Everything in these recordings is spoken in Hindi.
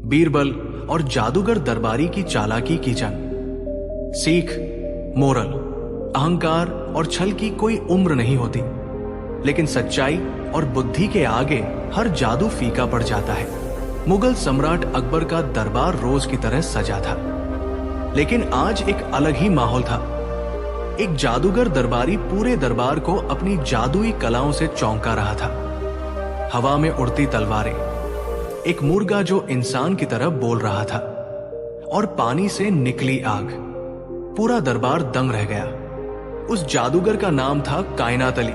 बीरबल और जादूगर दरबारी की चालाकी की जंग। सीख, मोरल, अहंकार और छल की कोई उम्र नहीं होती, लेकिन सच्चाई और बुद्धि के आगे हर जादू फीका पड़ जाता है। मुगल सम्राट अकबर का दरबार रोज की तरह सजा था, लेकिन आज एक अलग ही माहौल था। एक जादूगर दरबारी पूरे दरबार को अपनी जादुई कलाओं से चौंका रहा था। हवा में उड़ती तलवारें, एक मुर्गा जो इंसान की तरह बोल रहा था, और पानी से निकली आग। पूरा दरबार दंग रह गया। उस जादूगर का नाम था कायनात अली।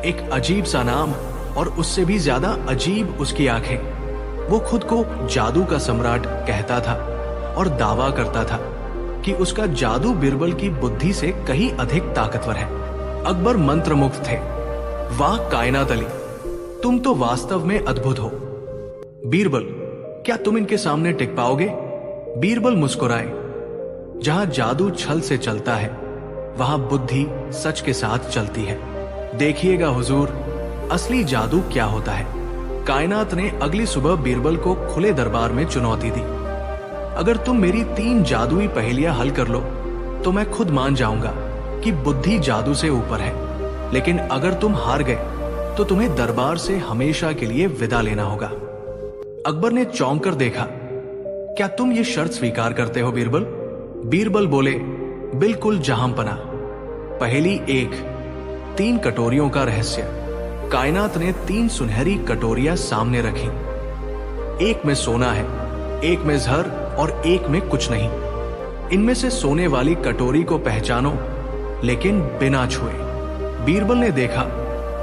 एक अजीब सा नाम, और उससे भी ज्यादा अजीब उसकी आंखें। वो खुद को जादू का सम्राट कहता था और दावा करता था कि उसका जादू बीरबल की बुद्धि से कहीं अधिक ताकतवर है। अकबर मंत्रमुग्ध थे। वाह कायनात अली, तुम तो वास्तव में अद्भुत हो। बीरबल, क्या तुम इनके सामने टिक पाओगे? बीरबल मुस्कुराए। जहां जादू छल से चलता है, वहां बुद्धि सच के साथ चलती है। देखिएगा हुजूर, असली जादू क्या होता है। कायनात ने अगली सुबह बीरबल को खुले दरबार में चुनौती दी। अगर तुम मेरी 3 जादुई पहेलियां हल कर लो तो मैं खुद मान जाऊंगा कि बुद्धि जादू से ऊपर है, लेकिन अगर तुम हार गए तो तुम्हें दरबार से हमेशा के लिए विदा लेना होगा। अकबर ने चौंक कर देखा। क्या तुम ये शर्त स्वीकार करते हो बीरबल? बीरबल बोले, बिल्कुल जहांपना। पहेली 1, 3 कटोरियों का रहस्य। कायनात ने 3 सुनहरी कटोरियां सामने रखी। एक में सोना है, एक में जहर और एक में कुछ नहीं। इनमें से सोने वाली कटोरी को पहचानो, लेकिन बिना छुए। बीरबल ने देखा,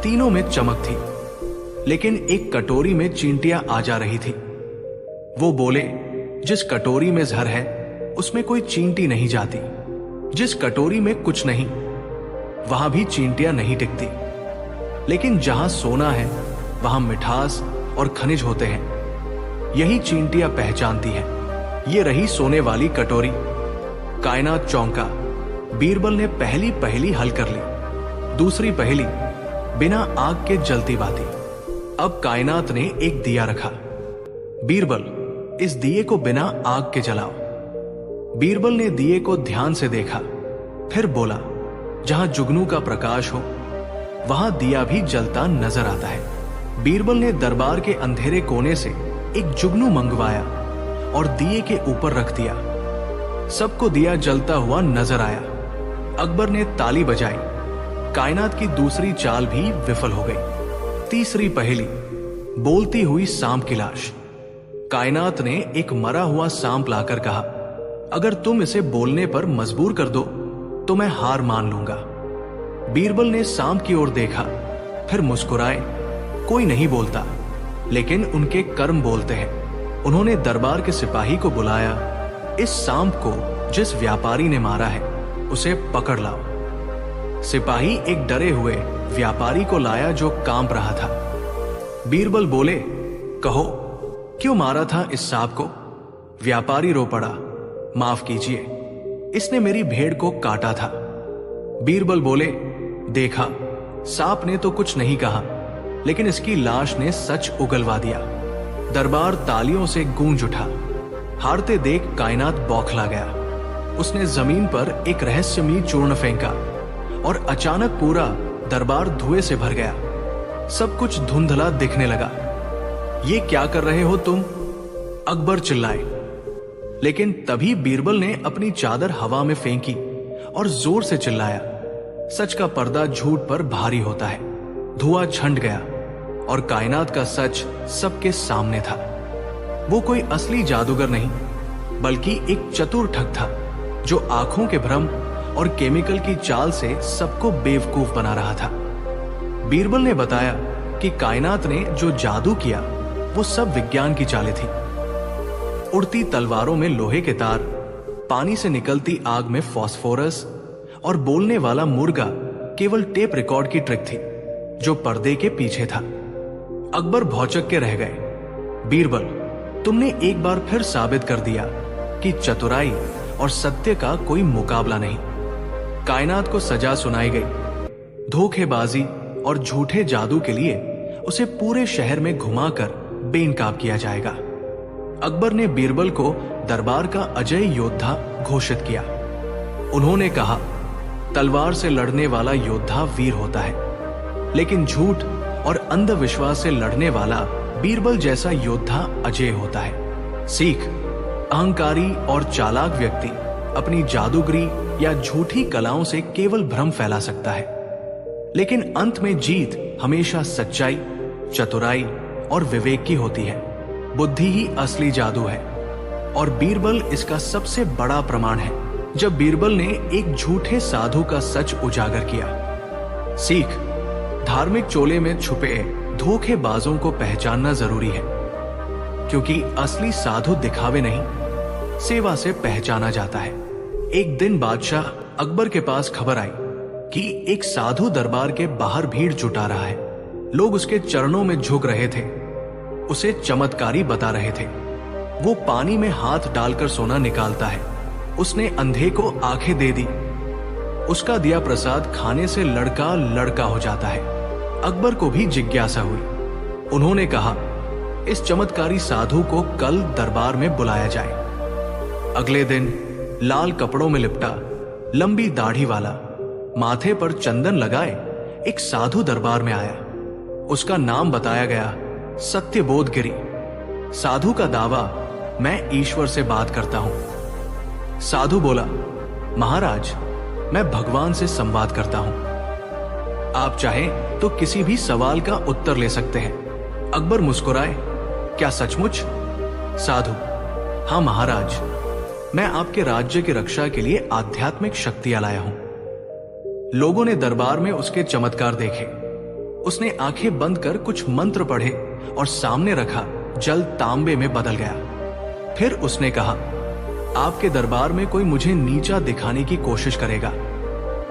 तीनों में चमक थी, लेकिन एक कटोरी में चींटियां आ जा रही थी। वो बोले, जिस कटोरी में जहर है उसमें कोई चींटी नहीं जाती। जिस कटोरी में कुछ नहीं, वहां भी चींटियां नहीं टिकती। लेकिन जहां सोना है वहां मिठास और खनिज होते हैं। यही चींटियां पहचानती हैं। ये रही सोने वाली कटोरी। कायनात चौंका। बीरबल ने पहली पहेली हल कर ली। दूसरी पहेली, बिना आग के जलती बाती। अब कायनात ने एक दिया रखा। बीरबल, इस दिए को बिना आग के जलाओ। बीरबल ने दिए को ध्यान से देखा, फिर बोला, जहां जुगनू का प्रकाश हो वहां दिया भी जलता नजर आता है। बीरबल ने दरबार के अंधेरे कोने से एक जुगनू मंगवाया और दिए के ऊपर रख दिया। सबको दिया जलता हुआ नजर आया। अकबर ने ताली बजाई। कायनात की दूसरी चाल भी विफल हो गई। तीसरी पहेली, बोलती हुई सांप की लाश। कायनात ने एक मरा हुआ सांप लाकर कहा, अगर तुम इसे बोलने पर मजबूर कर दो तो मैं हार मान लूंगा। बीरबल ने सांप की ओर देखा, फिर मुस्कुराए। कोई नहीं बोलता, लेकिन उनके कर्म बोलते हैं। उन्होंने दरबार के सिपाही को बुलाया। इस सांप को जिस व्यापारी ने मारा है उसे पकड़ लाओ। सिपाही एक डरे हुए व्यापारी को लाया जो कांप रहा था। बीरबल बोले, कहो क्यों मारा था इस सांप को? व्यापारी रो पड़ा, माफ कीजिए, इसने मेरी भेड़ को काटा था। बीरबल बोले, देखा, सांप ने तो कुछ नहीं कहा, लेकिन इसकी लाश ने सच उगलवा दिया। दरबार तालियों से गूंज उठा। हारते देख कायनात बौखला गया। उसने जमीन पर एक रहस्यमयी चूर्ण फेंका और अचानक पूरा दरबार धुएं से भर गया। सब कुछ धुंधला दिखने लगा। ये क्या कर रहे हो तुम? अकबर चिल्लाए। लेकिन तभी बीरबल ने अपनी चादर हवा में फेंकी और जोर से चिल्लाया। सच का पर्दा झूठ पर भारी होता है। धुआं छंट गया और कायनात का सच सबके सामने था। वो कोई असली जादूगर नहीं, बल्कि एक चतुर ठग था जो आंखों के भ्रम और केमिकल की चाल से सबको बेवकूफ बना रहा था। बीरबल ने बताया कि कायनात ने जो जादू किया वो सब विज्ञान की चालें थी। उड़ती तलवारों में लोहे के तार, पानी से निकलती आग में फास्फोरस और बोलने वाला मुर्गा केवल टेप रिकॉर्ड की ट्रिक थी जो पर्दे के पीछे था। अकबर भौचक के रह गए। बीरबल, तुमने एक बार फिर साबित कर दिया कि चतुराई और सत्य का कोई मुकाबला नहीं। कायनात को सजा सुनाई गई। धोखेबाजी और झूठे जादू के लिए उसे पूरे शहर में घुमाकर बेनकाब किया जाएगा। अकबर ने बीरबल को दरबार का अजय योद्धा घोषित किया। उन्होंने कहा, तलवार से लड़ने वाला योद्धा वीर होता है, लेकिन झूठ और अंधविश्वास से लड़ने वाला बीरबल जैसा योद्धा अजय होता है। सीख, अहंकारी और चालाक व्यक्ति अपनी जादूगरी या झूठी कलाओं से केवल भ्रम फैला सकता है, लेकिन अंत में जीत हमेशा सच्चाई, चतुराई और विवेक की होती है। बुद्धि ही असली जादू है और बीरबल इसका सबसे बड़ा प्रमाण है। जब बीरबल ने एक झूठे साधु का सच उजागर किया। सीख, धार्मिक चोले में छुपे धोखेबाजों को पहचानना जरूरी है, क्योंकि असली साधु दिखावे नहीं, सेवा से पहचाना जाता है। एक दिन बादशाह अकबर के पास खबर आई कि एक साधु दरबार के बाहर भीड़ जुटा रहा है। लोग उसके चरणों में झुक रहे थे, उसे चमत्कारी बता रहे थे। वो पानी में हाथ डालकर सोना निकालता है, उसने अंधे को आंखें दे दी, उसका दिया प्रसाद खाने से लड़का लड़का हो जाता है। अकबर को भी जिज्ञासा हुई। उन्होंने कहा, इस चमत्कारी साधु को कल दरबार में बुलाया जाए। अगले दिन लाल कपड़ों में लिपटा, लंबी दाढ़ी वाला, माथे पर चंदन लगाए एक साधु दरबार में आया। उसका नाम बताया गया सत्यबोध गिरी। साधु का दावा, मैं ईश्वर से बात करता हूं। साधु बोला, महाराज, मैं भगवान से संवाद करता हूं। आप चाहें तो किसी भी सवाल का उत्तर ले सकते हैं। अकबर मुस्कुराए, क्या सचमुच? साधु, हाँ महाराज, मैं आपके राज्य की रक्षा के लिए आध्यात्मिक शक्तियां लाया हूं। लोगों ने दरबार में उसके चमत्कार देखे। उसने आंखें बंद कर कुछ मंत्र पढ़े और सामने रखा जल तांबे में बदल गया। फिर उसने कहा, आपके दरबार में कोई मुझे नीचा दिखाने की कोशिश करेगा,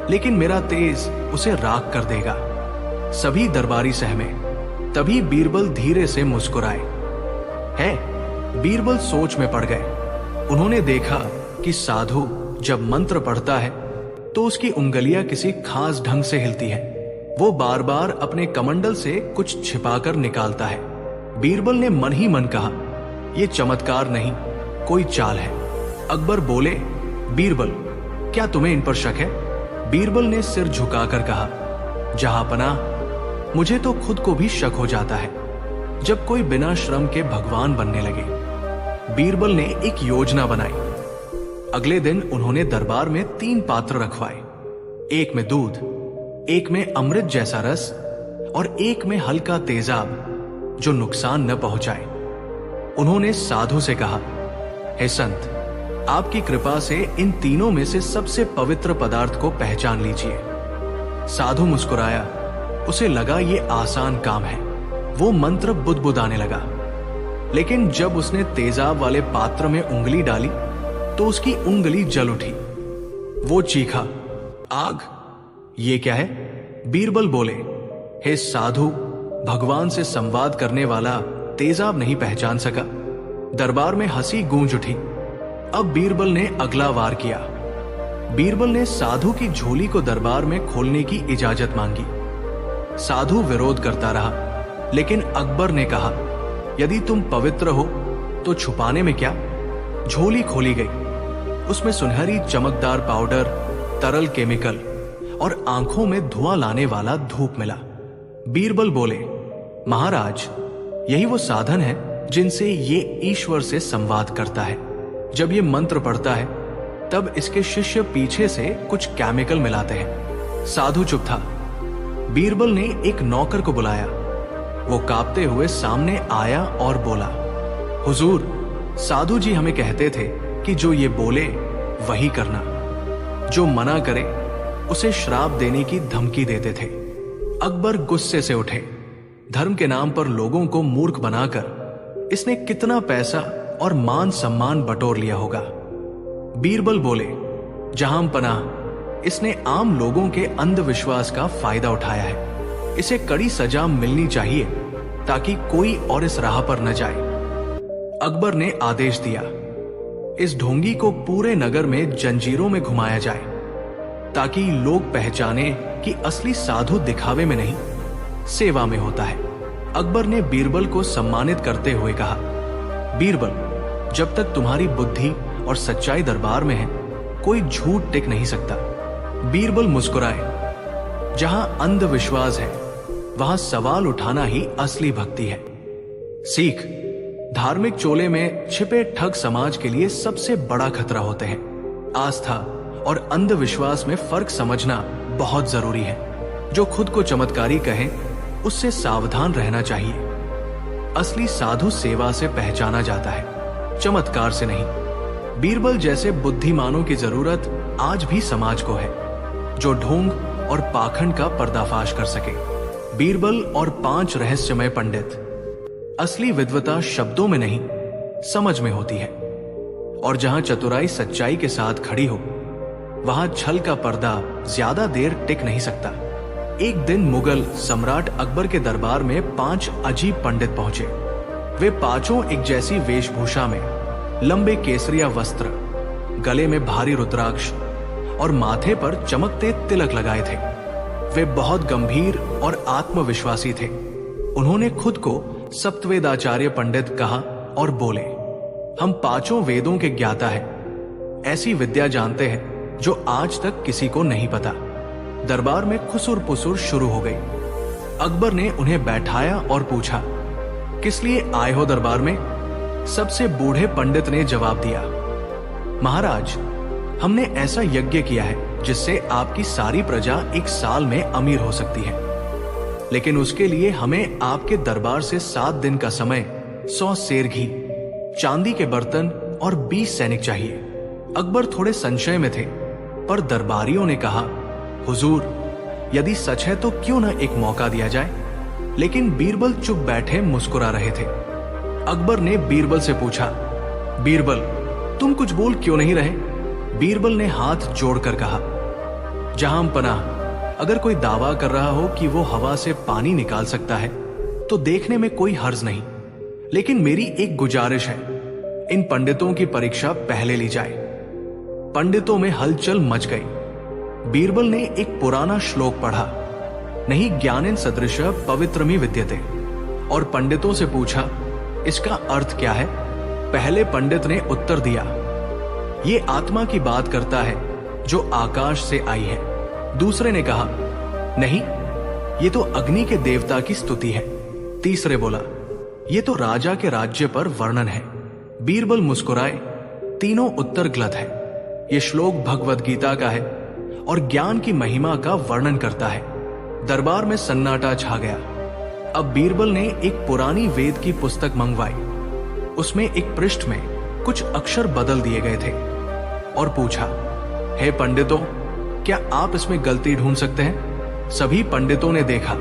लेकिन मेरा तेज उसे राख कर देगा। सभी दरबारी सहमे। तभी बीरबल धीरे से मुस्कुराए। बीरबल सोच में पड़ गए। उन्होंने देखा कि साधु जब मंत्र पढ़ता है तो उसकी उंगलियां किसी खास ढंग से हिलती है। वो बार बार अपने कमंडल से कुछ छिपाकर निकालता है। बीरबल ने मन ही मन कहा, यह चमत्कार नहीं, कोई चाल है। अकबर बोले, बीरबल, क्या तुम्हें इन पर शक है? बीरबल ने सिर झुकाकर कहा, जहांपनाह, मुझे तो खुद को भी शक हो जाता है जब कोई बिना श्रम के भगवान बनने लगे। बीरबल ने एक योजना बनाई। अगले दिन उन्होंने दरबार में 3 पात्र रखवाए। एक में दूध, एक में अमृत जैसा रस और एक में हल्का तेजाब जो नुकसान न पहुंचाए। उन्होंने साधु से कहा, हे संत, आपकी कृपा से इन तीनों में से सबसे पवित्र पदार्थ को पहचान लीजिए। साधु मुस्कुराया। उसे लगा ये आसान काम है। वो मंत्र बुदबुदाने लगा, लेकिन जब उसने तेजाब वाले पात्र में उंगली डाली तो उसकी उंगली जल उठी। वो चीखा, आग! ये क्या है? बीरबल बोले, हे साधु, भगवान से संवाद करने वाला तेजाब नहीं पहचान सका। दरबार में हंसी गूंज उठी। अब बीरबल ने अगला वार किया। बीरबल ने साधु की झोली को दरबार में खोलने की इजाजत मांगी। साधु विरोध करता रहा, लेकिन अकबर ने कहा, यदि तुम पवित्र हो तो छुपाने में क्या? झोली खोली गई। उसमें सुनहरी चमकदार पाउडर, तरल केमिकल और आंखों में धुआं लाने वाला धूप मिला। बीरबल बोले, महाराज, यही वो साधन है जिनसे ये ईश्वर से संवाद करता है। जब ये मंत्र पढ़ता है तब इसके शिष्य पीछे से कुछ केमिकल मिलाते हैं। साधु चुप था। बीरबल ने एक नौकर को बुलाया। वो कांपते हुए सामने आया और बोला, हुजूर, साधु जी हमें कहते थे कि जो ये बोले वही करना, जो मना करे उसे श्राप देने की धमकी देते थे। अकबर गुस्से से उठे। धर्म के नाम पर लोगों को मूर्ख बनाकर इसने कितना पैसा और मान सम्मान बटोर लिया होगा। बीरबल बोले, जहांपनाह, इसने आम लोगों के अंधविश्वास का फायदा उठाया है। इसे कड़ी सजा मिलनी चाहिए ताकि कोई और इस राह पर न जाए। अकबर ने आदेश दिया, इस ढोंगी को पूरे नगर में जंजीरों में घुमाया जाए ताकि लोग पहचाने कि असली साधु दिखावे में नहीं, सेवा में होता है। अकबर ने बीरबल को सम्मानित करते हुए कहा, बीरबल, जब तक तुम्हारी बुद्धि और सच्चाई दरबार में है, कोई झूठ टिक नहीं सकता। बीरबल मुस्कुराए। जहां अंधविश्वास है, वहां सवाल उठाना ही असली भक्ति है। सीख, धार्मिक चोले में छिपे ठग समाज के लिए सबसे बड़ा खतरा होते हैं। आस्था और अंधविश्वास में फर्क समझना बहुत जरूरी है। जो खुद को चमत्कारी कहे, उससे सावधान रहना चाहिए। असली साधु सेवा से पहचाना जाता है, चमत्कार से नहीं। बीरबल जैसे बुद्धिमानों की जरूरत आज भी समाज को है, जो ढोंग और पाखंड का पर्दाफाश कर सके। बीरबल और 5 रहस्यमय पंडित। असली विद्वता शब्दों में नहीं, समझ में होती है। और जहां चतुराई सच्चाई के साथ खड़ी हो, वहां छल का पर्दा ज्यादा देर टिक नहीं सकता। एक दिन मुगल सम्राट अकबर के दरबार में 5 अजीब पंडित पहुंचे। वे पांचों एक जैसी वेशभूषा में, लंबे केसरिया वस्त्र, गले में भारी रुद्राक्ष और माथे पर चमकते तिलक लगाए थे। वे बहुत गंभीर और आत्मविश्वासी थे। उन्होंने खुद को सप्तवेदाचार्य पंडित कहा और बोले, हम 5 वेदों के ज्ञाता हैं। ऐसी विद्या जानते हैं जो आज तक किसी को नहीं पता। दरबार में खुसुर पुसुर शुरू हो गई। अकबर ने उन्हें बैठाया और पूछा, किस लिए आए हो दरबार में? सबसे बूढ़े पंडित ने जवाब दिया, महाराज, हमने ऐसा यज्ञ किया है जिससे आपकी सारी प्रजा 1 साल में अमीर हो सकती है। लेकिन उसके लिए हमें आपके दरबार से 7 दिन का समय, 100 सेर घी, चांदी के बर्तन और 20 सैनिक चाहिए। अकबर थोड़े संशय में थे, पर दरबारियों ने कहा, हुजूर, यदि सच है तो क्यों न एक मौका दिया जाए। लेकिन बीरबल चुप बैठे मुस्कुरा रहे थे। अकबर ने बीरबल से पूछा, बीरबल, तुम कुछ बोल क्यों नहीं रहे? बीरबल ने हाथ जोड़कर कहा, जहां पनाह, अगर कोई दावा कर रहा हो कि वो हवा से पानी निकाल सकता है तो देखने में कोई हर्ज नहीं। लेकिन मेरी एक गुजारिश है, इन पंडितों की परीक्षा पहले ली जाए। पंडितों में हलचल मच गई। बीरबल ने एक पुराना श्लोक पढ़ा, नहीं ज्ञानेन सदृश पवित्रमी विद्यते, और पंडितों से पूछा, इसका अर्थ क्या है? पहले पंडित ने उत्तर दिया, ये आत्मा की बात करता है जो आकाश से आई है। दूसरे ने कहा, नहीं, ये तो अग्नि के देवता की स्तुति है। तीसरे बोला, ये तो राजा के राज्य पर वर्णन है। बीरबल मुस्कुराए। तीनों उत्तर गलत है। ये श्लोक भगवद गीता का है और ज्ञान की महिमा का वर्णन करता है। दरबार में सन्नाटा छा गया। अब बीरबल ने एक पुरानी वेद की पुस्तक मंगवाई। उसमें एक पृष्ठ में कुछ अक्षर बदल दिए गए थे और पूछा, हे पंडितों, क्या आप इसमें गलती ढूंढ सकते हैं? सभी पंडितों ने देखा,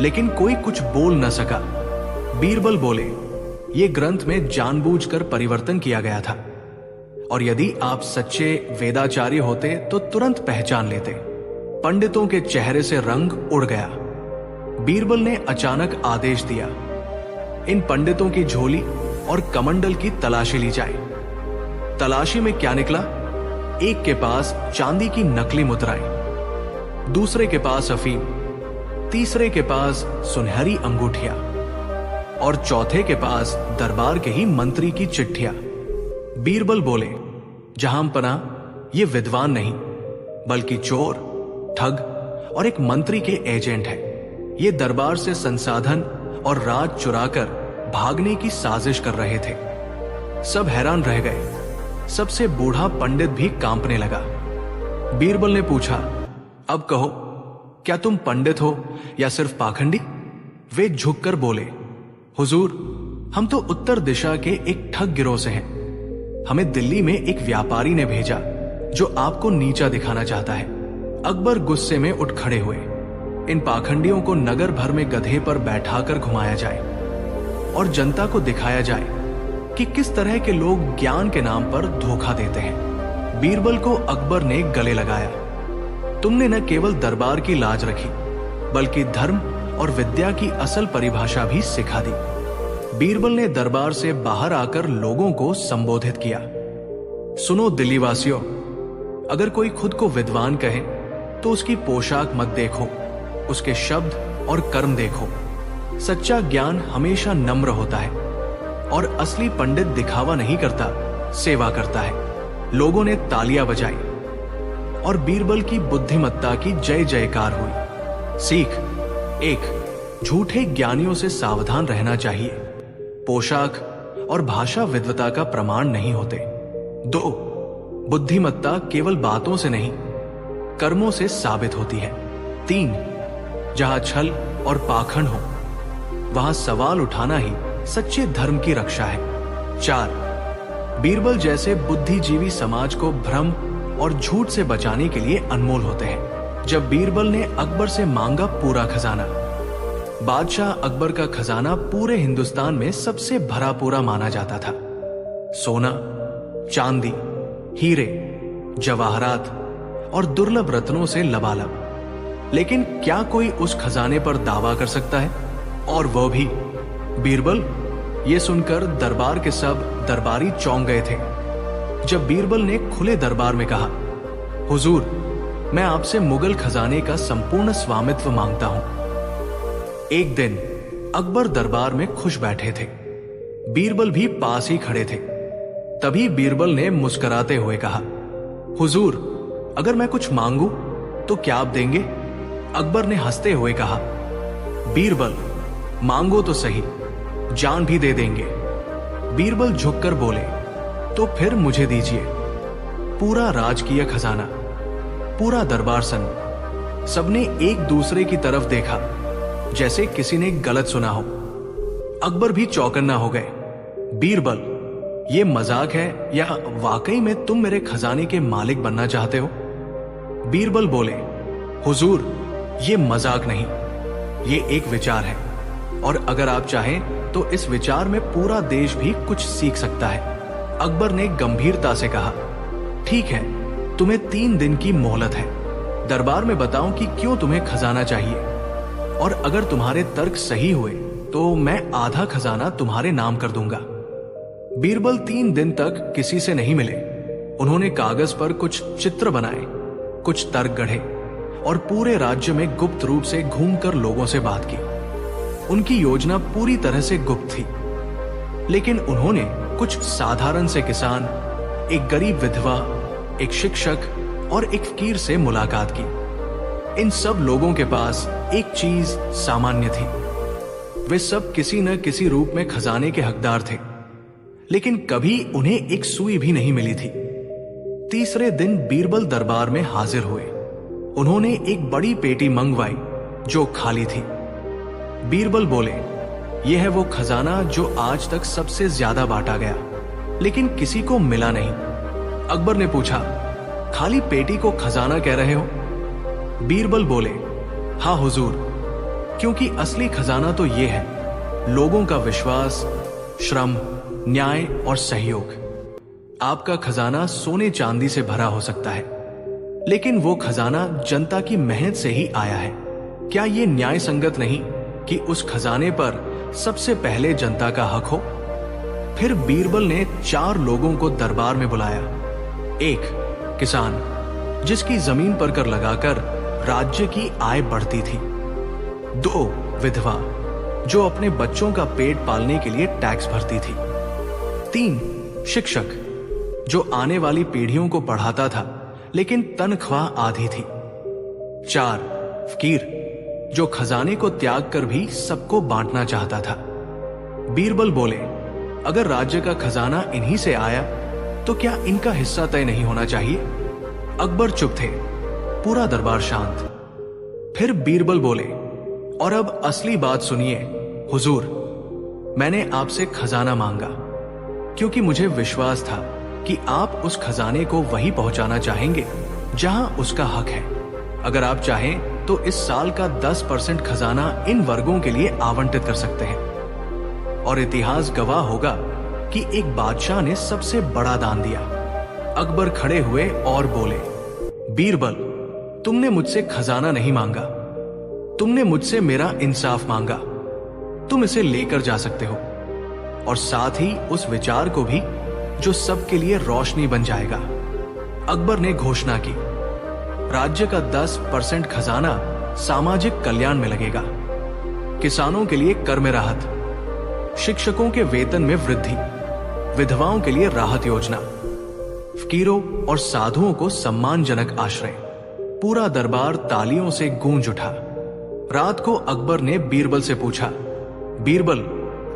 लेकिन कोई कुछ बोल न सका। बीरबल बोले, ये ग्रंथ में जानबूझकर परिवर्तन किया गया था, और यदि आप सच्चे वेदाचार्य होते तो तुरंत पहचान लेते। पंडितों के चेहरे से रंग उड़ गया। बीरबल ने अचानक आदेश दिया, इन पंडितों की झोली और कमंडल की तलाशी ली जाए। तलाशी में क्या निकला? एक के पास चांदी की नकली मुद्राएं, दूसरे के पास अफीम, तीसरे के पास सुनहरी अंगूठियां और चौथे के पास दरबार के ही मंत्री की चिट्ठियां। बीरबल बोले, जहां पना, ये विद्वान नहीं बल्कि चोर, ठग और एक मंत्री के एजेंट है। ये दरबार से संसाधन और राज चुराकर भागने की साजिश कर रहे थे। सब हैरान रह गए। सबसे बूढ़ा पंडित भी कांपने लगा। बीरबल ने पूछा, अब कहो, क्या तुम पंडित हो या सिर्फ पाखंडी? वे झुककर बोले, हुजूर, हम तो उत्तर दिशा के एक ठग गिरोह से हैं। हमें दिल्ली में एक व्यापारी ने भेजा जो आपको नीचा दिखाना चाहता है। अकबर गुस्से में उठ खड़े हुए। इन पाखंडियों को नगर भर में गधे पर बैठाकर घुमाया जाए और जनता को दिखाया जाए कि किस तरह के लोग ज्ञान के नाम पर धोखा देते हैं। बीरबल को अकबर ने गले लगाया, तुमने न केवल दरबार की लाज रखी बल्कि धर्म और विद्या की असल परिभाषा भी सिखा दी। बीरबल ने दरबार से बाहर आकर लोगों को संबोधित किया, सुनो दिल्ली वासियों, अगर कोई खुद को विद्वान कहे तो उसकी पोशाक मत देखो, उसके शब्द और कर्म देखो। सच्चा ज्ञान हमेशा नम्र होता है। और असली पंडित दिखावा नहीं करता, सेवा करता है। लोगों ने तालियां बजाई और बीरबल की बुद्धिमत्ता की जय जयकार हुई। सीख: 1. झूठे ज्ञानियों से सावधान रहना चाहिए। पोशाक और भाषा विद्वता का प्रमाण नहीं होते। 2. बुद्धिमत्ता केवल बातों से नहीं, कर्मों से साबित होती है। 3. जहां छल और पाखंड हो, वहां सवाल उठाना ही सच्चे धर्म की रक्षा है। 4. बीरबल जैसे बुद्धिजीवी समाज को भ्रम और झूठ से बचाने के लिए अनमोल होते हैं। जब बीरबल ने अकबर से मांगा पूरा खजाना, बादशाह अकबर का खजाना पूरे हिंदुस्तान में सबसे भरा पूरा माना जाता था। सोना, चांदी, हीरे, जवाहरात और दुर्लभ रत्नों से लबालब। लेकिन क्या कोई उस खजाने पर दावा कर सकता है? और वह भी बीरबल? यह सुनकर दरबार के सब दरबारी चौंक गए थे। जब बीरबल ने खुले दरबार में कहा, हुजूर, मैं आपसे मुगल खजाने का संपूर्ण स्वामित्व मांगता हूं। एक दिन अकबर दरबार में खुश बैठे थे। बीरबल भी पास ही खड़े थे। तभी बीरबल ने मुस्कुराते हुए कहा, हुजूर, अगर मैं कुछ मांगू तो क्या आप देंगे? अकबर ने हंसते हुए कहा, बीरबल, मांगो तो सही, जान भी दे देंगे। बीरबल झुककर बोले, तो फिर मुझे दीजिए। पूरा राजकीय खजाना, पूरा दरबार सन। सबने एक दूसरे की तरफ देखा, जैसे किसी ने गलत सुना हो। अकबर भी चौकन्ना हो गए। बीरबल, ये मजाक है या वाकई में तुम मेरे खजाने के मालिक बनना चाहते हो? बीरबल बोले, हुजूर, ये मजाक नहीं, ये एक विचार है, और अगर आप चाहें तो इस विचार में पूरा देश भी कुछ सीख सकता है। अकबर ने गंभीरता से कहा, ठीक है, तुम्हें 3 दिन की मोहलत है। दरबार में बताओ कि क्यों तुम्हें खजाना चाहिए, और अगर तुम्हारे तर्क सही हुए तो मैं आधा खजाना तुम्हारे नाम कर दूंगा। बीरबल 3 दिन तक किसी से नहीं मिले। उन्होंने कागज पर कुछ चित्र बनाए, कुछ तर्क गढ़े और पूरे राज्य में गुप्त रूप से घूमकर लोगों से बात की। उनकी योजना पूरी तरह से गुप्त थी, लेकिन उन्होंने कुछ साधारण से किसान, एक गरीब विधवा, एक शिक्षक और एक फकीर से मुलाकात की। इन सब लोगों के पास एक चीज सामान्य थी। वे सब किसी न किसी रूप में खजाने के हकदार थे, लेकिन कभी उन्हें एक सुई भी नहीं मिली थी। तीसरे दिन बीरबल दरबार में हाजिर हुए। उन्होंने एक बड़ी पेटी मंगवाई जो खाली थी। बीरबल बोले, यह है वो खजाना जो आज तक सबसे ज्यादा बांटा गया, लेकिन किसी को मिला नहीं। अकबर ने पूछा, खाली पेटी को खजाना कह रहे हो? बीरबल बोले, हाँ हुजूर, क्योंकि असली खजाना तो ये है, लोगों का विश्वास, श्रम, न्याय और सहयोग। आपका खजाना सोने चांदी से भरा हो सकता है, लेकिन वो खजाना जनता की मेहनत से ही आया है। क्या ये न्याय संगत नहीं कि उस खजाने पर सबसे पहले जनता का हक हो? फिर बीरबल ने 4 लोगों को दरबार में बुलाया। 1 किसान, जिसकी जमीन पर कर लगाकर राज्य की आय बढ़ती थी। 2 विधवा, जो अपने बच्चों का पेट पालने के लिए टैक्स भरती थी। 3 शिक्षक, जो आने वाली पीढ़ियों को पढ़ाता था, लेकिन तनख्वाह आधी थी। 4 फकीर, जो खजाने को त्याग कर भी सबको बांटना चाहता था। बीरबल बोले, अगर राज्य का खजाना इन्हीं से आया तो क्या इनका हिस्सा तय नहीं होना चाहिए? अकबर चुप थे। पूरा दरबार शांत। फिर बीरबल बोले, और अब असली बात सुनिए हुजूर, मैंने आपसे खजाना मांगा क्योंकि मुझे विश्वास था कि आप उस खजाने को वहीं पहुंचाना चाहेंगे जहां उसका हक है। अगर आप चाहें तो इस साल का 10% खजाना इन वर्गों के लिए आवंटित कर सकते हैं, और इतिहास गवाह होगा कि एक बादशाह ने सबसे बड़ा दान दिया। अकबर खड़े हुए और बोले, बीरबल, तुमने मुझसे खजाना नहीं मांगा, तुमने मुझसे मेरा इंसाफ मांगा। तुम इसे लेकर जा सकते हो, और साथ ही उस विचार को भी जो सबके लिए रोशनी बन जाएगा। अकबर ने घोषणा की, राज्य का 10% खजाना सामाजिक कल्याण में लगेगा, किसानों के लिए कर में राहत, शिक्षकों के वेतन में वृद्धि, विधवाओं के लिए राहत योजना, फकीरों और साधुओं को सम्मानजनक आश्रय। पूरा दरबार तालियों से गूंज उठा। रात को अकबर ने बीरबल से पूछा, बीरबल,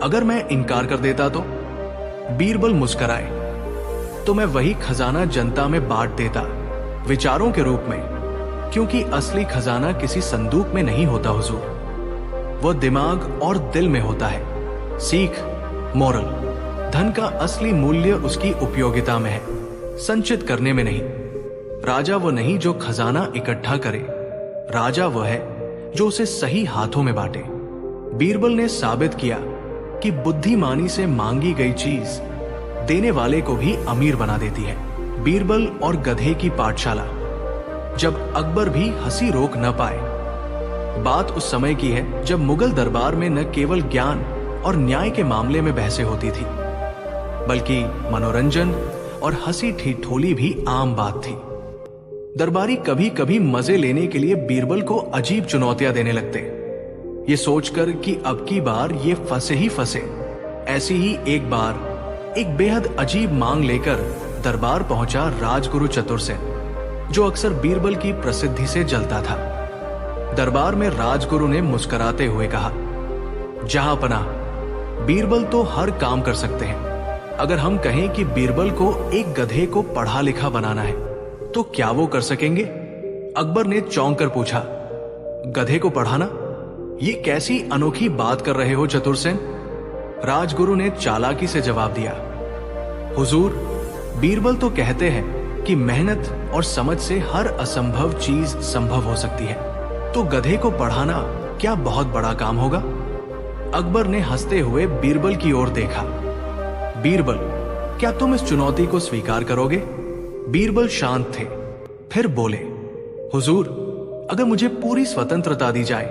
अगर मैं इनकार कर देता तो? बीरबल मुस्कुराए, तो मैं वही खजाना जनता में बांट देता, विचारों के रूप में, क्योंकि असली खजाना किसी संदूक में नहीं होता हुजूर, वो दिमाग और दिल में होता है। सीख, मोरल, धन का असली मूल्य उसकी उपयोगिता में है, संचित करने में नहीं। राजा वो नहीं जो खजाना इकट्ठा करे, राजा वह है जो उसे सही हाथों में बांटे। बीरबल ने साबित किया कि बुद्धिमानी से मांगी गई चीज देने वाले को भी अमीर बना देती है। बीरबल और गधे की पाठशाला। जब अकबर भी हंसी रोक न पाए। बात उस समय की है जब मुगल दरबार में न केवल ज्ञान और न्याय के मामले में बहसें होती थी, बल्कि मनोरंजन और हंसी ठिठोली भी आम बात थी। दरबारी कभी कभी मजे लेने के लिए बीरबल को अजीब चुनौतियां देने लगते, ये सोचकर कि अब की बार ये फंसे ही फंसे। ऐसी ही एक बार एक बेहद अजीब मांग लेकर दरबार पहुंचा राजगुरु चतुरसेन, जो अक्सर बीरबल की प्रसिद्धि से जलता था। दरबार में राजगुरु ने मुस्कुराते हुए कहा, जहां पनाह, बीरबल तो हर काम कर सकते हैं। अगर हम कहें कि बीरबल को एक गधे को पढ़ा लिखा बनाना है, तो क्या वो कर सकेंगे? अकबर ने चौंक कर पूछा, गधे को पढ़ाना? ये कैसी अनोखी बात कर रहे हो चतुरसेन? राजगुरु ने चालाकी से जवाब दिया, हुजूर, बीरबल तो कहते हैं कि मेहनत और समझ से हर असंभव चीज संभव हो सकती है, तो गधे को पढ़ाना क्या बहुत बड़ा काम होगा? अकबर ने हंसते हुए बीरबल की ओर देखा। बीरबल, क्या तुम इस चुनौती को स्वीकार करोगे? बीरबल शांत थे, फिर बोले, हुजूर, अगर मुझे पूरी स्वतंत्रता दी जाए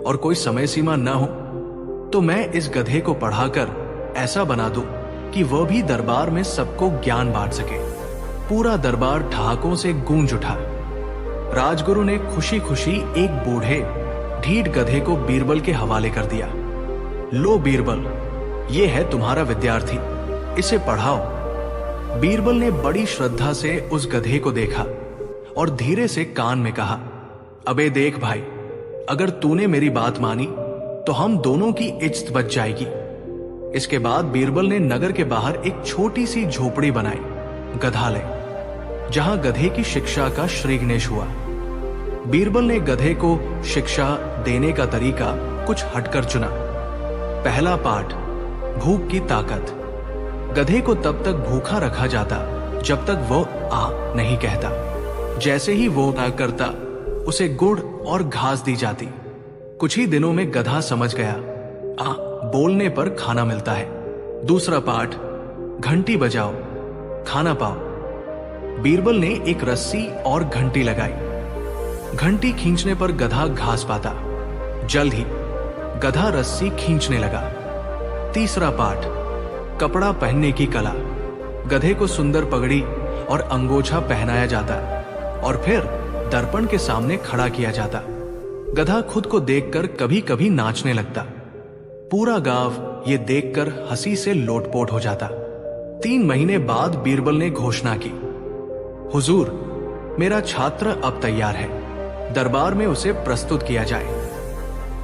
और कोई समय सीमा न हो, तो मैं इस गधे को पढ़ाकर ऐसा बना दूं कि वह भी दरबार में सबको ज्ञान बांट सके। पूरा दरबार ठहाकों से गूंज उठा। राजगुरु ने खुशी खुशी एक बूढ़े ढीठ गधे को बीरबल के हवाले कर दिया। लो बीरबल, ये है तुम्हारा विद्यार्थी, इसे पढ़ाओ। बीरबल ने बड़ी श्रद्धा से उस गधे को देखा और धीरे से कान में कहा, अबे देख भाई, अगर तूने मेरी बात मानी तो हम दोनों की इज्जत बच जाएगी। इसके बाद बीरबल ने नगर के बाहर एक छोटी सी झोपड़ी बनाई, गधालय, जहां गधे की शिक्षा का श्रीगणेश हुआ। बीरबल ने गधे को शिक्षा देने का तरीका कुछ हटकर चुना। पहला पाठ, भूख की ताकत। गधे को तब तक भूखा रखा जाता जब तक वो आ नहीं कहता। जैसे ही वो ना करता, उसे गुड़ और घास दी जाती। कुछ ही दिनों में गधा समझ गया, आ बोलने पर खाना मिलता है। दूसरा पाठ, घंटी बजाओ, खाना पाओ। बीरबल ने एक रस्सी और घंटी लगाई। घंटी खींचने पर गधा घास पाता। जल्द ही गधा रस्सी खींचने लगा। तीसरा पाठ, कपड़ा पहनने की कला। गधे को सुंदर पगड़ी और अंगोछा पहनाया जाता और फिर दर्पण के सामने खड़ा किया जाता। गधा खुद को देखकर कभी कभी नाचने लगता। पूरा गांव ये देखकर हंसी से लोटपोट हो जाता। 3 महीने बाद बीरबल ने घोषणा की, हुजूर, मेरा छात्र अब तैयार है, दरबार में उसे प्रस्तुत किया जाए।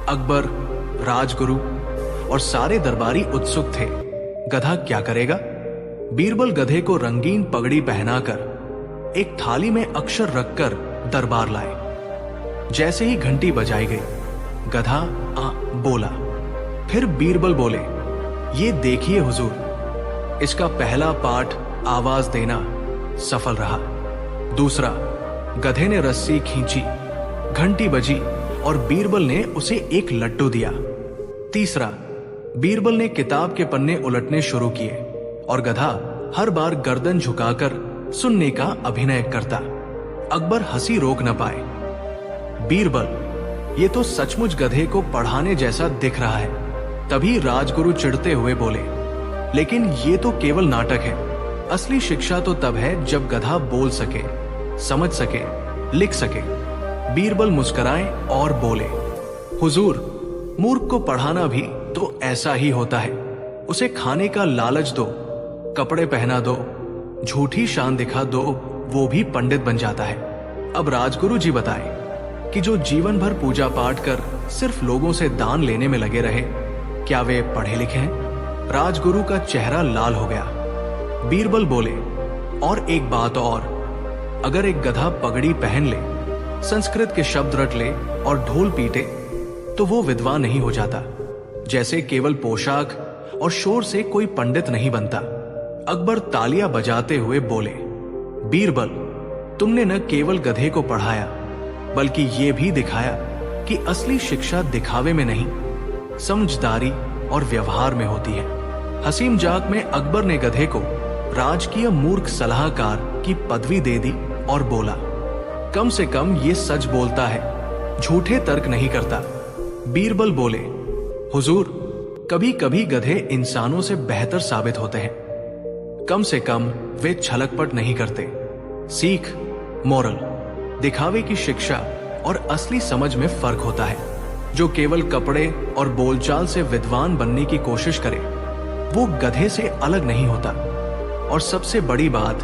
अकबर, राजगुरु और सारे दरबारी उत्सुक थे, गधा क्या करेगा? बीरबल गधे को रंगीन पगड़ी पहनाकर एक थाली में अक्षर रखकर दरबार लाए। जैसे ही घंटी बजाई गई, गधा आ बोला। फिर बीरबल बोले, ये देखिए हुजूर, इसका पहला पाठ आवाज देना सफल रहा। दूसरा, गधे ने रस्सी खींची, घंटी बजी और बीरबल ने उसे एक लड्डू दिया। तीसरा, बीरबल ने किताब के पन्ने उलटने शुरू किए और गधा हर बार गर्दन झुकाकर सुनने का अभिनय करता। अकबर हंसी रोक न पाए। बीरबल, ये तो सचमुच गधे को पढ़ाने जैसा दिख रहा है। तभी राजगुरु चिढ़ते हुए बोले, लेकिन ये तो केवल नाटक है। असली शिक्षा तो तब है जब गधा बोल सके, समझ सके, लिख सके। बीरबल मुस्कुराए और बोले, हुजूर, मूर्ख को पढ़ाना भी तो ऐसा ही होता है। उसे खाने का लालच दो, कपड़े पहना दो, झूठी शान दिखा दो, वो भी पंडित बन जाता है। अब राजगुरु जी बताए कि जो जीवन भर पूजा पाठ कर सिर्फ लोगों से दान लेने में लगे रहे, क्या वे पढ़े लिखे हैं? राजगुरु का चेहरा लाल हो गया। बीरबल बोले, और एक बात और, अगर एक गधा पगड़ी पहन ले, संस्कृत के शब्द रट ले और ढोल पीटे तो वो विद्वान नहीं हो जाता। जैसे केवल पोशाक और शोर से कोई पंडित नहीं बनता। अकबर तालियां बजाते हुए बोले, बीरबल, तुमने न केवल गधे को पढ़ाया बल्कि ये भी दिखाया कि असली शिक्षा दिखावे में नहीं, समझदारी और व्यवहार में होती है। हंसी मजाक में अकबर ने गधे को राजकीय मूर्ख सलाहकार की पदवी दे दी और बोला, कम से कम ये सच बोलता है, झूठे तर्क नहीं करता। बीरबल बोले, हुजूर, कभी कभी गधे इंसानों से बेहतर साबित होते हैं, कम से कम वे छलकपट नहीं करते। सीख, मोरल, दिखावे की शिक्षा और असली समझ में फर्क होता है। जो केवल कपड़े और बोलचाल से विद्वान बनने की कोशिश करे, वो गधे से अलग नहीं होता। और सबसे बड़ी बात,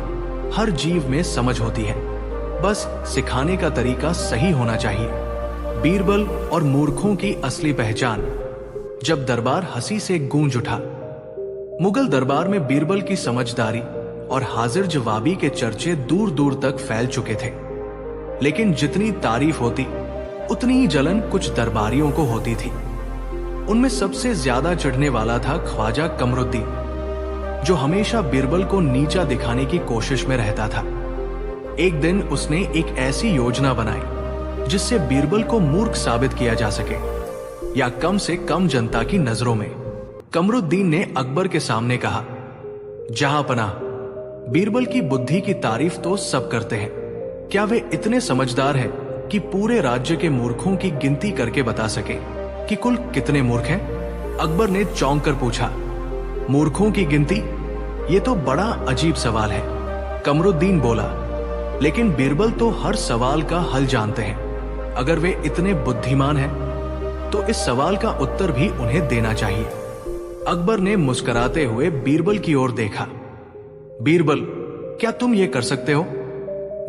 हर जीव में समझ होती है, बस सिखाने का तरीका सही होना चाहिए। बीरबल और मूर्खों की असली पहचान। जब दरबार हंसी से गूंज उठा। मुगल दरबार में बीरबल की समझदारी और हाजिर जवाबी के चर्चे दूर दूर तक फैल चुके थे। लेकिन जितनी तारीफ होती, उतनी ही जलन कुछ दरबारियों को होती थी। उनमें सबसे ज्यादा चढ़ने वाला था ख्वाजा कमरुद्दीन, जो हमेशा बीरबल को नीचा दिखाने की कोशिश में रहता था। एक दिन उसने एक ऐसी योजना बनाई जिससे बीरबल को मूर्ख साबित किया जा सके, या कम से कम जनता की नजरों में। कमरुद्दीन ने अकबर के सामने कहा, जहांपनाह, बीरबल की बुद्धि की तारीफ तो सब करते हैं, क्या वे इतने समझदार हैं कि पूरे राज्य के मूर्खों की गिनती करके बता सके कि कुल कितने मूर्ख हैं? अकबर ने चौंक कर पूछा, मूर्खों की गिनती? ये तो बड़ा अजीब सवाल है। कमरुद्दीन बोला, लेकिन बीरबल तो हर सवाल का हल जानते हैं। अगर वे इतने बुद्धिमान हैं, तो इस सवाल का उत्तर भी उन्हें देना चाहिए। अकबर ने मुस्कुराते हुए बीरबल की ओर देखा। बीरबल, क्या तुम ये कर सकते हो?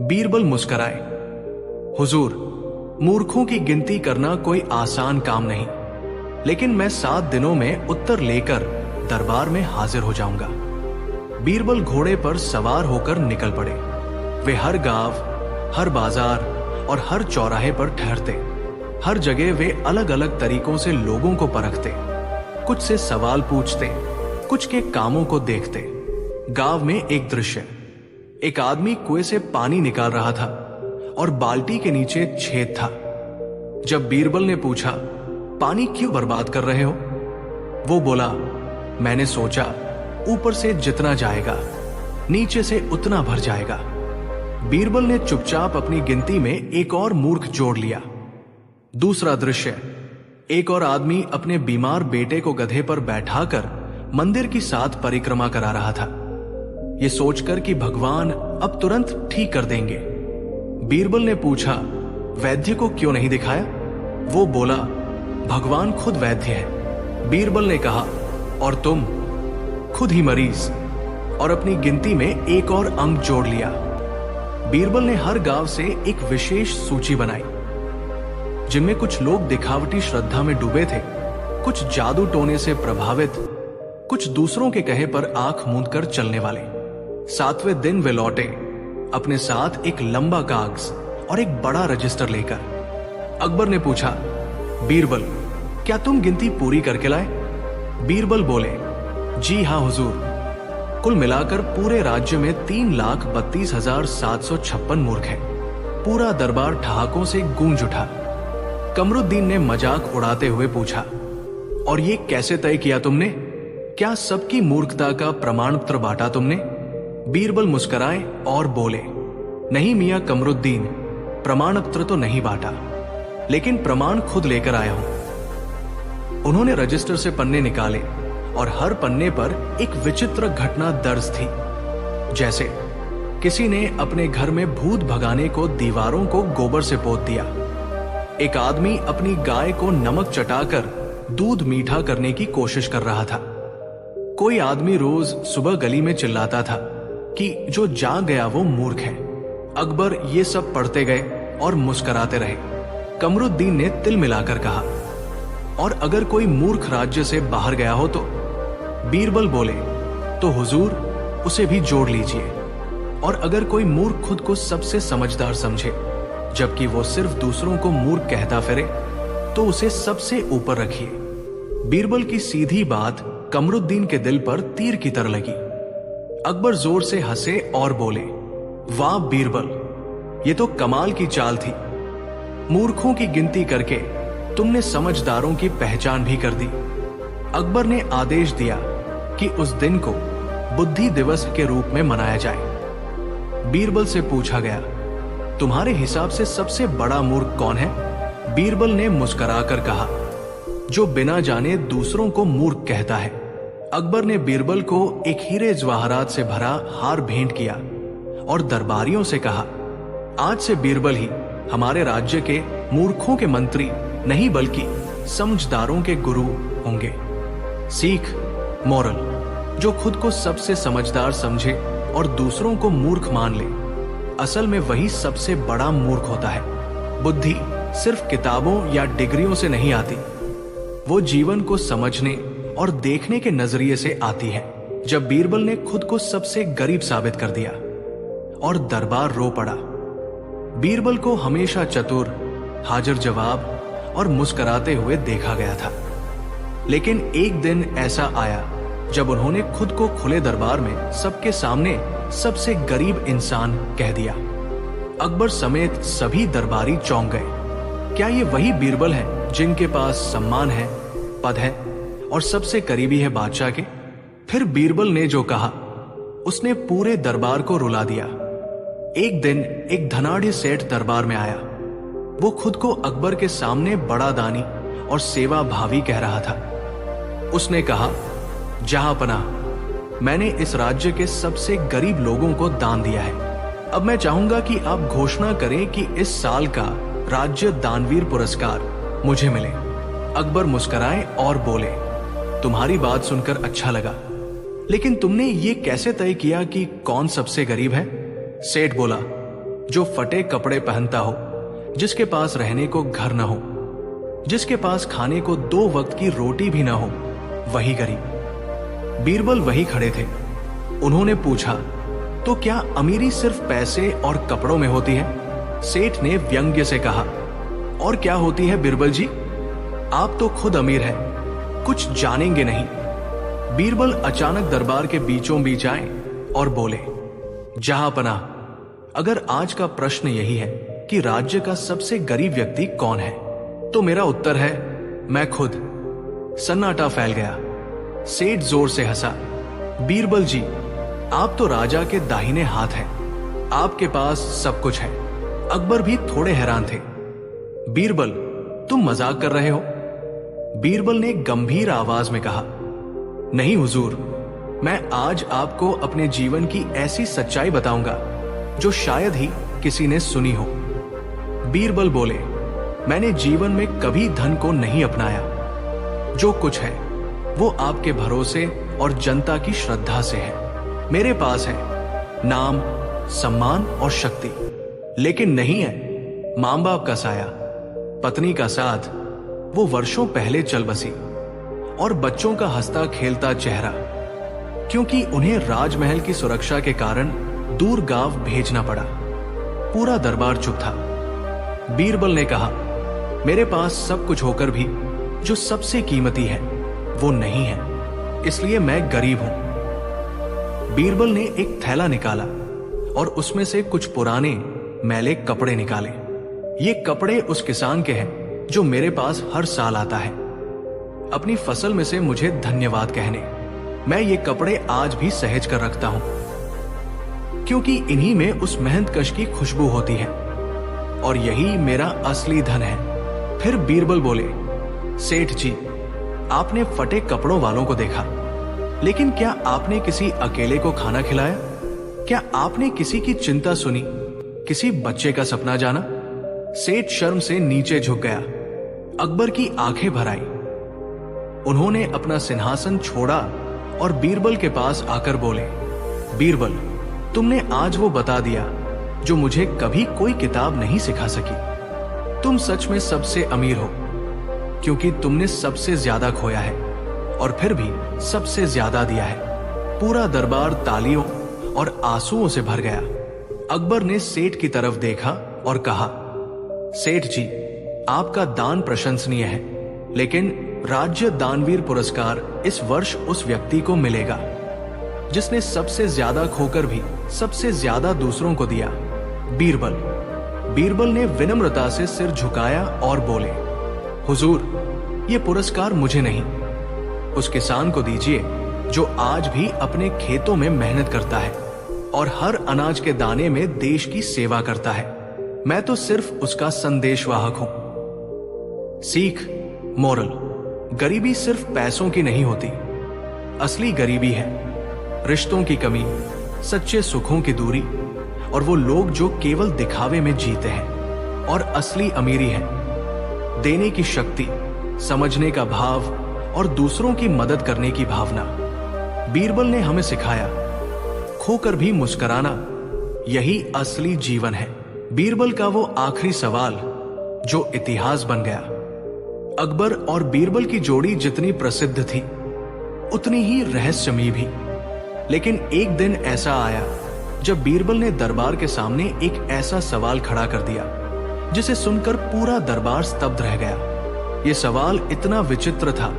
बीरबल मुस्कुराए, हुजूर, मूर्खों की गिनती करना कोई आसान काम नहीं, लेकिन मैं 7 दिनों में उत्तर लेकर दरबार में हाजिर हो जाऊंगा। बीरबल घोड़े पर सवार होकर निकल पड़े। वे हर गांव, हर बाजार और हर चौराहे पर ठहरते। हर जगह वे अलग अलग तरीकों से लोगों को परखते, कुछ से सवाल पूछते, कुछ के कामों को देखते। गांव में एक दृश्य, एक आदमी कुएं से पानी निकाल रहा था और बाल्टी के नीचे छेद था। जब बीरबल ने पूछा, पानी क्यों बर्बाद कर रहे हो? वो बोला, मैंने सोचा ऊपर से जितना जाएगा, नीचे से उतना भर जाएगा। बीरबल ने चुपचाप अपनी गिनती में एक और मूर्ख जोड़ लिया। दूसरा दृश्य, एक और आदमी अपने बीमार बेटे को गधे पर बैठाकर मंदिर की 7 परिक्रमा करा रहा था, ये सोचकर कि भगवान अब तुरंत ठीक कर देंगे। बीरबल ने पूछा, वैद्य को क्यों नहीं दिखाया? वो बोला, भगवान खुद वैद्य है। बीरबल ने कहा, और तुम खुद ही मरीज, और अपनी गिनती में एक और अंक जोड़ लिया। बीरबल ने हर गांव से एक विशेष सूची बनाई, जिनमें कुछ लोग दिखावटी श्रद्धा में डूबे थे, कुछ जादू टोने से प्रभावित, कुछ दूसरों के कहे पर आंख मूंदकर चलने वाले। 7वें दिन वे लौटे, अपने साथ एक लंबा कागज और एक बड़ा रजिस्टर लेकर। अकबर ने पूछा, बीरबल, क्या तुम गिनती पूरी करके लाए? बीरबल बोले, जी हाँ हुजूर। कुल मिलाकर पूरे राज्य में 3,32,756 मूर्ख हैं। पूरा दरबार ठहाकों से गूंज उठा। कमरुद्दीन ने मजाक उड़ाते हुए पूछा, और ये कैसे तय किया तुमने? क्या सबकी मूर्खता का प्रमाण पत्र बांटा तुमने? बीरबल मुस्कुराए और बोले, नहीं मियां कमरुद्दीन, प्रमाण पत्र तो नहीं बांटा, लेकिन प्रमाण खुद लेकर आया हूं। उन्होंने रजिस्टर से पन्ने निकाले और हर पन्ने पर एक विचित्र घटना दर्ज थी। जैसे किसी ने अपने घर में भूत भगाने को दीवारों को गोबर से पोत दिया। एक आदमी अपनी गाय को नमक चटाकर दूध मीठा करने की कोशिश कर रहा था। कोई आदमी रोज सुबह गली में चिल्लाता था कि जो जाग गया वो मूर्ख है। अकबर ये सब पढ़ते गए और मुस्कुराते रहे। कमरुद्दीन ने तिल मिलाकर कहा, और अगर कोई मूर्ख राज्य से बाहर गया हो तो? बीरबल बोले, तो हुजूर उसे भी जोड़ लीजिए। और अगर कोई मूर्ख खुद को सबसे समझदार समझे जबकि वो सिर्फ दूसरों को मूर्ख कहता फिरे तो उसे सबसे ऊपर रखिए। बीरबल की सीधी बात कमरुद्दीन के दिल पर तीर की तरह लगी। अकबर जोर से हंसे और बोले, वाह बीरबल, ये तो कमाल की चाल थी। मूर्खों की गिनती करके तुमने समझदारों की पहचान भी कर दी। अकबर ने आदेश दिया कि उस दिन को बुद्धि दिवस के रूप में मनाया जाए। बीरबल से पूछा गया, तुम्हारे हिसाब से सबसे बड़ा मूर्ख कौन है? बीरबल ने मुस्कुराकर कहा, जो बिना जाने दूसरों को मूर्ख कहता है। अकबर ने बीरबल को एक हीरे जवाहरात से भरा हार भेंट किया और दरबारियों से कहा, आज से बीरबल ही हमारे राज्य के मूर्खों के मंत्री नहीं बल्कि समझदारों के गुरु होंगे। सीख, मोरल, जो खुद को सबसे समझदार समझे और दूसरों को मूर्ख मान ले, असल में वही सबसे बड़ा मूर्ख होता है। बुद्धि सिर्फ किताबों या डिग्रियों से नहीं आती, वो जीवन को समझने और देखने के नजरिए से आती है। जब बीरबल ने खुद को सबसे गरीब साबित कर दिया और दरबार रो पड़ा। बीरबल को हमेशा चतुर, हाजिर जवाब और मुस्कुराते हुए देखा गया था, लेकिन एक दिन ऐसा आया जब उन्होंने खुद को खुले दरबार में सबके सामने सबसे गरीब इंसान कह दिया। अकबर समेत सभी दरबारी चौंक गए। क्या ये वही बीरबल है जिनके पास सम्मान है, पद है और सबसे करीबी है बादशाह के? फिर बीरबल ने जो कहा उसने पूरे दरबार को रुला दिया। एक दिन एक धनाढ़ी सेठ दरबार में आया। वो खुद को अकबर के सामने बड़ा दानी और सेवा भावी कह रहा था। उसने कहा, जहांपनाह, मैंने इस राज्य के सबसे गरीब लोगों को दान दिया है। अब मैं चाहूंगा कि आप घोषणा करें कि इस साल का राज्य दानवीर पुरस्कार मुझे मिले। अकबर मुस्कुराए और बोले, तुम्हारी बात सुनकर अच्छा लगा, लेकिन तुमने ये कैसे तय किया कि कौन सबसे गरीब है? सेठ बोला, जो फटे कपड़े पहनता हो, जिसके पास रहने को घर न हो, जिसके पास खाने को 2 वक्त की रोटी भी ना हो, वही गरीब। बीरबल वही खड़े थे। उन्होंने पूछा, तो क्या अमीरी सिर्फ पैसे और कपड़ों में होती है? सेठ ने व्यंग्य से कहा, और क्या होती है बीरबल जी? आप तो खुद अमीर हैं, कुछ जानेंगे नहीं। बीरबल अचानक दरबार के बीचों बीच आए और बोले, जहांपनाह, अगर आज का प्रश्न यही है कि राज्य का सबसे गरीब व्यक्ति कौन है, तो मेरा उत्तर है, मैं खुद। सन्नाटा फैल गया। सेठ जोर से हंसा। बीरबल जी, आप तो राजा के दाहिने हाथ हैं, आपके पास सब कुछ है। अकबर भी थोड़े हैरान थे। बीरबल, तुम मजाक कर रहे हो? बीरबल ने गंभीर आवाज में कहा, नहीं हुजूर, मैं आज आपको अपने जीवन की ऐसी सच्चाई बताऊंगा जो शायद ही किसी ने सुनी हो। बीरबल बोले, मैंने जीवन में कभी धन को नहीं अपनाया। जो कुछ है वो आपके भरोसे और जनता की श्रद्धा से है। मेरे पास है नाम, सम्मान और शक्ति, लेकिन नहीं है मां बाप का साया, पत्नी का साथ, वो वर्षों पहले चल बसी, और बच्चों का हंसता खेलता चेहरा, क्योंकि उन्हें राजमहल की सुरक्षा के कारण दूर गांव भेजना पड़ा। पूरा दरबार चुप था। बीरबल ने कहा, मेरे पास सब कुछ होकर भी जो सबसे कीमती है वो नहीं है, इसलिए मैं गरीब हूं। बीरबल ने एक थैला निकाला और उसमें से कुछ पुराने मैले कपड़े निकाले। ये कपड़े उस किसान के हैं जो मेरे पास हर साल आता है अपनी फसल में से मुझे धन्यवाद कहने। मैं ये कपड़े आज भी सहेज कर रखता हूं, क्योंकि इन्हीं में उस मेहनतकश की खुशबू होती है, और यही मेरा असली धन है। फिर बीरबल बोले, सेठ जी, आपने फटे कपड़ों वालों को देखा, लेकिन क्या आपने किसी अकेले को खाना खिलाया? क्या आपने किसी की चिंता सुनी, किसी बच्चे का सपना जाना? सेठ शर्म से नीचे झुक गया। अकबर की आंखें भर आई। उन्होंने अपना सिंहासन छोड़ा और बीरबल के पास आकर बोले, बीरबल, तुमने आज वो बता दिया जो मुझे कभी कोई किताब नहीं सिखा सकी। तुम सच में सबसे अमीर हो, क्योंकि तुमने सबसे ज्यादा खोया है और फिर भी सबसे ज्यादा दिया है। पूरा दरबार तालियों और आंसुओं से भर गया। अकबर ने सेठ की तरफ देखा और कहा, सेठ जी, आपका दान प्रशंसनीय है, लेकिन राज्य दानवीर पुरस्कार इस वर्ष उस व्यक्ति को मिलेगा जिसने सबसे ज्यादा खोकर भी सबसे ज्यादा दूसरों को दिया, बीरबल। बीरबल ने विनम्रता से सिर झुकाया और बोले, हुजूर, ये पुरस्कार मुझे नहीं, उस किसान को दीजिए जो आज भी अपने खेतों में मेहनत करता है और हर अनाज के दाने में देश की सेवा करता है। मैं तो सिर्फ उसका संदेशवाहक हूं। सीख, मोरल, गरीबी सिर्फ पैसों की नहीं होती। असली गरीबी है रिश्तों की कमी, सच्चे सुखों की दूरी और वो लोग जो केवल दिखावे में जीते हैं। और असली अमीरी है देने की शक्ति, समझने का भाव और दूसरों की मदद करने की भावना। बीरबल ने हमें सिखाया, खोकर भी मुस्कुराना, यही असली जीवन है। बीरबल का वो आखिरी सवाल जो इतिहास बन गया। अकबर और बीरबल की जोड़ी जितनी प्रसिद्ध थी उतनी ही रहस्यमयी भी। लेकिन एक दिन ऐसा आया जब बीरबल ने दरबार के सामने एक ऐसा सवाल खड़ा कर दिया जिसे सुनकर पूरा दरबार स्तब्ध रह गया। यह सवाल इतना विचित्र था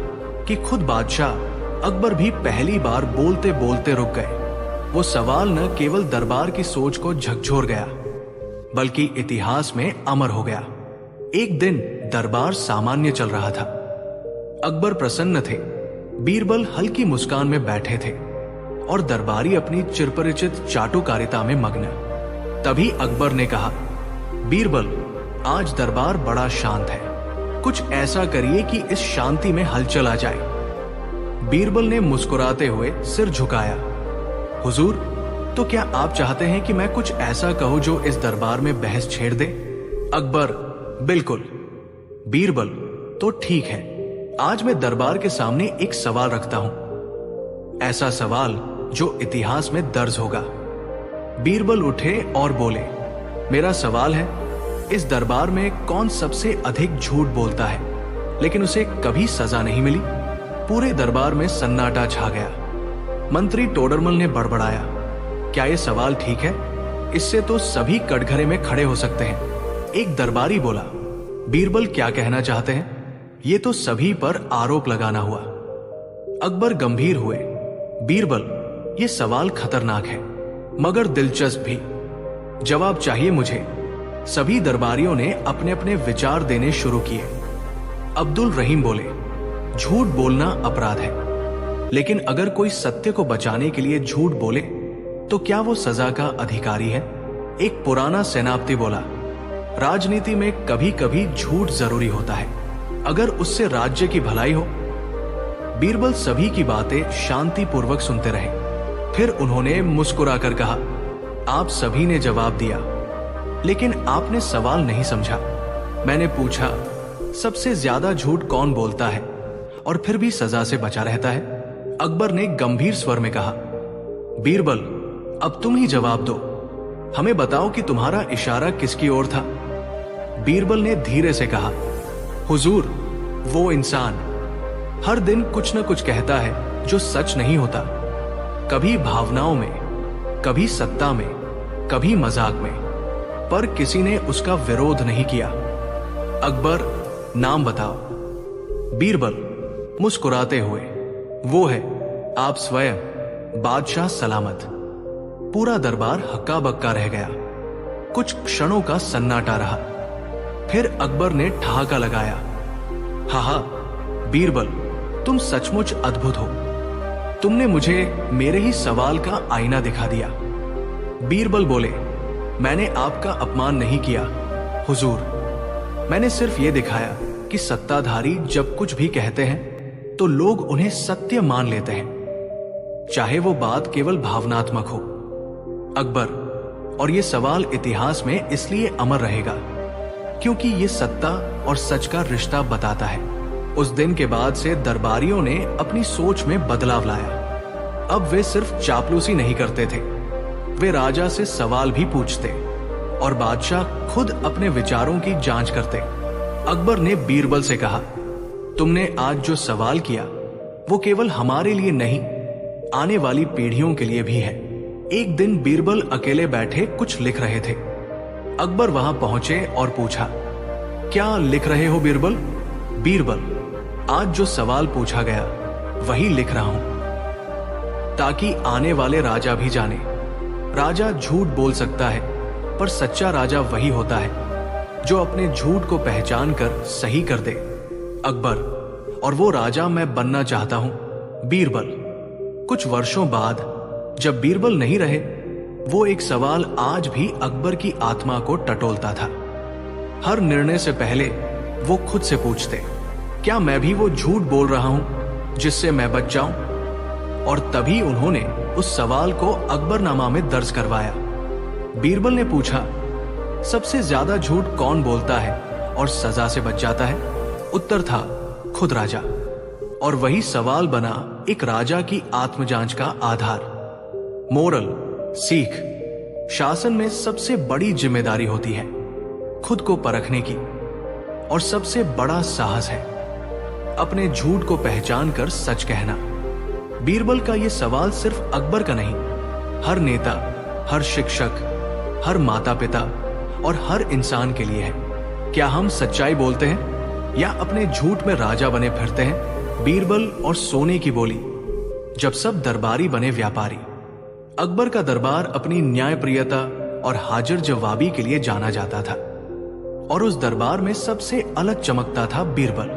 कि खुद बादशाह अकबर भी पहली बार बोलते बोलते रुक गए। वो सवाल न केवल दरबार की सोच को झकझोर गया बल्कि इतिहास में अमर हो गया। एक दिन दरबार सामान्य चल रहा था। अकबर प्रसन्न थे, बीरबल हल्की मुस्कान में बैठे थे और दरबारी अपनी चिरपरिचित चाटुकारिता में मग्न। तभी अकबर ने कहा, बीरबल, आज दरबार बड़ा शांत है, कुछ ऐसा करिए कि इस शांति में हलचल आ जाए। बीरबल ने मुस्कुराते हुए सिर झुकाया, हुजूर, तो क्या आप चाहते हैं कि मैं कुछ ऐसा कहूं जो इस दरबार में बहस छेड़ दे? अकबर, बिल्कुल। बीरबल, तो ठीक है, आज मैं दरबार के सामने एक सवाल रखता हूं, ऐसा सवाल जो इतिहास में दर्ज होगा। बीरबल उठे और बोले, मेरा सवाल है, इस दरबार में कौन सबसे अधिक झूठ बोलता है लेकिन उसे कभी सजा नहीं मिली? पूरे दरबार में सन्नाटा छा गया। मंत्री टोडरमल ने बड़बड़ाया, क्या यह सवाल ठीक है? इससे तो सभी कटघरे में खड़े हो सकते हैं। एक दरबारी बोला, बीरबल क्या कहना चाहते हैं? ये तो सभी पर आरोप लगाना हुआ। अकबर गंभीर हुए, बीरबल, ये सवाल खतरनाक है मगर दिलचस्प भी। जवाब चाहिए मुझे। सभी दरबारियों ने अपने अपने विचार देने शुरू किए। अब्दुल रहीम बोले, झूठ बोलना अपराध है, लेकिन अगर कोई सत्य को बचाने के लिए झूठ बोले तो क्या वो सजा का अधिकारी है? एक पुराना सेनापति बोला, राजनीति में कभी कभी झूठ जरूरी होता है अगर उससे राज्य की भलाई हो। बीरबल सभी की बातें शांतिपूर्वक सुनते रहे। फिर उन्होंने मुस्कुराकर कहा, आप सभी ने जवाब दिया, लेकिन आपने सवाल नहीं समझा। मैंने पूछा, सबसे ज्यादा झूठ कौन बोलता है और फिर भी सजा से बचा रहता है? अकबर ने गंभीर स्वर में कहा, बीरबल, अब तुम ही जवाब दो, हमें बताओ कि तुम्हारा इशारा किसकी ओर था? बीरबल ने धीरे से कहा, हुजूर, वो इंसान हर दिन कुछ न कुछ कहता है जो सच नहीं होता, कभी भावनाओं में, कभी सत्ता में, कभी मजाक में, पर किसी ने उसका विरोध नहीं किया। अकबर, नाम बताओ। बीरबल मुस्कुराते हुए, वो है आप स्वयं, बादशाह सलामत। पूरा दरबार हक्का बक्का रह गया। कुछ क्षणों का सन्नाटा रहा। फिर अकबर ने ठहाका लगाया, हा, बीरबल, तुम सचमुच अद्भुत हो। तुमने मुझे मेरे ही सवाल का आईना दिखा दिया। बीरबल बोले, मैंने आपका अपमान नहीं किया हुजूर, मैंने सिर्फ यह दिखाया कि सत्ताधारी जब कुछ भी कहते हैं तो लोग उन्हें सत्य मान लेते हैं, चाहे वो बात केवल भावनात्मक हो। अकबर, और ये सवाल इतिहास में इसलिए अमर रहेगा क्योंकि ये सत्ता और सच का रिश्ता बताता है। उस दिन के बाद से दरबारियों ने अपनी सोच में बदलाव लाया। अब वे सिर्फ चापलूसी नहीं करते थे, वे राजा से सवाल भी पूछते और बादशाह खुद अपने विचारों की जांच करते। अकबर ने बीरबल से कहा, तुमने आज जो सवाल किया वो केवल हमारे लिए नहीं, आने वाली पीढ़ियों के लिए भी है। एक दिन बीरबल अकेले बैठे कुछ लिख रहे थे। अकबर वहां पहुंचे और पूछा, क्या लिख रहे हो बीरबल? बीरबल, आज जो सवाल पूछा गया वही लिख रहा हूं, ताकि आने वाले राजा भी जाने। राजा झूठ बोल सकता है, पर सच्चा राजा वही होता है जो अपने झूठ को पहचान कर सही कर दे। अकबर, और वो राजा मैं बनना चाहता हूं। बीरबल। कुछ वर्षों बाद जब बीरबल नहीं रहे, वो एक सवाल आज भी अकबर की आत्मा को टटोलता था। हर निर्णय से पहले वो खुद से पूछते, क्या मैं भी वो झूठ बोल रहा हूं जिससे मैं बच जाऊं? और तभी उन्होंने उस सवाल को अकबरनामा में दर्ज करवाया। बीरबल ने पूछा, सबसे ज्यादा झूठ कौन बोलता है और सजा से बच जाता है? उत्तर था, खुद राजा। और वही सवाल बना एक राजा की आत्मजांच का आधार। मोरल, सीख, शासन में सबसे बड़ी जिम्मेदारी होती है खुद को परखने की, और सबसे बड़ा साहस है अपने झूठ को पहचान कर सच कहना। बीरबल का यह सवाल सिर्फ अकबर का नहीं, हर नेता, हर शिक्षक, हर माता पिता और हर इंसान के लिए है। क्या हम सच्चाई बोलते हैं या अपने झूठ में राजा बने फिरते हैं? बीरबल और सोने की बोली। जब सब दरबारी बने व्यापारी। अकबर का दरबार अपनी न्यायप्रियता और हाजिर जवाबी के लिए जाना जाता था, और उस दरबार में सबसे अलग चमकता था बीरबल।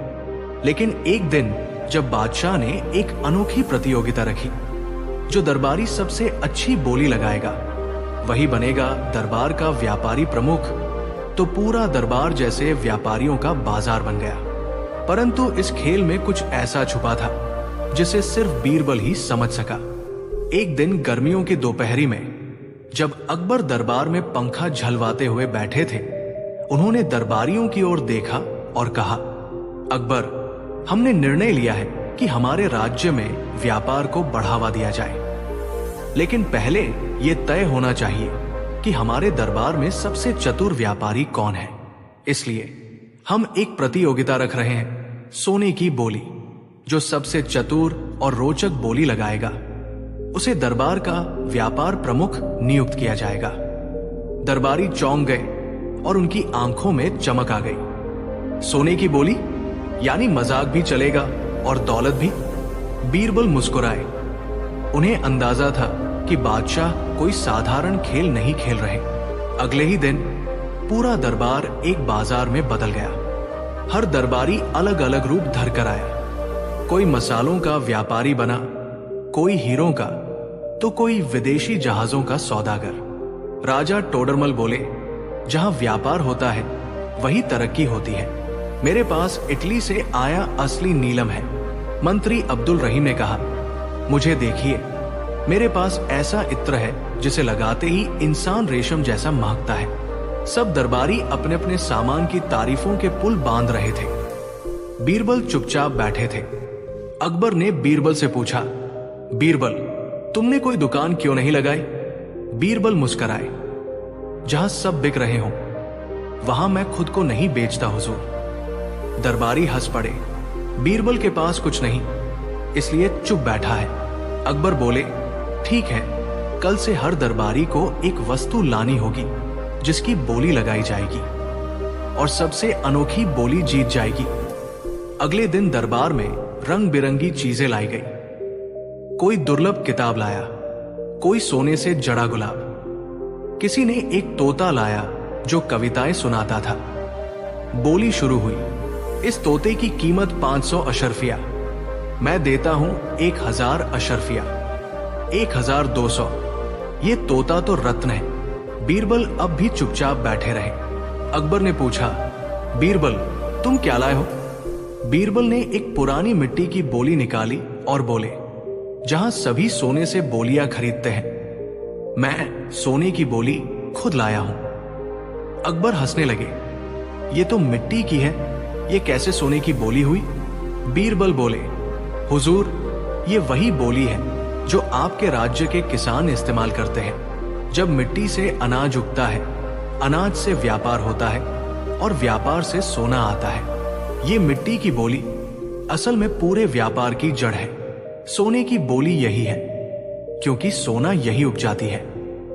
लेकिन एक दिन जब बादशाह ने एक अनोखी प्रतियोगिता रखी, जो दरबारी सबसे अच्छी बोली लगाएगा वही बनेगा दरबार का व्यापारी प्रमुख, तो पूरा दरबार जैसे व्यापारियों का बाजार बन गया। परंतु इस खेल में कुछ ऐसा छुपा था जिसे सिर्फ बीरबल ही समझ सका। एक दिन गर्मियों की दोपहरी में जब अकबर दरबार में पंखा झलवाते हुए बैठे थे, उन्होंने दरबारियों की ओर देखा और कहा, अकबर, हमने निर्णय लिया है कि हमारे राज्य में व्यापार को बढ़ावा दिया जाए, लेकिन पहले यह तय होना चाहिए कि हमारे दरबार में सबसे चतुर व्यापारी कौन है। इसलिए हम एक प्रतियोगिता रख रहे हैं, सोने की बोली। जो सबसे चतुर और रोचक बोली लगाएगा उसे दरबार का व्यापार प्रमुख नियुक्त किया जाएगा। दरबारी चौंक गए और उनकी आंखों में चमक आ गई। सोने की बोली यानी मजाक भी चलेगा और दौलत भी? बीरबल मुस्कुराए। उन्हें अंदाजा था कि बादशाह कोई साधारण खेल नहीं खेल रहे। अगले ही दिन पूरा दरबार एक बाजार में बदल गया। हर दरबारी अलग अलग रूप धर कर आया। कोई मसालों का व्यापारी बना, कोई हीरों का, तो कोई विदेशी जहाजों का सौदागर। राजा टोडरमल बोले, जहां व्यापार होता है वही तरक्की होती है। मेरे पास इटली से आया असली नीलम है। मंत्री अब्दुल रहीम ने कहा, मुझे देखिए, मेरे पास ऐसा इत्र है जिसे लगाते ही इंसान रेशम जैसा महकता है। सब दरबारी अपने अपने सामान की तारीफों के पुल बांध रहे थे। बीरबल चुपचाप बैठे थे। अकबर ने बीरबल से पूछा, बीरबल, तुमने कोई दुकान क्यों नहीं लगाई? बीरबल मुस्कुराए, जहां सब बिक रहे हों वहां मैं खुद को नहीं बेचता हुजूर। दरबारी हंस पड़े। बीरबल के पास कुछ नहीं, इसलिए चुप बैठा है। अकबर बोले, ठीक है, कल से हर दरबारी को एक वस्तु लानी होगी जिसकी बोली लगाई जाएगी और सबसे अनोखी बोली जीत जाएगी। अगले दिन दरबार में रंग बिरंगी चीजें लाई गई। कोई दुर्लभ किताब लाया, कोई सोने से जड़ा गुलाब, किसी ने एक तोता लाया जो कविताएं सुनाता था। बोली शुरू हुई, इस तोते की कीमत 500 अशरफिया, मैं देता हूं 1000 अशरफिया, 1200। ये तोता तो रत्न है। बीरबल अब भी चुपचाप बैठे रहे। अकबर ने पूछा, बीरबल, तुम क्या लाए हो? बीरबल ने एक पुरानी मिट्टी की बोली निकाली और बोले, जहां सभी सोने से बोलियां खरीदते हैं, मैं सोने की बोली खुद लाया हूं। अकबर हंसने लगे, ये तो मिट्टी की है, ये कैसे सोने की बोली हुई? बीरबल बोले, हुजूर, ये वही बोली है जो आपके राज्य के किसान इस्तेमाल करते हैं। जब मिट्टी से अनाज उगता है, अनाज से व्यापार होता है और व्यापार से सोना आता है। ये मिट्टी की बोली असल में पूरे व्यापार की जड़ है। सोने की बोली यही है, क्योंकि सोना यही उपजाती है।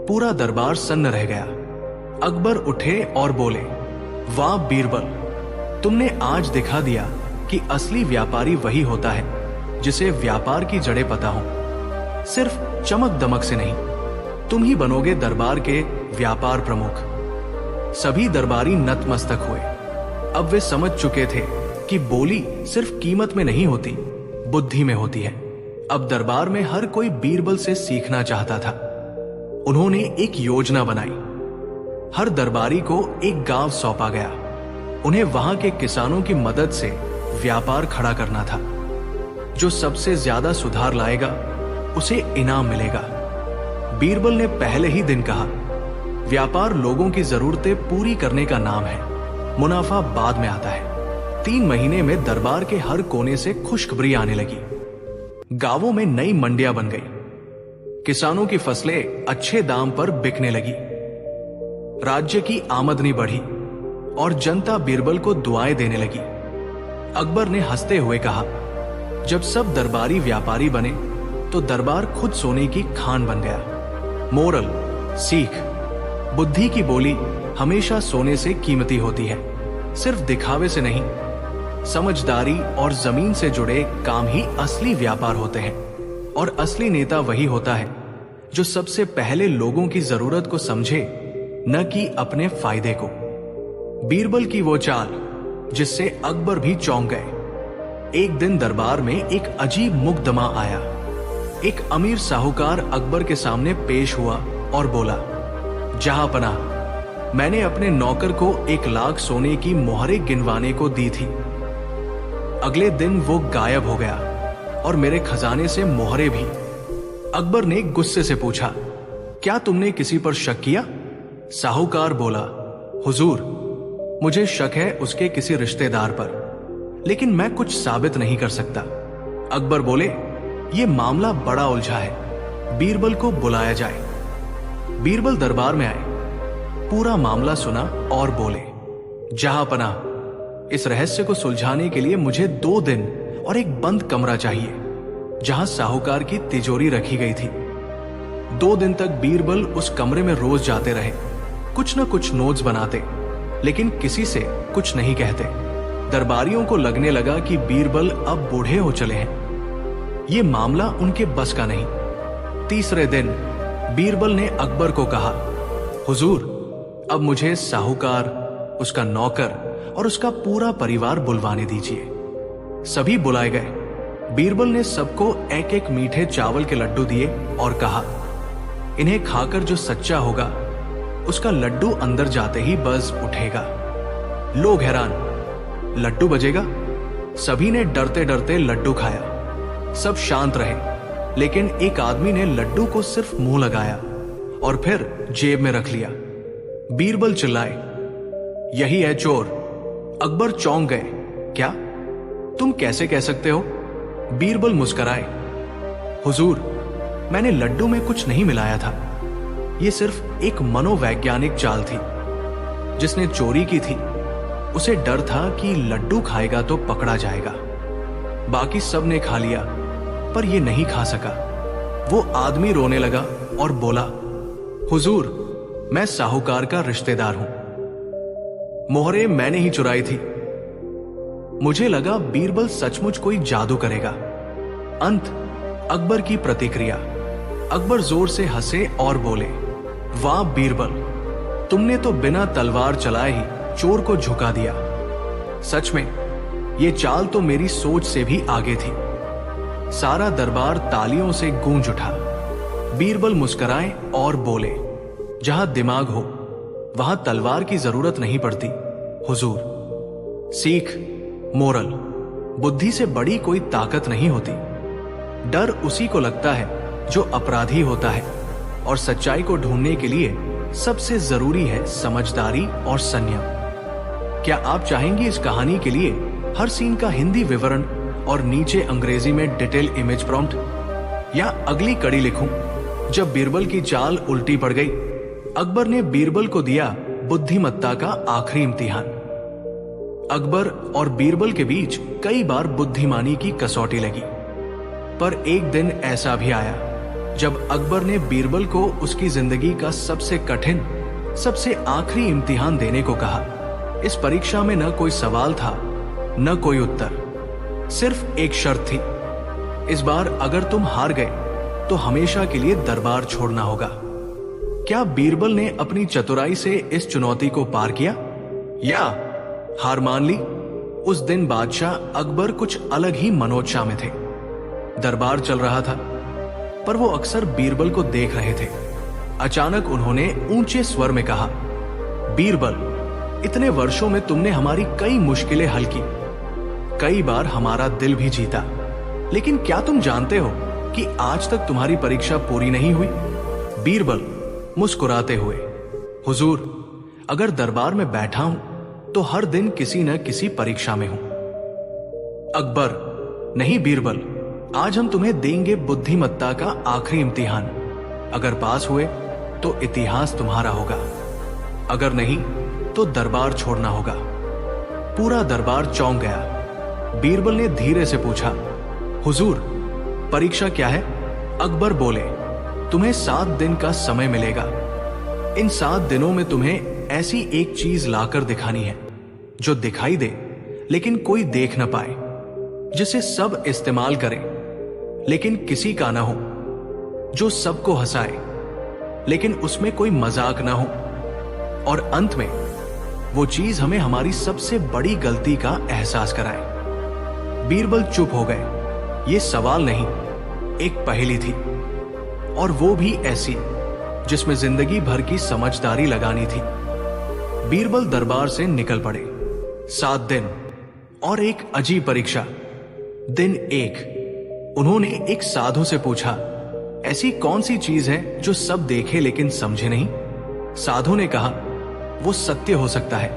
पूरा दरबार सन्न रह गया। अकबर उठे और बोले, वाह बीरबल, तुमने आज दिखा दिया कि असली व्यापारी वही होता है जिसे व्यापार की जड़ें पता हो। सिर्फ चमक दमक से नहीं, तुम ही बनोगे दरबार के व्यापार प्रमुख। सभी दरबारी नतमस्तक हुए। अब वे समझ चुके थे कि बोली सिर्फ कीमत में नहीं होती, बुद्धि में होती है। अब दरबार में हर कोई बीरबल से सीखना चाहता था। उन्होंने एक योजना बनाई। हर दरबारी को एक गांव सौंपा गया। उन्हें वहां के किसानों की मदद से व्यापार खड़ा करना था। जो सबसे ज्यादा सुधार लाएगा उसे इनाम मिलेगा। बीरबल ने पहले ही दिन कहा, व्यापार लोगों की जरूरतें पूरी करने का नाम है, मुनाफा बाद में आता है। 3 महीने में दरबार के हर कोने से खुशखबरी आने लगी। गांवों में नई मंडियां बन गई। किसानों की फसलें अच्छे दाम पर बिकने लगी। राज्य की आमदनी बढ़ी और जनता बीरबल को दुआएं देने लगी। अकबर ने हंसते हुए कहा, जब सब दरबारी व्यापारी बने तो दरबार खुद सोने की खान बन गया। मोरल, सीख, बुद्धि की बोली हमेशा सोने से कीमती होती है। सिर्फ दिखावे से नहीं, समझदारी और जमीन से जुड़े काम ही असली व्यापार होते हैं। और असली नेता वही होता है जो सबसे पहले लोगों की जरूरत को समझे, न कि अपने फायदे को। बीरबल की वो चाल जिससे अकबर भी चौंक गए। एक दिन दरबार में एक अजीब मुकदमा आया। एक अमीर साहूकार अकबर के सामने पेश हुआ और बोला, जहांपनाह, मैंने अपने नौकर को 1 लाख सोने की मोहरें गिनवाने को दी थी। अगले दिन वो गायब हो गया और मेरे खजाने से मोहरें भी। अकबर ने गुस्से से पूछा, क्या तुमने किसी पर शक किया? साहूकार बोला, हुजूर, मुझे शक है उसके किसी रिश्तेदार पर, लेकिन मैं कुछ साबित नहीं कर सकता। अकबर बोले, ये मामला बड़ा उलझा है, बीरबल को बुलाया जाए। बीरबल दरबार में आए, पूरा मामला सुना और बोले, जहांपनाह, इस रहस्य को सुलझाने के लिए मुझे 2 दिन और एक बंद कमरा चाहिए जहां साहूकार की तिजोरी रखी गई थी। 2 दिन तक बीरबल उस कमरे में रोज जाते रहे, कुछ न कुछ नोट्स बनाते, लेकिन किसी से कुछ नहीं कहते। दरबारियों को लगने लगा कि बीरबल अब बूढ़े हो चले हैं। ये मामला उनके बस का नहीं। तीसरे दिन बीरबल ने अकबर को कहा, हुजूर, अब मुझे साहूकार, उसका नौकर और उसका पूरा परिवार बुलवाने दीजिए। सभी बुलाए गए। बीरबल ने सबको 1-1 मीठे चावल के लड्डू दिए और कहा, इन्हें खाकर जो सच्चा होगा उसका लड्डू अंदर जाते ही बज उठेगा। लोग हैरान, लड्डू बजेगा? सभी ने डरते डरते लड्डू खाया। सब शांत रहे, लेकिन एक आदमी ने लड्डू को सिर्फ मुंह लगाया और फिर जेब में रख लिया। बीरबल चिल्लाए, यही है चोर। अकबर चौंक गए, क्या? तुम कैसे कह सकते हो? बीरबल मुस्कुराए, हुजूर, मैंने लड्डू में कुछ नहीं मिलाया था। यह सिर्फ एक मनोवैज्ञानिक चाल थी। जिसने चोरी की थी उसे डर था कि लड्डू खाएगा तो पकड़ा जाएगा। बाकी सब ने खा लिया, पर यह नहीं खा सका। वो आदमी रोने लगा और बोला, हुजूर, मैं साहूकार का रिश्तेदार हूं। मोहरें मैंने ही चुराई थी। मुझे लगा बीरबल सचमुच कोई जादू करेगा। अंत अकबर की प्रतिक्रिया। अकबर जोर से हंसे और बोले, वाह बीरबल, तुमने तो बिना तलवार चलाए ही चोर को झुका दिया। सच में ये चाल तो मेरी सोच से भी आगे थी। सारा दरबार तालियों से गूंज उठा। बीरबल मुस्कुराए और बोले, जहां दिमाग हो वहां तलवार की जरूरत नहीं पड़ती हुजूर। सीख, मोरल, बुद्धि से बड़ी कोई ताकत नहीं होती। डर उसी को लगता है जो अपराधी होता है, और सच्चाई को ढूंढने के लिए सबसे जरूरी है समझदारी और संयम। क्या आप चाहेंगे इस कहानी के लिए हर सीन का हिंदी विवरण और नीचे अंग्रेजी में डिटेल इमेज प्रॉम्प्ट? या अगली कड़ी लिखूं? जब बीरबल की चाल उल्टी पड़ गई, अकबर ने बीरबल को दिया बुद्धिमत्ता का आखिरी इम्तिहान। अकबर और बीरबल के बीच कई बार बुद्धिमानी की कसौटी लगी, पर एक दिन ऐसा भी आया जब अकबर ने बीरबल को उसकी जिंदगी का सबसे कठिन, सबसे आखिरी इम्तिहान देने को कहा। इस परीक्षा में न कोई सवाल था, न कोई उत्तर, सिर्फ एक शर्त थी। इस बार अगर तुम हार गए तो हमेशा के लिए दरबार छोड़ना होगा। क्या बीरबल ने अपनी चतुराई से इस चुनौती को पार किया या हार मान ली? उस दिन बादशाह अकबर कुछ अलग ही मनोदशा में थे। दरबार चल रहा था, पर वो अक्सर बीरबल को देख रहे थे। अचानक उन्होंने ऊंचे स्वर में कहा, बीरबल, इतने वर्षों में तुमने हमारी कई मुश्किलें हल की, कई बार हमारा दिल भी जीता, लेकिन क्या तुम जानते हो कि आज तक तुम्हारी परीक्षा पूरी नहीं हुई? बीरबल मुस्कुराते हुए, हुजूर, अगर दरबार में बैठा हूं तो हर दिन किसी न किसी परीक्षा में हूं। अकबर, नहीं बीरबल, आज हम तुम्हें देंगे बुद्धिमत्ता का आखिरी इम्तिहान। अगर पास हुए तो इतिहास तुम्हारा होगा, अगर नहीं तो दरबार छोड़ना होगा। पूरा दरबार चौंक गया। बीरबल ने धीरे से पूछा, हुजूर, परीक्षा क्या है? अकबर बोले, तुम्हें 7 दिन का समय मिलेगा। इन 7 दिनों में तुम्हें ऐसी एक चीज लाकर दिखानी है जो दिखाई दे लेकिन कोई देख न पाए, जिसे सब इस्तेमाल करें लेकिन किसी का ना हो, जो सबको हंसाए लेकिन उसमें कोई मजाक ना हो, और अंत में वो चीज हमें हमारी सबसे बड़ी गलती का एहसास कराए। बीरबल चुप हो गए। ये सवाल नहीं, एक पहेली थी, और वो भी ऐसी जिसमें जिंदगी भर की समझदारी लगानी थी। बीरबल दरबार से निकल पड़े। 7 दिन और एक अजीब परीक्षा। दिन 1, उन्होंने एक साधु से पूछा, ऐसी कौन सी चीज है जो सब देखे लेकिन समझे नहीं? साधु ने कहा, वो सत्य हो सकता है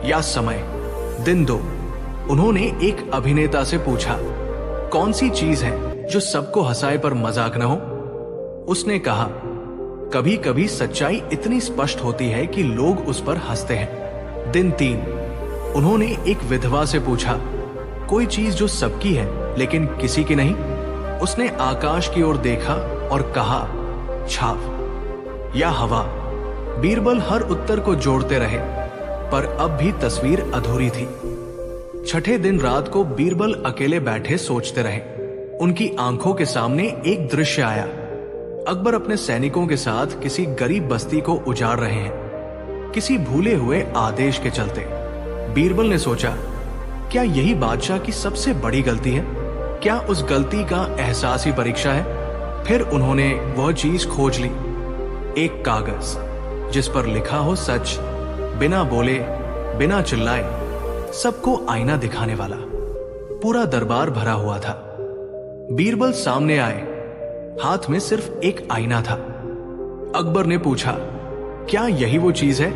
या समय। दिन 2, उन्होंने एक अभिनेता से पूछा, कौन सी चीज है जो सबको हंसाए पर मजाक न हो? उसने कहा, कभी कभी सच्चाई इतनी स्पष्ट होती है कि लोग उस पर हंसते हैं। दिन 3, उन्होंने एक विधवा से पूछा, कोई चीज जो सबकी है लेकिन किसी की नहीं? उसने आकाश की ओर देखा और कहा, छाव या हवा। बीरबल हर उत्तर को जोड़ते रहे, पर अब भी तस्वीर अधूरी थी। छठे दिन रात को बीरबल अकेले बैठे सोचते रहे। उनकी आंखों के सामने एक दृश्य आया। अकबर अपने सैनिकों के साथ किसी गरीब बस्ती को उजाड़ रहे हैं, किसी भूले हुए आदेश के चलते। बीरबल ने सोचा, क्या यही बादशाह की सबसे बड़ी गलती है? क्या उस गलती का एहसास ही परीक्षा है? फिर उन्होंने वह चीज खोज ली, एक कागज जिस पर लिखा हो सच, बिना बोले, बिना चिल्लाए, सबको आईना दिखाने वाला। पूरा दरबार भरा हुआ था। बीरबल सामने आए, हाथ में सिर्फ एक आईना था। अकबर ने पूछा, क्या यही वो चीज है?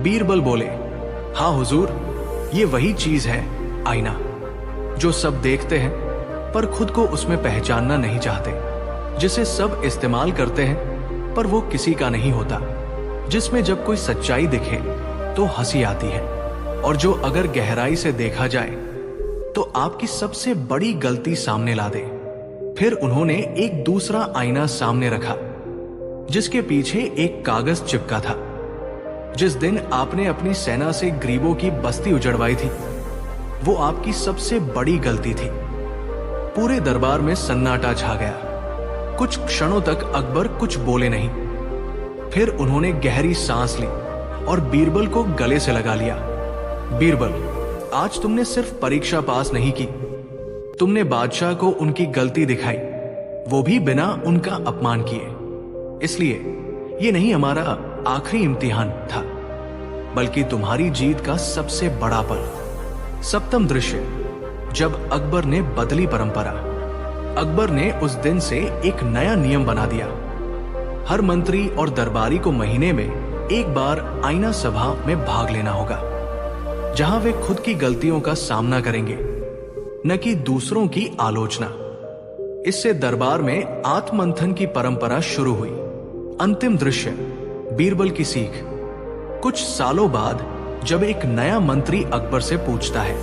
बीरबल बोले, हाँ हुजूर, ये वही चीज है, आईना, जो सब देखते हैं पर खुद को उसमें पहचानना नहीं चाहते, जिसे सब इस्तेमाल करते हैं पर वो किसी का नहीं होता, जिसमें जब कोई सच्चाई दिखे तो हंसी आती है, और जो अगर गहराई से देखा जाए तो आपकी सबसे बड़ी गलती सामने ला दे। फिर उन्होंने एक दूसरा आईना सामने रखा, जिसके पीछे एक कागज चिपका था। जिस दिन आपने अपनी सेना से गरीबों की बस्ती उजड़वाई थी, वो आपकी सबसे बड़ी गलती थी। पूरे दरबार में सन्नाटा छा गया। कुछ क्षणों तक अकबर कुछ बोले नहीं। फिर उन्होंने गहरी सांस ली और बीरबल को गले से लगा लिया। बीरबल, आज तुमने सिर्फ परीक्षा पास नहीं की, तुमने बादशाह को उनकी गलती दिखाई, वो भी बिना उनका अपमान किए। इसलिए ये नहीं हमारा आखिरी इम्तिहान था, बल्कि तुम्हारी जीत का सबसे बड़ा पल। 7वां दृश्य, जब अकबर ने बदली परंपरा। अकबर ने उस दिन से एक नया नियम बना दिया। हर मंत्री और दरबारी को महीने में एक बार आईना सभा में भाग लेना होगा, जहां वे खुद की गलतियों का सामना करेंगे, न कि दूसरों की आलोचना। इससे दरबार में आत्ममंथन की परंपरा शुरू हुई। अंतिम दृश्य, बीरबल की सीख। कुछ सालों बाद जब एक नया मंत्री अकबर से पूछता है,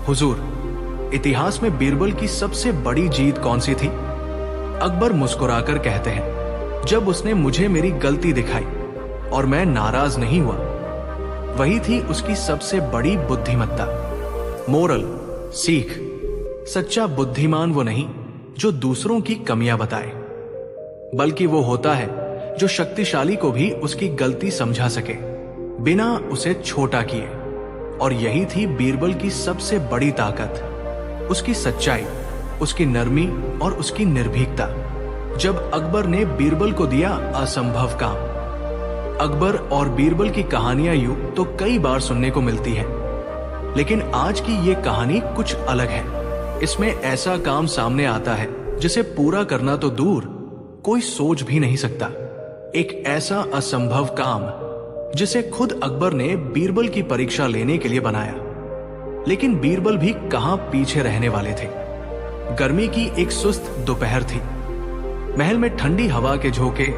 हुजूर, इतिहास में बीरबल की सबसे बड़ी जीत कौन सी थी? अकबर मुस्कुराकर कहते हैं, जब उसने मुझे मेरी गलती दिखाई और मैं नाराज नहीं हुआ। वही थी उसकी सबसे बड़ी बुद्धिमत्ता। मोरल, सीख। सच्चा बुद्धिमान वो नहीं जो दूसरों की कमियां बताए, बल्कि वो होता है जो शक्तिशाली को भी उसकी गलती समझा सके बिना उसे छोटा किए। और यही थी बीरबल की सबसे बड़ी ताकत, उसकी सच्चाई, उसकी नरमी और उसकी निर्भीकता। जब अकबर ने बीरबल को दिया असंभव काम। अकबर और बीरबल की कहानियां यूं तो कई बार सुनने को मिलती है, लेकिन आज की ये कहानी कुछ अलग है। इसमें ऐसा काम सामने आता है जिसे पूरा करना तो दूर, कोई सोच भी नहीं सकता। एक ऐसा असंभव काम जिसे खुद अकबर ने बीरबल की परीक्षा लेने के लिए बनाया। लेकिन बीरबल भी कहां पीछे रहने वाले थे। गर्मी की एक सुस्त दोपहर थी। महल में ठंडी हवा के झोंके,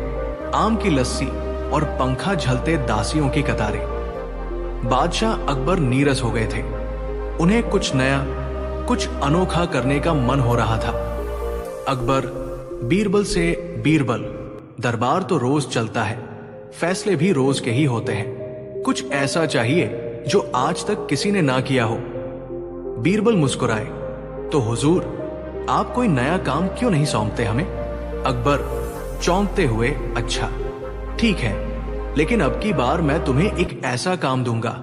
आम की लस्सी और पंखा झलते दासियों की कतारें। बादशाह अकबर नीरस हो गए थे। उन्हें कुछ नया, कुछ अनोखा करने का मन हो रहा था। अकबर बीरबल से, बीरबल, दरबार तो रोज चलता है, फैसले भी रोज के ही होते हैं। कुछ ऐसा चाहिए जो आज तक किसी ने ना किया हो। बीरबल मुस्कुराए, तो हुजूर, आप कोई नया काम क्यों नहीं सौंपते हमें? अकबर चौंकते हुए, अच्छा ठीक है, लेकिन अब की बार मैं तुम्हें एक ऐसा काम दूंगा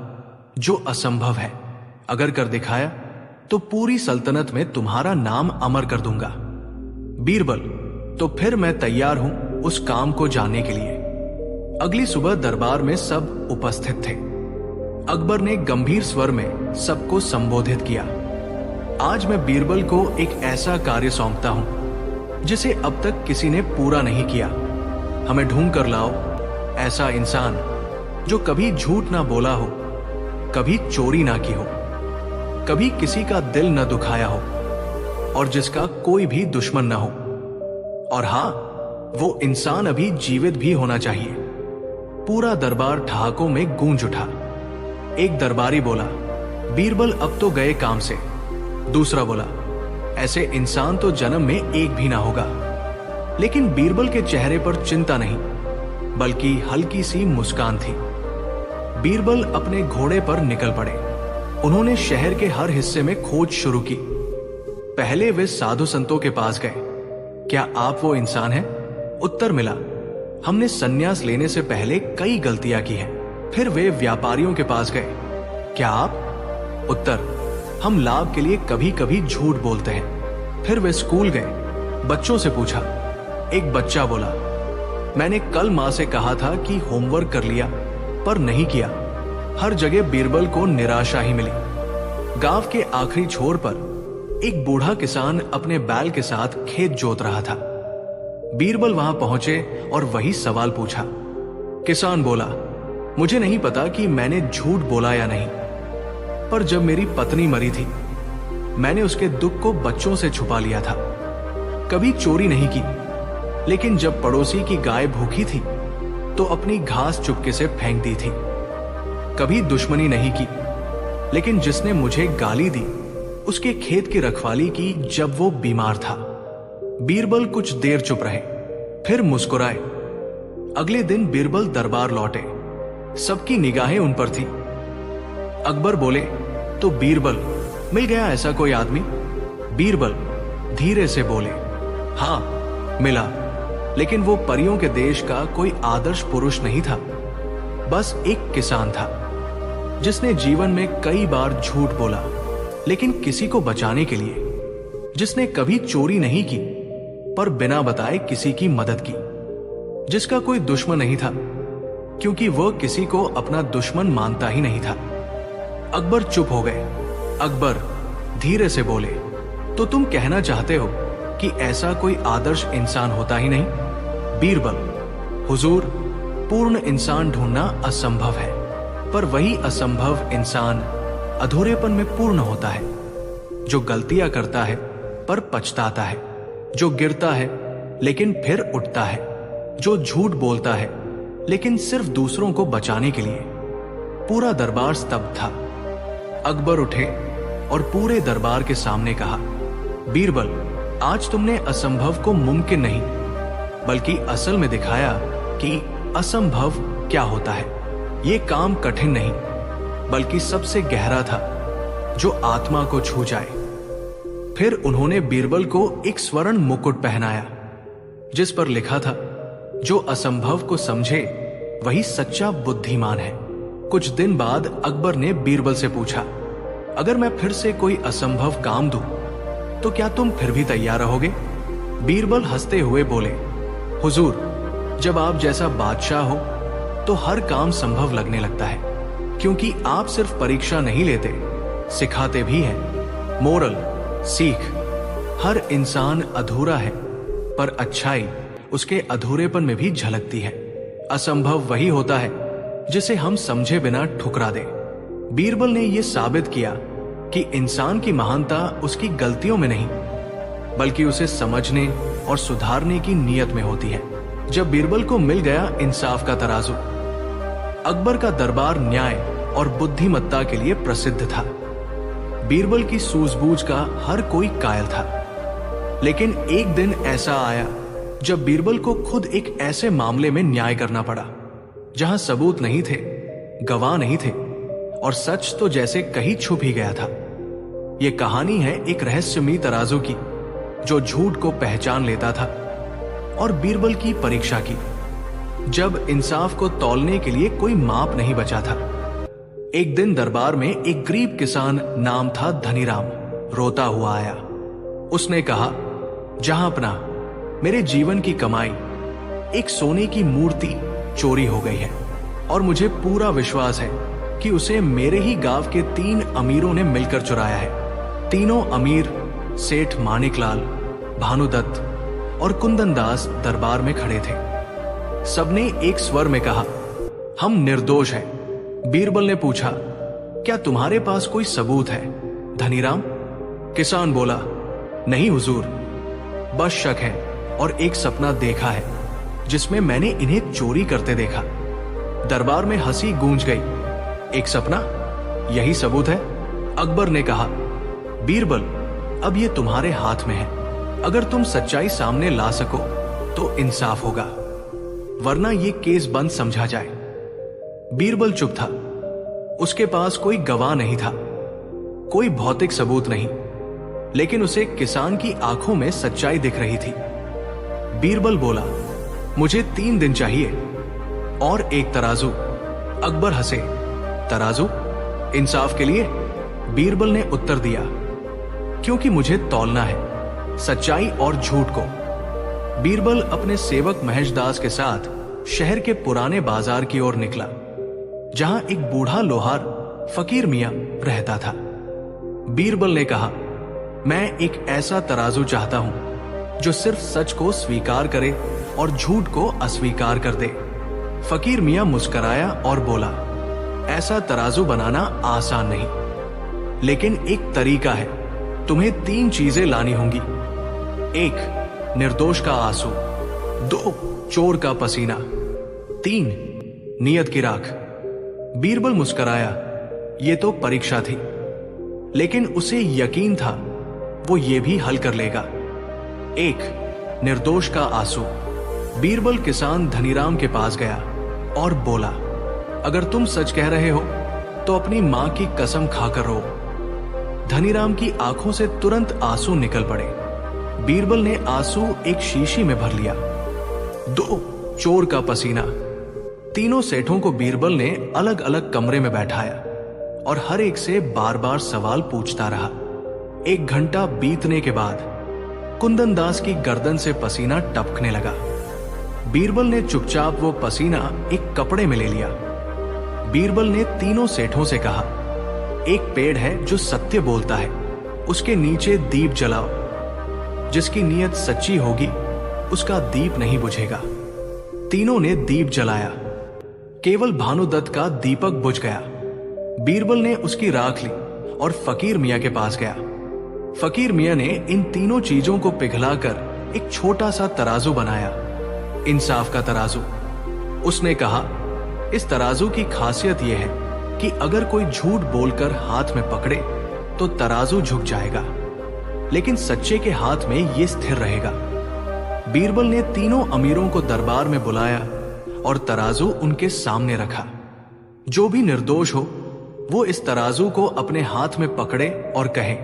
जो असंभव है। अगर कर दिखाया तो पूरी सल्तनत में तुम्हारा नाम अमर कर दूंगा। बीरबल, तो फिर मैं तैयार हूं उस काम को जानने के लिए। अगली सुबह दरबार में सब उपस्थित थे। अकबर ने गंभीर स्वर में सबको संबोधित किया। आज मैं बीरबल को एक ऐसा कार्य सौंपता हूं जिसे अब तक किसी ने पूरा नहीं किया। हमें ढूंढ कर लाओ ऐसा इंसान जो कभी झूठ ना बोला हो, कभी चोरी ना की हो, कभी किसी का दिल न दुखाया हो और जिसका कोई भी दुश्मन न हो। और हां, वो इंसान अभी जीवित भी होना चाहिए। पूरा दरबार ठहाकों में गूंज उठा। एक दरबारी बोला, बीरबल अब तो गए काम से। दूसरा बोला, ऐसे इंसान तो जन्म में एक भी ना होगा। लेकिन बीरबल के चेहरे पर चिंता नहीं, बल्कि हल्की सी मुस्कान थी। बीरबल अपने घोड़े पर निकल पड़े। उन्होंने शहर के हर हिस्से में खोज शुरू की। पहले वे साधु संतों के पास गए, क्या आप वो इंसान हैं? उत्तर मिला, हमने सन्यास लेने से पहले कई गलतियां की हैं। फिर वे व्यापारियों के पास गए, क्या आप? उत्तर, हम लाभ के लिए कभी कभी झूठ बोलते हैं। फिर वे स्कूल गए, बच्चों से पूछा। एक बच्चा बोला, मैंने कल मां से कहा था कि होमवर्क कर लिया, पर नहीं किया। हर जगह बीरबल को निराशा ही मिली। गांव के आखिरी छोर पर एक बूढ़ा किसान अपने बैल के साथ खेत जोत रहा था। बीरबल वहां पहुंचे और वही सवाल पूछा। किसान बोला, मुझे नहीं पता कि मैंने झूठ बोला या नहीं, पर जब मेरी पत्नी मरी थी, मैंने उसके दुख को बच्चों से छुपा लिया था। कभी चोरी नहीं की, लेकिन जब पड़ोसी की गाय भूखी थी तो अपनी घास चुपके से फेंक दी थी। कभी दुश्मनी नहीं की, लेकिन जिसने मुझे गाली दी उसके खेत की रखवाली की जब वो बीमार था। बीरबल कुछ देर चुप रहे, फिर मुस्कुराए। अगले दिन बीरबल दरबार लौटे। सबकी निगाहें उन पर थी। अकबर बोले, तो बीरबल, मिल गया ऐसा कोई आदमी? बीरबल धीरे से बोले, हां मिला, लेकिन वो परियों के देश का कोई आदर्श पुरुष नहीं था। बस एक किसान था जिसने जीवन में कई बार झूठ बोला, लेकिन किसी को बचाने के लिए। जिसने कभी चोरी नहीं की, पर बिना बताए किसी की मदद की। जिसका कोई दुश्मन नहीं था, क्योंकि वह किसी को अपना दुश्मन मानता ही नहीं था। अकबर चुप हो गए। अकबर धीरे से बोले, तो तुम कहना चाहते हो कि ऐसा कोई आदर्श इंसान होता ही नहीं? बीरबल, हुजूर, पूर्ण इंसान ढूंढना असंभव है, पर वही असंभव इंसान अधूरेपन में पूर्ण होता है, जो गलतियां करता है पर पछताता है। जो गिरता है लेकिन फिर उठता है, जो झूठ बोलता है लेकिन सिर्फ दूसरों को बचाने के लिए। पूरा दरबार स्तब्ध था। अकबर उठे और पूरे दरबार के सामने कहा, बीरबल, आज तुमने असंभव को मुमकिन नहीं बल्कि असल में दिखाया कि असंभव क्या होता है। ये काम कठिन नहीं बल्कि सबसे गहरा था, जो आत्मा को छू जाए। फिर उन्होंने बीरबल को एक स्वर्ण मुकुट पहनाया जिस पर लिखा था, जो असंभव को समझे वही सच्चा बुद्धिमान है। कुछ दिन बाद अकबर ने बीरबल से पूछा, अगर मैं फिर से कोई असंभव काम दूं तो क्या तुम फिर भी तैयार रहोगे? बीरबल हंसते हुए बोले, हुजूर, जब आप जैसा बादशाह हो तो हर काम संभव लगने लगता है, क्योंकि आप सिर्फ परीक्षा नहीं लेते, सिखाते भी हैं। मोरल, सीख, हर इंसान अधूरा है पर अच्छाई उसके अधूरेपन में भी झलकती है। असंभव वही होता है जिसे हम समझे बिना ठुकरा दे। बीरबल ने यह साबित किया कि इंसान की महानता उसकी गलतियों में नहीं बल्कि उसे समझने और सुधारने की नीयत में होती है। जब बीरबल को मिल गया इंसाफ का तराजू, अकबर का दरबार न्याय और बुद्धिमत्ता के लिए प्रसिद्ध था। बीरबल की सूझबूझ का हर कोई कायल था। लेकिन एक दिन ऐसा आया जब बीरबल को खुद एक ऐसे मामले में न्याय करना पड़ा जहां सबूत नहीं थे, गवाह नहीं थे और सच तो जैसे कहीं छुप ही गया था। यह कहानी है एक रहस्यमयी तराजू की जो झूठ को पहचान लेता था और बीरबल की परीक्षा की, जब इंसाफ को तौलने के लिए कोई माप नहीं बचा था। एक दिन दरबार में एक गरीब किसान, नाम था धनीराम, रोता हुआ आया। उसने कहा, जहांपना, मेरे जीवन की कमाई, एक सोने की मूर्ति चोरी हो गई है और मुझे पूरा विश्वास है कि उसे मेरे ही गांव के 3 अमीरों ने मिलकर चुराया है। तीनों अमीर सेठ मानिकलाल, भानुदत्त और कुंदनदास दरबार में खड़े थे। सबने एक स्वर में कहा, हम निर्दोष हैं। बीरबल ने पूछा, क्या तुम्हारे पास कोई सबूत है धनीराम? किसान बोला, नहीं हुजूर, बस शक है और एक सपना देखा है जिसमें मैंने इन्हें चोरी करते देखा। दरबार में हंसी गूंज गई। एक सपना, यही सबूत है? अकबर ने कहा, बीरबल, अब ये तुम्हारे हाथ में है। अगर तुम सच्चाई सामने ला सको तो इंसाफ होगा, वरना ये केस बंद समझा जाए। बीरबल चुप था। उसके पास कोई गवाह नहीं था, कोई भौतिक सबूत नहीं, लेकिन उसे किसान की आंखों में सच्चाई दिख रही थी। बीरबल बोला, मुझे 3 दिन चाहिए और एक तराजू। अकबर हंसे, तराजू? इंसाफ के लिए? बीरबल ने उत्तर दिया, क्योंकि मुझे तौलना है सच्चाई और झूठ को। बीरबल अपने सेवक महेशदास के साथ शहर के पुराने बाजार की ओर निकला, जहां एक बूढ़ा लोहार फकीर मियां रहता था। बीरबल ने कहा, मैं एक ऐसा तराजू चाहता हूं जो सिर्फ सच को स्वीकार करे और झूठ को अस्वीकार कर दे। फकीर मियां मुस्कुराया और बोला, ऐसा तराजू बनाना आसान नहीं, लेकिन एक तरीका है। तुम्हें 3 चीजें लानी होंगी। 1, निर्दोष का आंसू। 2, चोर का पसीना। 3, नियत की राख। बीरबल मुस्कुराया। ये तो परीक्षा थी, लेकिन उसे यकीन था वो ये भी हल कर लेगा। 1, निर्दोष का आंसू। बीरबल किसान धनीराम के पास गया और बोला, अगर तुम सच कह रहे हो तो अपनी मां की कसम खाकर रो। धनीराम की आंखों से तुरंत आंसू निकल पड़े। बीरबल ने आंसू एक शीशी में भर लिया। 2, चोर का पसीना। तीनों सेठों को बीरबल ने अलग अलग कमरे में बैठाया और हर एक से बार बार सवाल पूछता रहा। 1 घंटा बीतने के बाद कुंदनदास की गर्दन से पसीना टपकने लगा। बीरबल ने चुपचाप वो पसीना एक कपड़े में ले लिया। बीरबल ने तीनों सेठों से कहा, एक पेड़ है जो सत्य बोलता है, उसके नीचे दीप जलाओ। जिसकी नीयत सच्ची होगी उसका दीप नहीं बुझेगा। तीनों ने दीप जलाया। केवल भानुदत्त का दीपक बुझ गया। बीरबल ने उसकी राख ली और फकीर मियां के पास गया। फकीर मियां ने इन तीनों चीजों को पिघलाकर एक छोटा सा तराजू बनाया, इंसाफ का तराजू। उसने कहा, इस तराजू की खासियत यह है कि अगर कोई झूठ बोलकर हाथ में पकड़े तो तराजू झुक जाएगा, लेकिन सच्चे के हाथ में यह स्थिर रहेगा। बीरबल ने तीनों अमीरों को दरबार में बुलाया और तराजू उनके सामने रखा। जो भी निर्दोष हो वो इस तराजू को अपने हाथ में पकड़े और कहे,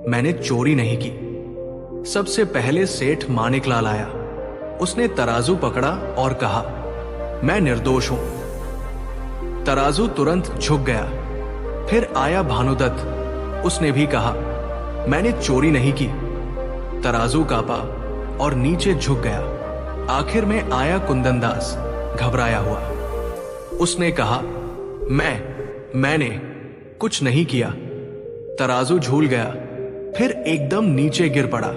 मैंने चोरी नहीं की। सबसे पहले सेठ मानिकलाल आया। उसने तराजू पकड़ा और कहा, मैं निर्दोष हूं। तराजू तुरंत झुक गया। फिर आया भानुदत्त। उसने भी कहा, मैंने चोरी नहीं की। तराजू कांपा और नीचे झुक गया। आखिर में आया कुंदनदास, घबराया हुआ। उसने कहा, मैंने कुछ नहीं किया। तराजू झूल गया, फिर एकदम नीचे गिर पड़ा।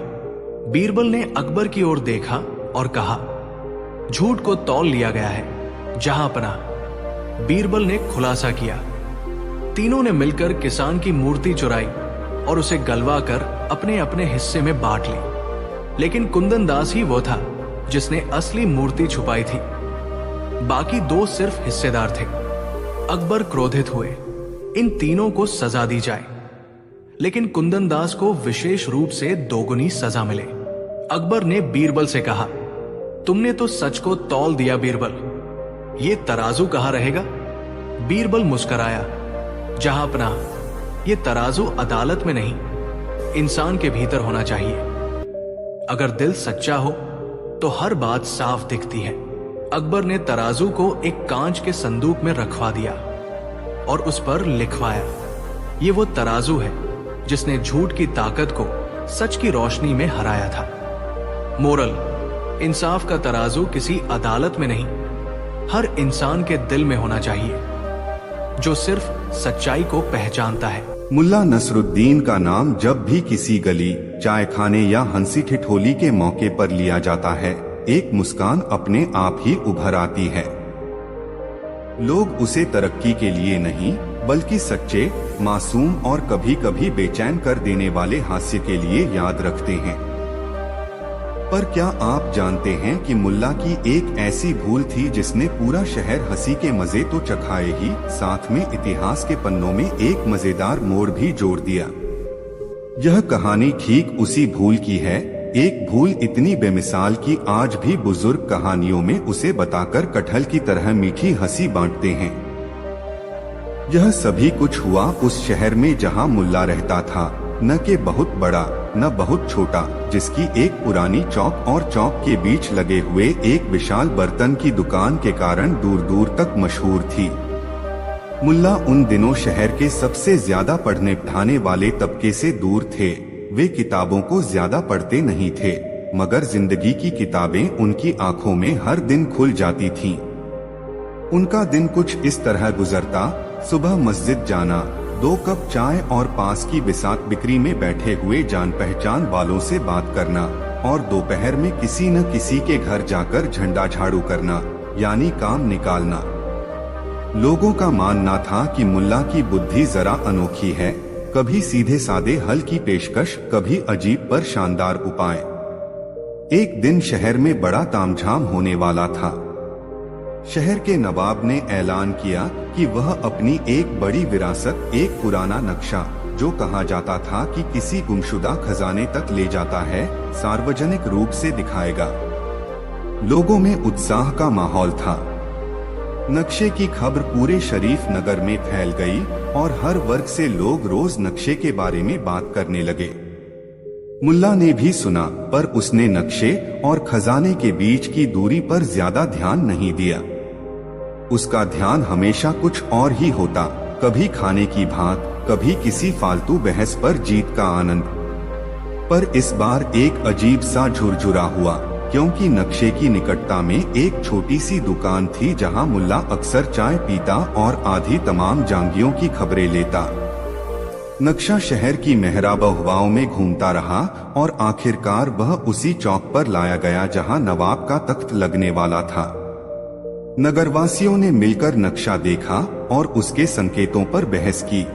बीरबल ने अकबर की ओर देखा और कहा, झूठ को तौल लिया गया है, जहां पना। बीरबल ने खुलासा किया। तीनों ने मिलकर किसान की मूर्ति चुराई और उसे गलवा कर अपने अपने हिस्से में बांट ली, लेकिन कुंदनदास ही वो था जिसने असली मूर्ति छुपाई थी। बाकी दो सिर्फ हिस्सेदार थे। अकबर क्रोधित हुए, इन तीनों को सजा दी जाए, लेकिन कुंदनदास को विशेष रूप से दोगुनी सजा मिले। अकबर ने बीरबल से कहा, तुमने तो सच को तौल दिया बीरबल, ये तराजू कहां रहेगा? बीरबल मुस्कराया, जहां अपना, ये तराजू अदालत में नहीं, इंसान के भीतर होना चाहिए। अगर दिल सच्चा हो तो हर बात साफ दिखती है। अकबर ने तराजू को एक कांच के संदूक में रखवा दिया और उस पर लिखवाया, ये वो तराजू है जिसने झूठ की ताकत को सच की रोशनी में हराया था। मोरल, इंसाफ का तराजू किसी अदालत में नहीं, हर इंसान के दिल में होना चाहिए, जो सिर्फ सच्चाई को पहचानता है। मुल्ला नसरुद्दीन का नाम जब भी किसी गली, चाय खाने या हंसी ठिठोली के मौके पर लिया जाता है, एक मुस्कान अपने आप ही उभर आती है। लोग उसे तरक्की के लिए नहीं, बल्कि सच्चे, मासूम और कभी कभी बेचैन कर देने वाले हास्य के लिए याद रखते हैं। पर क्या आप जानते हैं कि मुल्ला की एक ऐसी भूल थी जिसने पूरा शहर हंसी के मजे तो चखाए ही, साथ में इतिहास के पन्नों में एक मजेदार मोड़ भी जोड़ दिया। यह कहानी ठीक उसी भूल की है, एक भूल इतनी बेमिसाल कि आज भी बुजुर्ग कहानियों में उसे बताकर कटहल की तरह मीठी हंसी बांटते हैं। यह सभी कुछ हुआ उस शहर में जहां मुल्ला रहता था, न के बहुत बड़ा न बहुत छोटा, जिसकी एक पुरानी चौक और चौक के बीच लगे हुए एक विशाल बर्तन की दुकान के कारण दूर दूर तक मशहूर थी। मुल्ला उन दिनों शहर के सबसे ज्यादा पढ़ने पढ़ाने वाले तबके से दूर थे। वे किताबों को ज्यादा पढ़ते नहीं थे, मगर जिंदगी की किताबें उनकी आंखों में हर दिन खुल जाती थीं। उनका दिन कुछ इस तरह गुजरता, सुबह मस्जिद जाना, 2 कप चाय और पास की बिसात बिक्री में बैठे हुए जान पहचान वालों से बात करना, और दोपहर में किसी न किसी के घर जाकर झंडा झाड़ू करना, यानी काम निकालना। लोगों का मानना था कि मुल्ला की बुद्धि जरा अनोखी है, कभी सीधे सादे हल की पेशकश, कभी अजीब पर शानदार उपाय। एक दिन शहर में बड़ा तामझाम होने वाला था। शहर के नवाब ने ऐलान किया कि वह अपनी एक बड़ी विरासत, एक पुराना नक्शा, जो कहा जाता था कि किसी गुमशुदा खजाने तक ले जाता है, सार्वजनिक रूप से दिखाएगा। लोगों में उत्साह का माहौल था। नक्शे की खबर पूरे शरीफ नगर में फैल गई और हर वर्ग से लोग रोज नक्शे के बारे में बात करने लगे। मुल्ला ने भी सुना, पर उसने नक्शे और खजाने के बीच की दूरी पर ज्यादा ध्यान नहीं दिया। उसका ध्यान हमेशा कुछ और ही होता, कभी खाने की भात, कभी किसी फालतू बहस पर जीत का आनंद। पर इस बार एक अजीब सा झुरझुरा हुआ, क्योंकि नक्शे की निकटता में एक छोटी सी दुकान थी जहां मुल्ला अक्सर चाय पीता और आधी तमाम जांगियों की खबरें लेता। नक्शा शहर की मेहराब हवाओं में घूमता रहा और आखिरकार वह उसी चौक पर लाया गया जहां नवाब का तख्त लगने वाला था। नगरवासियों ने मिलकर नक्शा देखा और उसके संकेतों पर बहस की।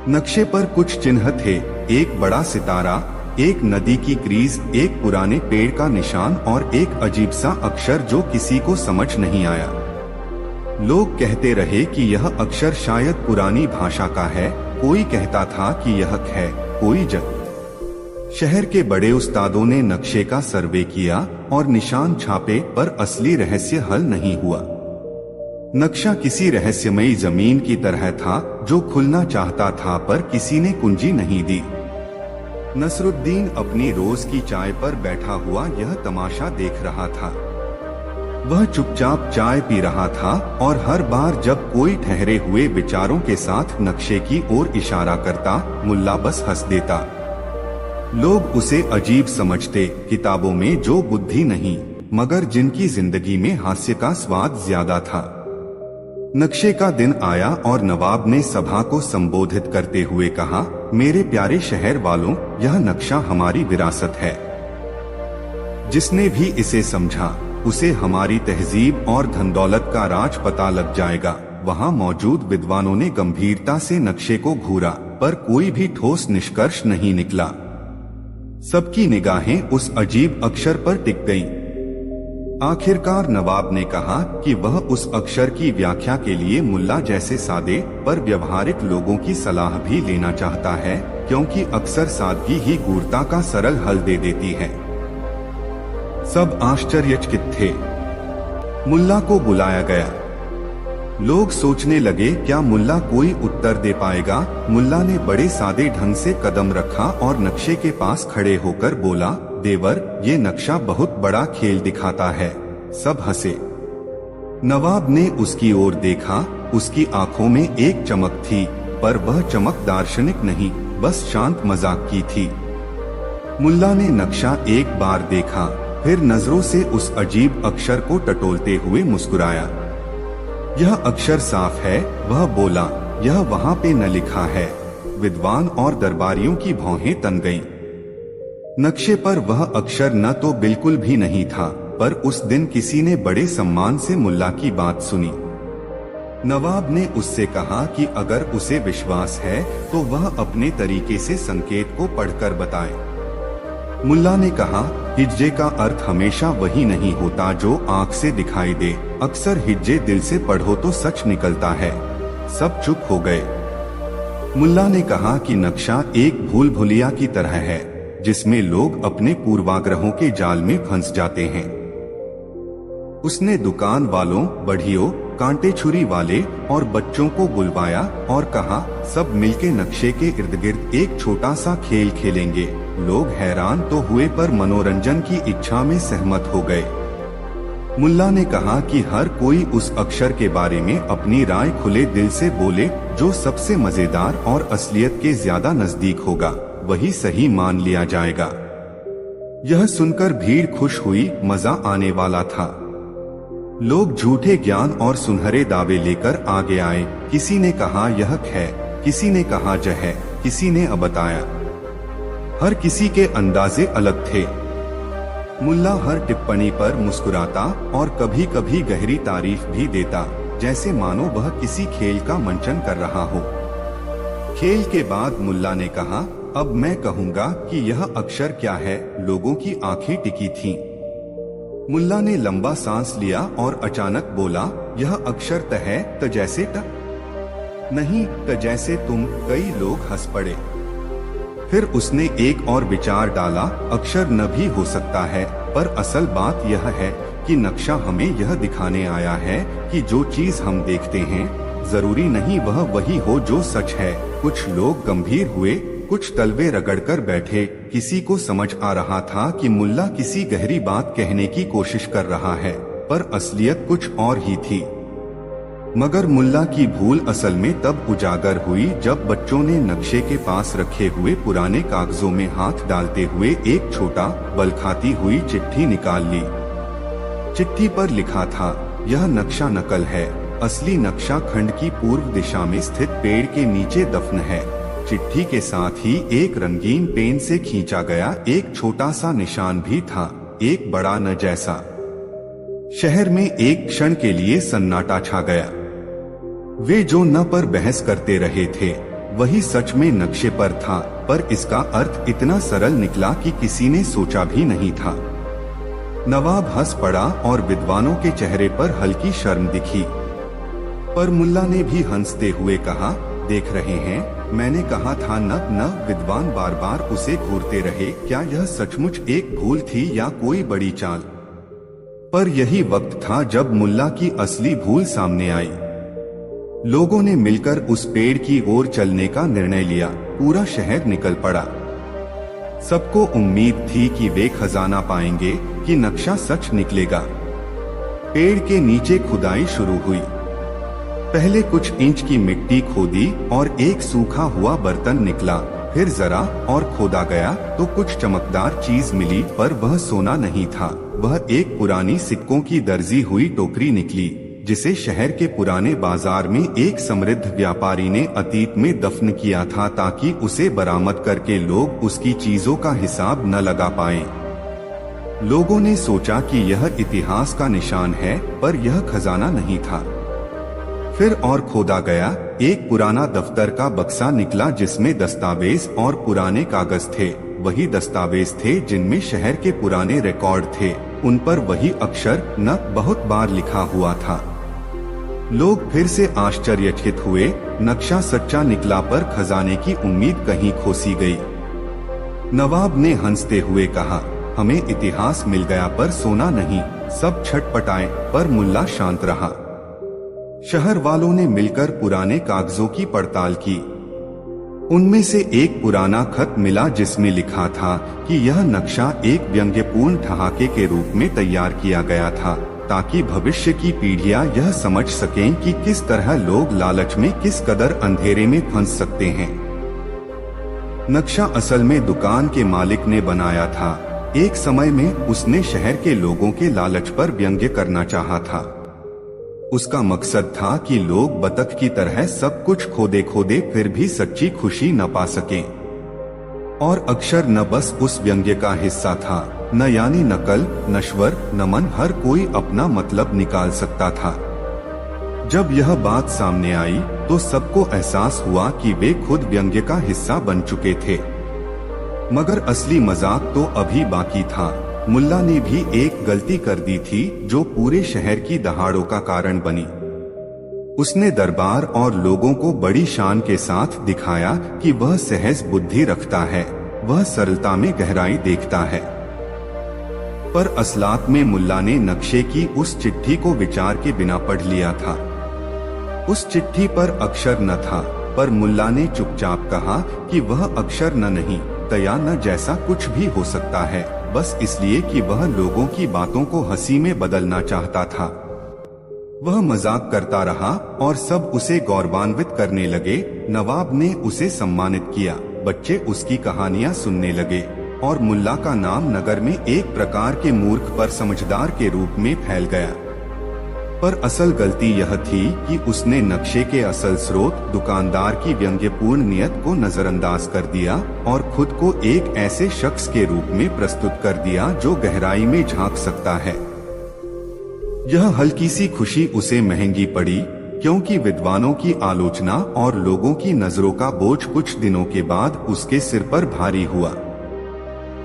नक्शे पर कुछ चिन्ह थे, एक बड़ा सितारा, एक नदी की क्रीज, एक पुराने पेड़ का निशान और एक अजीब सा अक्षर जो किसी को समझ नहीं आया। लोग कहते रहे कि यह अक्षर शायद पुरानी भाषा का है, कोई कहता था कि यह ख है, कोई ज। शहर के बड़े उस्तादों ने नक्शे का सर्वे किया और निशान छापे, पर असली रहस्य हल नहीं हुआ। नक्शा किसी रहस्यमयी जमीन की तरह था जो खुलना चाहता था, पर किसी ने कुंजी नहीं दी। नसरुद्दीन अपनी रोज की चाय पर बैठा हुआ यह तमाशा देख रहा था। वह चुपचाप चाय पी रहा था और हर बार जब कोई ठहरे हुए विचारों के साथ नक्शे की ओर इशारा करता, मुल्ला बस हंस देता। लोग उसे अजीब समझते, किताबों में जो बुद्धि नहीं, मगर जिनकी जिंदगी में हास्य का स्वाद ज्यादा था। नक्शे का दिन आया और नवाब ने सभा को संबोधित करते हुए कहा, मेरे प्यारे शहर वालों, यह नक्शा हमारी विरासत है। जिसने भी इसे समझा उसे हमारी तहजीब और धन दौलत का राज पता लग जाएगा। वहाँ मौजूद विद्वानों ने गंभीरता से नक्शे को घूरा, पर कोई भी ठोस निष्कर्ष नहीं निकला। सबकी निगाहें उस अजीब अक्षर पर टिक गईं। आखिरकार नवाब ने कहा कि वह उस अक्षर की व्याख्या के लिए मुल्ला जैसे सादे पर व्यवहारिक लोगों की सलाह भी लेना चाहता है, क्योंकि अक्सर सादगी ही गूढ़ता का सरल हल दे देती है। सब आश्चर्यचकित थे। मुल्ला को बुलाया गया। लोग सोचने लगे, क्या मुल्ला कोई उत्तर दे पाएगा। मुल्ला ने बड़े सादे ढंग से कदम रखा और नक्शे के पास खड़े होकर बोला, देवर, ये नक्शा बहुत बड़ा खेल दिखाता है। सब हंसे। नवाब ने उसकी ओर देखा। उसकी आंखों में एक चमक थी, पर वह चमक दार्शनिक नहीं, बस शांत मजाक की थी। मुल्ला ने नक्शा एक बार देखा, फिर नजरों से उस अजीब अक्षर को टटोलते हुए मुस्कुराया। यह अक्षर साफ है, वह बोला, यह वहाँ पे न लिखा है। विद्वान और दरबारियों की भौहें तन गईं। नक्शे पर वह अक्षर न तो बिल्कुल भी नहीं था, पर उस दिन किसी ने बड़े सम्मान से मुल्ला की बात सुनी। नवाब ने उससे कहा कि अगर उसे विश्वास है तो वह अपने तरीके से संकेत को पढ़कर बताए। मुल्ला ने कहा, हिज्जे का अर्थ हमेशा वही नहीं होता जो आंख से दिखाई दे। अक्सर हिज्जे दिल से पढ़ो तो सच निकलता है। सब चुप हो गए। मुल्ला ने कहा कि नक्शा एक भूल भुलिया की तरह है, जिसमें लोग अपने पूर्वाग्रहों के जाल में फंस जाते हैं। उसने दुकान वालों, बढ़ियों, कांटे छुरी वाले और बच्चों को बुलवाया और कहा, सब मिलके नक्शे के इर्द गिर्द एक छोटा सा खेल खेलेंगे। लोग हैरान तो हुए, पर मनोरंजन की इच्छा में सहमत हो गए। मुल्ला ने कहा कि हर कोई उस अक्षर के बारे में अपनी राय खुले दिल से बोले, जो सबसे मजेदार और असलियत के ज्यादा नजदीक होगा वही सही मान लिया जाएगा। यह सुनकर भीड़ खुश हुई, मजा आने वाला था। लोग झूठे ज्ञान और सुनहरे दावे लेकर आगे आए। किसी ने कहा यह है, किसी ने कहा ज है, किसी ने बताया। हर किसी के अंदाजे अलग थे। मुल्ला हर टिप्पणी पर मुस्कुराता और कभी कभी गहरी तारीफ भी देता, जैसे मानो वह किसी खेल का मंचन कर रहा हो। खेल के बाद मुल्ला ने कहा, अब मैं कहूँगा कि यह अक्षर क्या है। लोगों की आंखें टिकी थीं। मुल्ला ने लंबा सांस लिया और अचानक बोला, यह अक्षर त है, त जैसे त नहीं, त जैसे तुम। कई लोग हंस पड़े। फिर उसने एक और विचार डाला, अक्षर न भी हो सकता है, पर असल बात यह है कि नक्शा हमें यह दिखाने आया है कि जो चीज हम देखते हैं जरूरी नहीं वह वही हो जो सच है। कुछ लोग गंभीर हुए, कुछ तलवे रगड़कर बैठे। किसी को समझ आ रहा था कि मुल्ला किसी गहरी बात कहने की कोशिश कर रहा है, पर असलियत कुछ और ही थी। मगर मुल्ला की भूल असल में तब उजागर हुई जब बच्चों ने नक्शे के पास रखे हुए पुराने कागजों में हाथ डालते हुए एक छोटा बलखाती हुई चिट्ठी निकाल ली। चिट्ठी पर लिखा था, यह नक्शा नकल है, असली नक्शा खंड की पूर्व दिशा में स्थित पेड़ के नीचे दफन है। चिट्ठी के साथ ही एक रंगीन पेन से खींचा गया एक छोटा सा निशान भी था, एक बड़ा न जैसा। शहर में एक क्षण के लिए सन्नाटा छा गया। वे जो न पर बहस करते रहे थे वही सच में नक्शे पर था, पर इसका अर्थ इतना सरल निकला कि किसी ने सोचा भी नहीं था। नवाब हंस पड़ा और विद्वानों के चेहरे पर हल्की शर्म दिखी। पर मुल्ला ने भी हंसते हुए कहा, देख रहे हैं, मैंने कहा था न। विद्वान बार बार उसे घूरते रहे। क्या यह सचमुच एक भूल थी या कोई बड़ी चाल? पर यही वक्त था जब मुल्ला की असली भूल सामने आई। लोगों ने मिलकर उस पेड़ की ओर चलने का निर्णय लिया। पूरा शहर निकल पड़ा। सबको उम्मीद थी कि वे खजाना पाएंगे, कि नक्शा सच निकलेगा। पेड़ के नीचे खुदाई शुरू हुई। पहले कुछ इंच की मिट्टी खोदी और एक सूखा हुआ बर्तन निकला। फिर जरा और खोदा गया तो कुछ चमकदार चीज मिली, पर वह सोना नहीं था। वह एक पुरानी सिक्कों की दर्जी हुई टोकरी निकली, जिसे शहर के पुराने बाजार में एक समृद्ध व्यापारी ने अतीत में दफन किया था, ताकि उसे बरामद करके लोग उसकी चीजों का हिसाब न लगा पाएं। लोगों ने सोचा कि यह इतिहास का निशान है, पर यह खजाना नहीं था। फिर और खोदा गया। एक पुराना दफ्तर का बक्सा निकला, जिसमें दस्तावेज और पुराने कागज थे। वही दस्तावेज थे जिनमें शहर के पुराने रिकॉर्ड थे। उन पर वही अक्षर न बहुत बार लिखा हुआ था। लोग फिर से आश्चर्यचकित हुए। नक्शा सच्चा निकला, पर खजाने की उम्मीद कहीं खोसी गई। नवाब ने हंसते हुए कहा, हमें इतिहास मिल गया, पर सोना नहीं। सब छटपटाए, पर मुल्ला शांत रहा। शहर वालों ने मिलकर पुराने कागजों की पड़ताल की। उनमें से एक पुराना खत मिला, जिसमें लिखा था कि यह नक्शा एक व्यंग्यपूर्ण ठहाके के रूप में तैयार किया गया था, ताकि भविष्य की पीढ़ियां यह समझ सकें कि किस तरह लोग लालच में किस कदर अंधेरे में फंस सकते हैं। नक्शा असल में दुकान के मालिक ने बनाया था। एक समय में उसने शहर के लोगों के लालच पर व्यंग्य करना चाहा था। उसका मकसद था कि लोग बतख की तरह सब कुछ खोदे खोदे फिर भी सच्ची खुशी न पा सकें। और अक्षर न बस उस व्यंग्य का हिस्सा था, न यानी नकल, नश्वर, नमन, हर कोई अपना मतलब निकाल सकता था। जब यह बात सामने आई तो सबको एहसास हुआ कि वे खुद व्यंग्य का हिस्सा बन चुके थे। मगर असली मजाक तो अभी बाकी था। मुल्ला ने भी एक गलती कर दी थी, जो पूरे शहर की दहाड़ों का कारण बनी। उसने दरबार और लोगों को बड़ी शान के साथ दिखाया कि वह सहज बुद्धि रखता है, वह सरलता में गहराई देखता है। पर असलात में मुल्ला ने नक्शे की उस चिट्ठी को विचार के बिना पढ़ लिया था। उस चिट्ठी पर अक्षर न था, पर मुल्ला ने चुपचाप कहा कि वह अक्षर न नहीं, तया न जैसा कुछ भी हो सकता है, बस इसलिए कि वह लोगों की बातों को हंसी में बदलना चाहता था। वह मजाक करता रहा और सब उसे गौरवान्वित करने लगे। नवाब ने उसे सम्मानित किया, बच्चे उसकी कहानियां सुनने लगे और मुल्ला का नाम नगर में एक प्रकार के मूर्ख पर समझदार के रूप में फैल गया। पर असल गलती यह थी कि उसने नक्शे के असल स्रोत, दुकानदार की व्यंग्यपूर्ण नियत को नजरअंदाज कर दिया और खुद को एक ऐसे शख्स के रूप में प्रस्तुत कर दिया जो गहराई में झांक सकता है। यह हल्की सी खुशी उसे महंगी पड़ी, क्योंकि विद्वानों की आलोचना और लोगों की नजरों का बोझ कुछ दिनों के बाद उसके सिर पर भारी हुआ।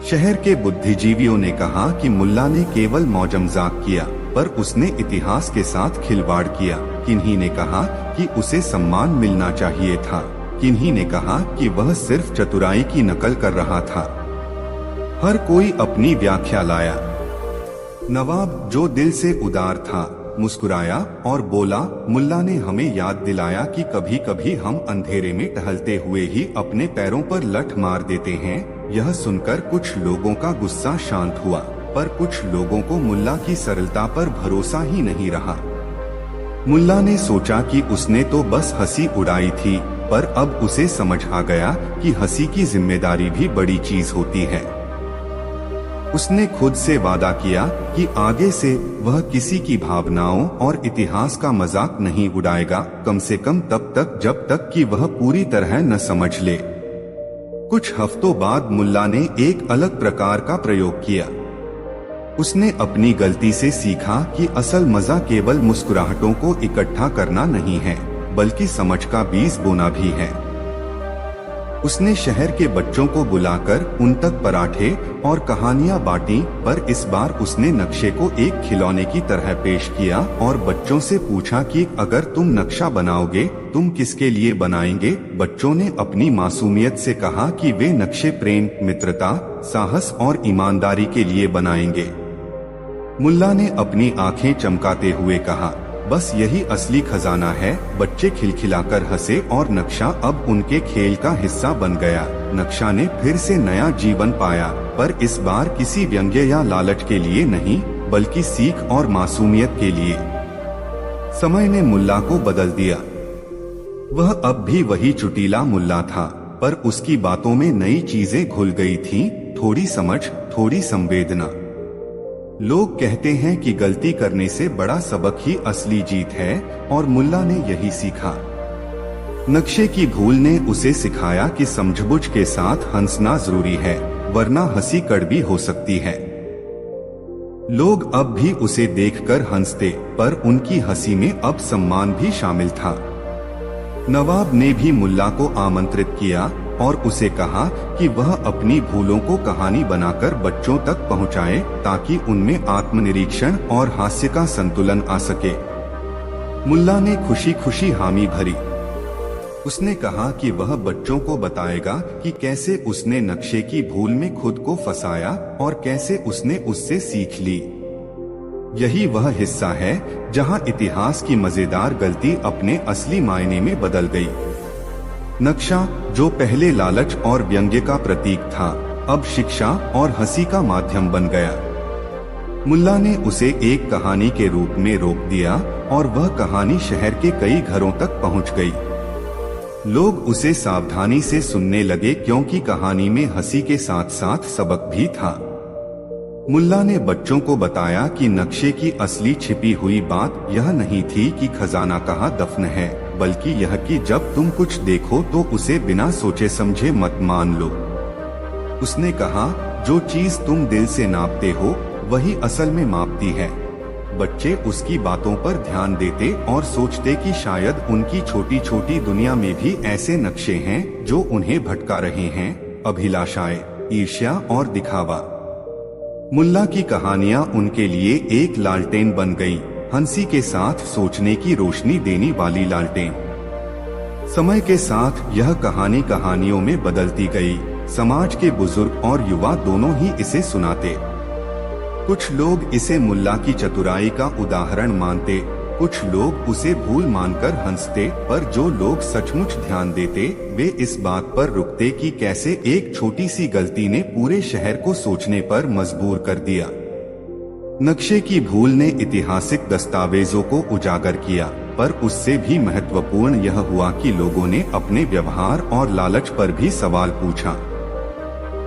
शहर के बुद्धिजीवियों ने कहा कि मुल्ला ने केवल मौजमजाक किया, पर उसने इतिहास के साथ खिलवाड़ किया। किन्हीं ने कहा कि उसे सम्मान मिलना चाहिए था, किन्हीं ने कहा कि वह सिर्फ चतुराई की नकल कर रहा था। हर कोई अपनी व्याख्या लाया। नवाब, जो दिल से उदार था, मुस्कुराया और बोला, मुल्ला ने हमें याद दिलाया कि कभी कभी हम अंधेरे में टहलते हुए ही अपने पैरों पर लठ मार देते हैं। यह सुनकर कुछ लोगों का गुस्सा शांत हुआ, पर कुछ लोगों को मुल्ला की सरलता पर भरोसा ही नहीं रहा। मुल्ला ने सोचा कि उसने तो बस हंसी उड़ाई थी, पर अब उसे समझ आ गया कि हंसी की जिम्मेदारी भी बड़ी चीज होती है। उसने खुद से वादा किया कि आगे से वह किसी की भावनाओं और इतिहास का मजाक नहीं उड़ाएगा, कम से कम तब तक जब तक कि वह पूरी तरह न समझ ले। कुछ हफ्तों बाद मुल्ला ने एक अलग प्रकार का प्रयोग किया। उसने अपनी गलती से सीखा कि असल मजा केवल मुस्कुराहटों को इकट्ठा करना नहीं है, बल्कि समझ का बीज बोना भी है। उसने शहर के बच्चों को बुलाकर उन तक पराठे और कहानियां बांटी, पर इस बार उसने नक्शे को एक खिलौने की तरह पेश किया और बच्चों से पूछा कि अगर तुम नक्शा बनाओगे तुम किसके लिए बनाएंगे। बच्चों ने अपनी मासूमियत से कहा कि वे नक्शे प्रेम, मित्रता, साहस और ईमानदारी के लिए बनाएंगे। मुल्ला ने अपनी आंखें चमकाते हुए कहा, बस यही असली खजाना है। बच्चे खिलखिलाकर हंसे और नक्शा अब उनके खेल का हिस्सा बन गया। नक्शा ने फिर से नया जीवन पाया, पर इस बार किसी व्यंग्य या लालच के लिए नहीं, बल्कि सीख और मासूमियत के लिए। समय ने मुल्ला को बदल दिया। वह अब भी वही चुटीला मुल्ला था, पर उसकी बातों में नई चीजें घुल गई थीं, थोड़ी समझ, थोड़ी संवेदना। लोग कहते हैं कि गलती करने से बड़ा सबक ही असली जीत है, और मुल्ला ने यही सीखा। नक्शे की भूल ने उसे सिखाया कि समझबूझ के साथ हंसना जरूरी है, वरना हंसी कड़वी हो सकती है। लोग अब भी उसे देखकर हंसते, पर उनकी हंसी में अब सम्मान भी शामिल था। नवाब ने भी मुल्ला को आमंत्रित किया और उसे कहा कि वह अपनी भूलों को कहानी बनाकर बच्चों तक पहुंचाए, ताकि उनमें आत्मनिरीक्षण और हास्य का संतुलन आ सके। मुल्ला ने खुशी खुशी हामी भरी। उसने कहा कि वह बच्चों को बताएगा कि कैसे उसने नक्शे की भूल में खुद को फंसाया और कैसे उसने उससे सीख ली। यही वह हिस्सा है जहां इतिहास की मजेदार गलती अपने असली मायने में बदल गई। नक्शा, जो पहले लालच और व्यंग्य का प्रतीक था, अब शिक्षा और हंसी का माध्यम बन गया। मुल्ला ने उसे एक कहानी के रूप में रोक दिया और वह कहानी शहर के कई घरों तक पहुंच गई। लोग उसे सावधानी से सुनने लगे, क्योंकि कहानी में हंसी के साथ साथ सबक भी था। मुल्ला ने बच्चों को बताया कि नक्शे की असली छिपी हुई बात यह नहीं थी कि खजाना कहाँ दफन है, बल्कि यह कि जब तुम कुछ देखो तो उसे बिना सोचे समझे मत मान लो। उसने कहा, जो चीज तुम दिल से नापते हो वही असल में मापती है। बच्चे उसकी बातों पर ध्यान देते और सोचते कि शायद उनकी छोटी छोटी दुनिया में भी ऐसे नक्शे हैं जो उन्हें भटका रहे हैं, अभिलाषाएं, ईर्ष्या और दिखावा। मुल्ला की कहानियां उनके लिए एक लालटेन बन गई, हंसी के साथ सोचने की रोशनी देने वाली लालटेन। समय के साथ यह कहानी कहानियों में बदलती गई। समाज के बुजुर्ग और युवा दोनों ही इसे सुनाते। कुछ लोग इसे मुल्ला की चतुराई का उदाहरण मानते, कुछ लोग उसे भूल मानकर हंसते, पर जो लोग सचमुच ध्यान देते वे इस बात पर रुकते कि कैसे एक छोटी सी गलती ने पूरे शहर को सोचने पर मजबूर कर दिया। नक्शे की भूल ने ऐतिहासिक दस्तावेजों को उजागर किया, पर उससे भी महत्वपूर्ण यह हुआ कि लोगों ने अपने व्यवहार और लालच पर भी सवाल पूछा।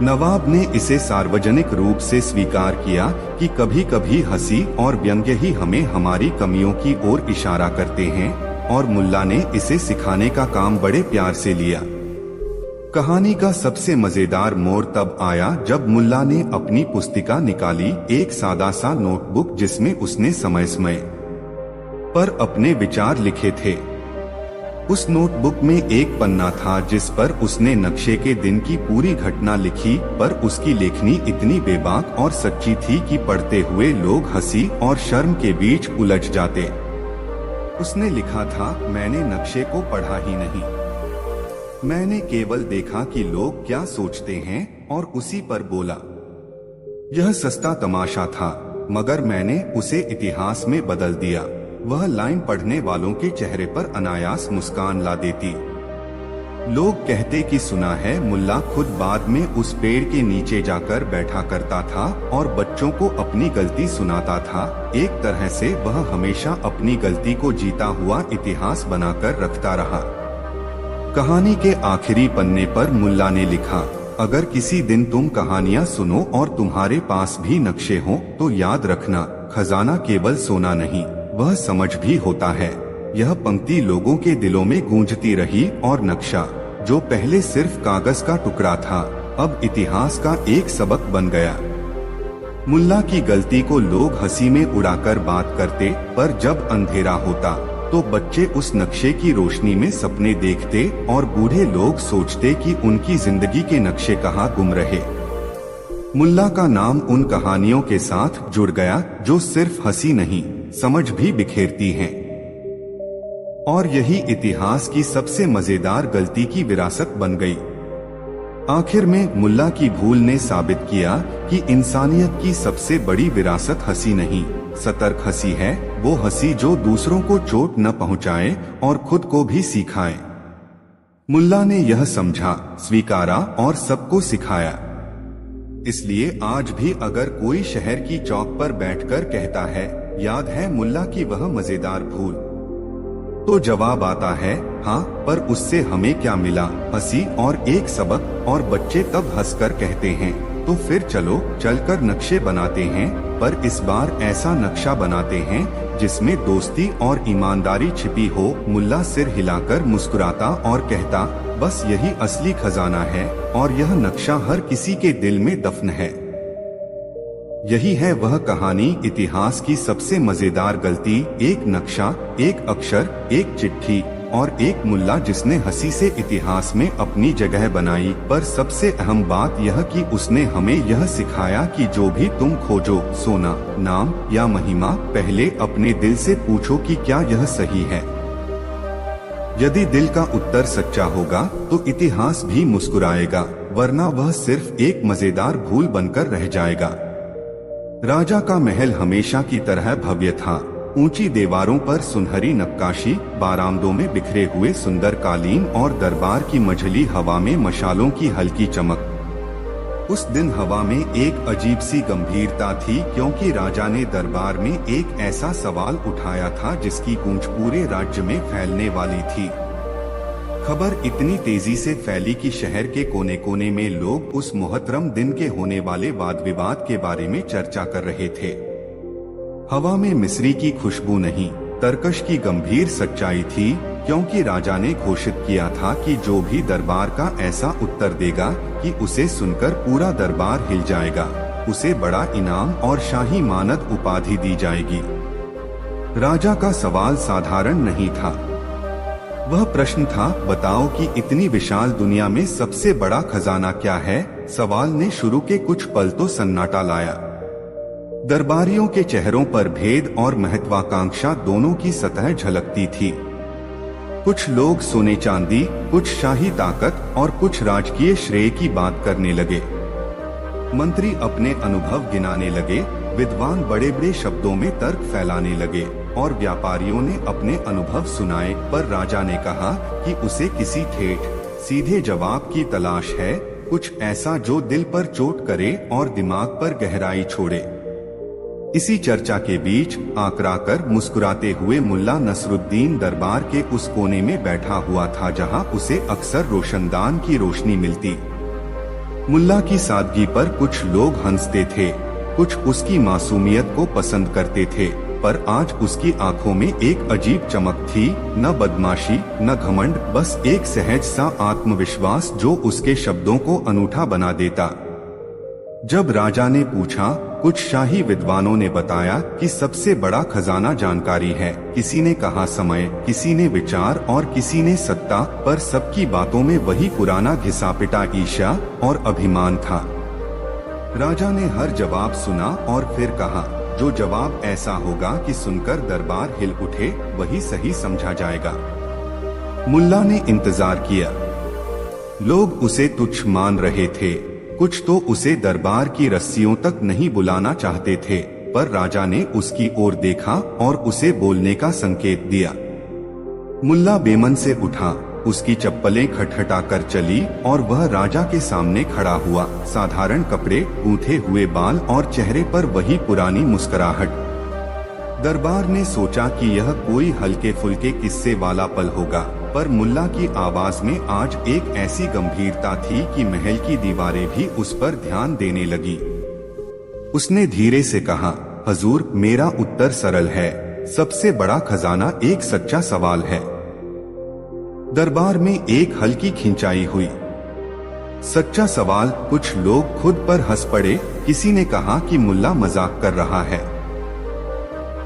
नवाब ने इसे सार्वजनिक रूप से स्वीकार किया कि कभी कभी हंसी और व्यंग्य ही हमें हमारी कमियों की ओर इशारा करते हैं, और मुल्ला ने इसे सिखाने का काम बड़े प्यार से लिया। कहानी का सबसे मजेदार मोड़ तब आया जब मुल्ला ने अपनी पुस्तिका निकाली, एक सादा सा नोटबुक जिसमें उसने समय समय पर अपने विचार लिखे थे। उस नोटबुक में एक पन्ना था जिस पर उसने नक्शे के दिन की पूरी घटना लिखी, पर उसकी लेखनी इतनी बेबाक और सच्ची थी कि पढ़ते हुए लोग हंसी और शर्म के बीच उलझ जाते। उसने लिखा था, मैंने नक्शे को पढ़ा ही नहीं, मैंने केवल देखा कि लोग क्या सोचते हैं और उसी पर बोला। यह सस्ता तमाशा था, मगर मैंने उसे इतिहास में बदल दिया। वह लाइन पढ़ने वालों के चेहरे पर अनायास मुस्कान ला देती। लोग कहते कि सुना है, मुल्ला खुद बाद में उस पेड़ के नीचे जाकर बैठा करता था और बच्चों को अपनी गलती सुनाता था। एक तरह से वह हमेशा अपनी गलती को जीता हुआ इतिहास बनाकर रखता रहा। कहानी के आखिरी पन्ने पर मुल्ला ने लिखा, अगर किसी दिन तुम कहानियां सुनो और तुम्हारे पास भी नक्शे हों तो याद रखना, खजाना केवल सोना नहीं, वह समझ भी होता है। यह पंक्ति लोगों के दिलों में गूंजती रही और नक्शा, जो पहले सिर्फ कागज का टुकड़ा था, अब इतिहास का एक सबक बन गया। मुल्ला की गलती को लोग हंसी में उड़ाकर बात करते, पर जब अंधेरा होता तो बच्चे उस नक्शे की रोशनी में सपने देखते और बूढ़े लोग सोचते कि उनकी जिंदगी के नक्शे कहाँ गुम रहे। मुल्ला का नाम उन कहानियों के साथ जुड़ गया जो सिर्फ हंसी नहीं, समझ भी बिखेरती हैं। और यही इतिहास की सबसे मजेदार गलती की विरासत बन गई। आखिर में मुल्ला की भूल ने साबित किया कि इंसानियत की सबसे बड़ी विरासत हंसी नहीं, सतर्क हंसी है। वो हंसी जो दूसरों को चोट न पहुंचाए और खुद को भी सिखाए। मुल्ला ने यह समझा, स्वीकारा और सबको सिखाया। इसलिए आज भी अगर कोई शहर की चौक पर बैठकर कहता है, याद है मुल्ला की वह मजेदार भूल, तो जवाब आता है, हाँ, पर उससे हमें क्या मिला, हंसी और एक सबक। और बच्चे तब हंसकर कहते हैं, तो फिर चलो चलकर नक्शे बनाते हैं, पर इस बार ऐसा नक्शा बनाते हैं जिसमें दोस्ती और ईमानदारी छिपी हो। मुल्ला सिर हिलाकर मुस्कुराता और कहता, बस यही असली खजाना है और यह नक्शा हर किसी के दिल में दफन है। यही है वह कहानी, इतिहास की सबसे मजेदार गलती। एक नक्शा, एक अक्षर, एक चिट्ठी और एक मुल्ला जिसने हंसी से इतिहास में अपनी जगह बनाई। पर सबसे अहम बात यह कि उसने हमें यह सिखाया कि जो भी तुम खोजो, सोना, नाम या महिमा, पहले अपने दिल से पूछो कि क्या यह सही है। यदि दिल का उत्तर सच्चा होगा तो इतिहास भी मुस्कुराएगा, वरना वह सिर्फ एक मजेदार भूल बनकर रह जाएगा। राजा का महल हमेशा की तरह भव्य था। ऊंची दीवारों पर सुनहरी नक्काशी, बारामदों में बिखरे हुए सुंदर कालीन और दरबार की मझली हवा में मशालों की हल्की चमक। उस दिन हवा में एक अजीब सी गंभीरता थी, क्योंकि राजा ने दरबार में एक ऐसा सवाल उठाया था जिसकी गूंज पूरे राज्य में फैलने वाली थी। खबर इतनी तेजी से फैली कि शहर के कोने कोने में लोग उस मुहर्रम दिन के होने वाले वाद विवाद के बारे में चर्चा कर रहे थे। हवा में मिस्री की खुशबू नहीं, तरकश की गंभीर सच्चाई थी, क्योंकि राजा ने घोषित किया था कि जो भी दरबार का ऐसा उत्तर देगा कि उसे सुनकर पूरा दरबार हिल जाएगा, उसे बड़ा इनाम और शाही मानद उपाधि दी जाएगी। राजा का सवाल साधारण नहीं था। वह प्रश्न था, बताओ कि इतनी विशाल दुनिया में सबसे बड़ा खजाना क्या है। सवाल ने शुरू के कुछ पल तो सन्नाटा लाया। दरबारियों के चेहरों पर भेद और महत्वाकांक्षा दोनों की सतह झलकती थी। कुछ लोग सोने चांदी, कुछ शाही ताकत और कुछ राजकीय श्रेय की बात करने लगे। मंत्री अपने अनुभव गिनाने लगे, विद्वान बड़े बड़े शब्दों में तर्क फैलाने लगे और व्यापारियों ने अपने अनुभव सुनाए। पर राजा ने कहा कि उसे किसी ठेठ सीधे जवाब की तलाश है, कुछ ऐसा जो दिल पर चोट करे और दिमाग पर गहराई छोड़े। इसी चर्चा के बीच आकरा कर मुस्कुराते हुए मुल्ला नसरुद्दीन दरबार के उस कोने में बैठा हुआ था जहां उसे अक्सर रोशनदान की रोशनी मिलती। मुल्ला की सादगी पर कुछ लोग हंसते थे, कुछ उसकी मासूमियत को पसंद करते थे, पर आज उसकी आंखों में एक अजीब चमक थी, न बदमाशी न घमंड, बस एक सहज सा आत्मविश्वास जो उसके शब्दों को अनूठा बना देता। जब राजा ने पूछा, कुछ शाही विद्वानों ने बताया कि सबसे बड़ा खजाना जानकारी है, किसी ने कहा समय, किसी ने विचार और किसी ने सत्ता, पर सबकी बातों में वही पुराना घिसा पिटा ईर्ष्या और अभिमान था। राजा ने हर जवाब सुना और फिर कहा, जो जवाब ऐसा होगा कि सुनकर दरबार हिल उठे, वही सही समझा जाएगा। मुल्ला ने इंतजार किया। लोग उसे तुच्छ मान रहे थे, कुछ तो उसे दरबार की रस्सियों तक नहीं बुलाना चाहते थे, पर राजा ने उसकी ओर देखा और उसे बोलने का संकेत दिया। मुल्ला बेमन से उठा, उसकी चप्पलें खटखटाकर चली और वह राजा के सामने खड़ा हुआ। साधारण कपड़े, गूंथे हुए बाल और चेहरे पर वही पुरानी मुस्कुराहट। दरबार ने सोचा कि यह कोई हल्के फुल्के किस्से वाला पल होगा, पर मुल्ला की आवाज में आज एक ऐसी गंभीरता थी कि महल की दीवारें भी उस पर ध्यान देने लगी। उसने धीरे से कहा, हजूर, मेरा उत्तर सरल है, सबसे बड़ा खजाना एक सच्चा सवाल है। दरबार में एक हल्की खिंचाई हुई। सच्चा सवाल? कुछ लोग खुद पर हंस पड़े। किसी ने कहा कि मुल्ला मजाक कर रहा है।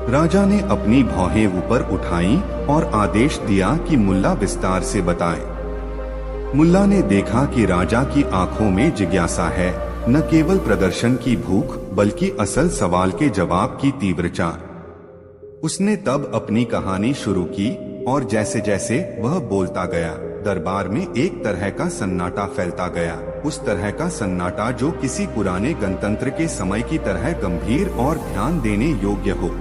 राजा ने अपनी भौहें ऊपर उठाई और आदेश दिया कि मुल्ला विस्तार से बताए। मुल्ला ने देखा कि राजा की आंखों में जिज्ञासा है, न केवल प्रदर्शन की भूख बल्कि असल सवाल के जवाब की तीव्र चाह। उसने तब अपनी कहानी शुरू की और जैसे जैसे वह बोलता गया, दरबार में एक तरह का सन्नाटा फैलता गया, उस तरह का सन्नाटा जो किसी पुराने गणतंत्र के समय की तरह गंभीर और ध्यान देने योग्य हो।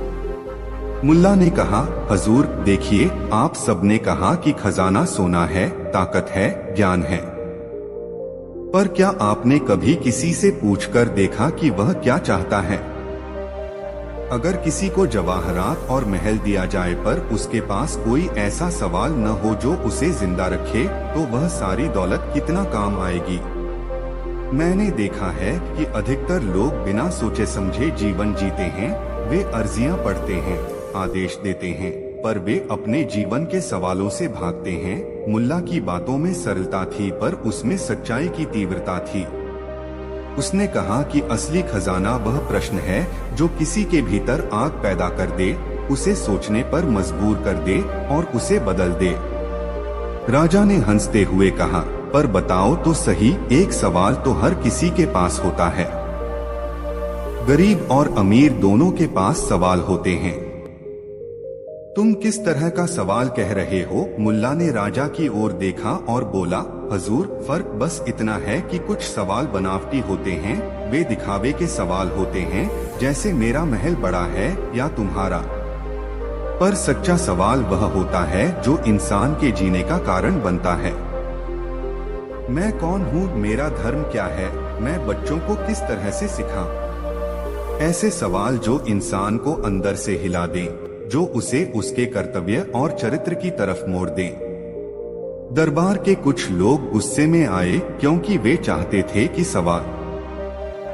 मुल्ला ने कहा, हजूर देखिए, आप सबने कहा कि खजाना सोना है, ताकत है, ज्ञान है, पर क्या आपने कभी किसी से पूछकर देखा कि वह क्या चाहता है? अगर किसी को जवाहरात और महल दिया जाए पर उसके पास कोई ऐसा सवाल न हो जो उसे जिंदा रखे, तो वह सारी दौलत कितना काम आएगी? मैंने देखा है कि अधिकतर लोग बिना सोचे समझे जीवन जीते हैं। वे अर्जियां पढ़ते हैं, आदेश देते हैं, पर वे अपने जीवन के सवालों से भागते हैं। मुल्ला की बातों में सरलता थी, पर उसमें सच्चाई की तीव्रता थी। उसने कहा कि असली खजाना वह प्रश्न है जो किसी के भीतर आग पैदा कर दे, उसे सोचने पर मजबूर कर दे और उसे बदल दे। राजा ने हंसते हुए कहा, पर बताओ तो सही, एक सवाल तो हर किसी के पास होता है। गरीब और अमीर दोनों के पास सवाल होते हैं। तुम किस तरह का सवाल कह रहे हो? मुल्ला ने राजा की ओर देखा और बोला, हजूर फर्क बस इतना है कि कुछ सवाल बनावटी होते हैं, वे दिखावे के सवाल होते हैं, जैसे मेरा महल बड़ा है या तुम्हारा। पर सच्चा सवाल वह होता है जो इंसान के जीने का कारण बनता है। मैं कौन हूँ, मेरा धर्म क्या है, मैं बच्चों को किस तरह से सिखाऊं? ऐसे सवाल जो इंसान को अंदर से हिला दें, जो उसे उसके कर्तव्य और चरित्र की तरफ मोड़ दें। दरबार के कुछ लोग गुस्से में आए क्योंकि वे चाहते थे कि सवाल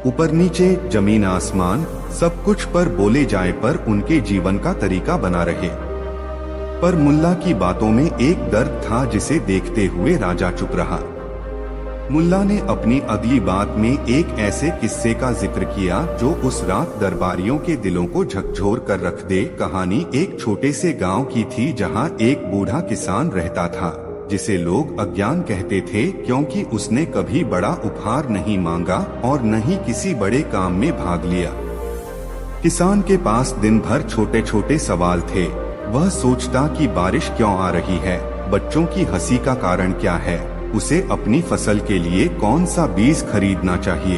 ऊपर नीचे, जमीन आसमान, सब कुछ पर बोले जाए, पर उनके जीवन का तरीका बना रहे। पर मुल्ला की बातों में एक दर्द था जिसे देखते हुए राजा चुप रहा। मुल्ला ने अपनी अगली बात में एक ऐसे किस्से का जिक्र किया जो उस रात दरबारियों के दिलों को झकझोर कर रख दे। कहानी एक छोटे से गांव की थी जहां एक बूढ़ा किसान रहता था, जिसे लोग अज्ञान कहते थे क्योंकि उसने कभी बड़ा उपहार नहीं मांगा और न ही किसी बड़े काम में भाग लिया। किसान के पास दिन भर छोटे छोटे सवाल थे। वह सोचता कि बारिश क्यों आ रही है, बच्चों की हंसी का कारण क्या है, उसे अपनी फसल के लिए कौन सा बीज खरीदना चाहिए।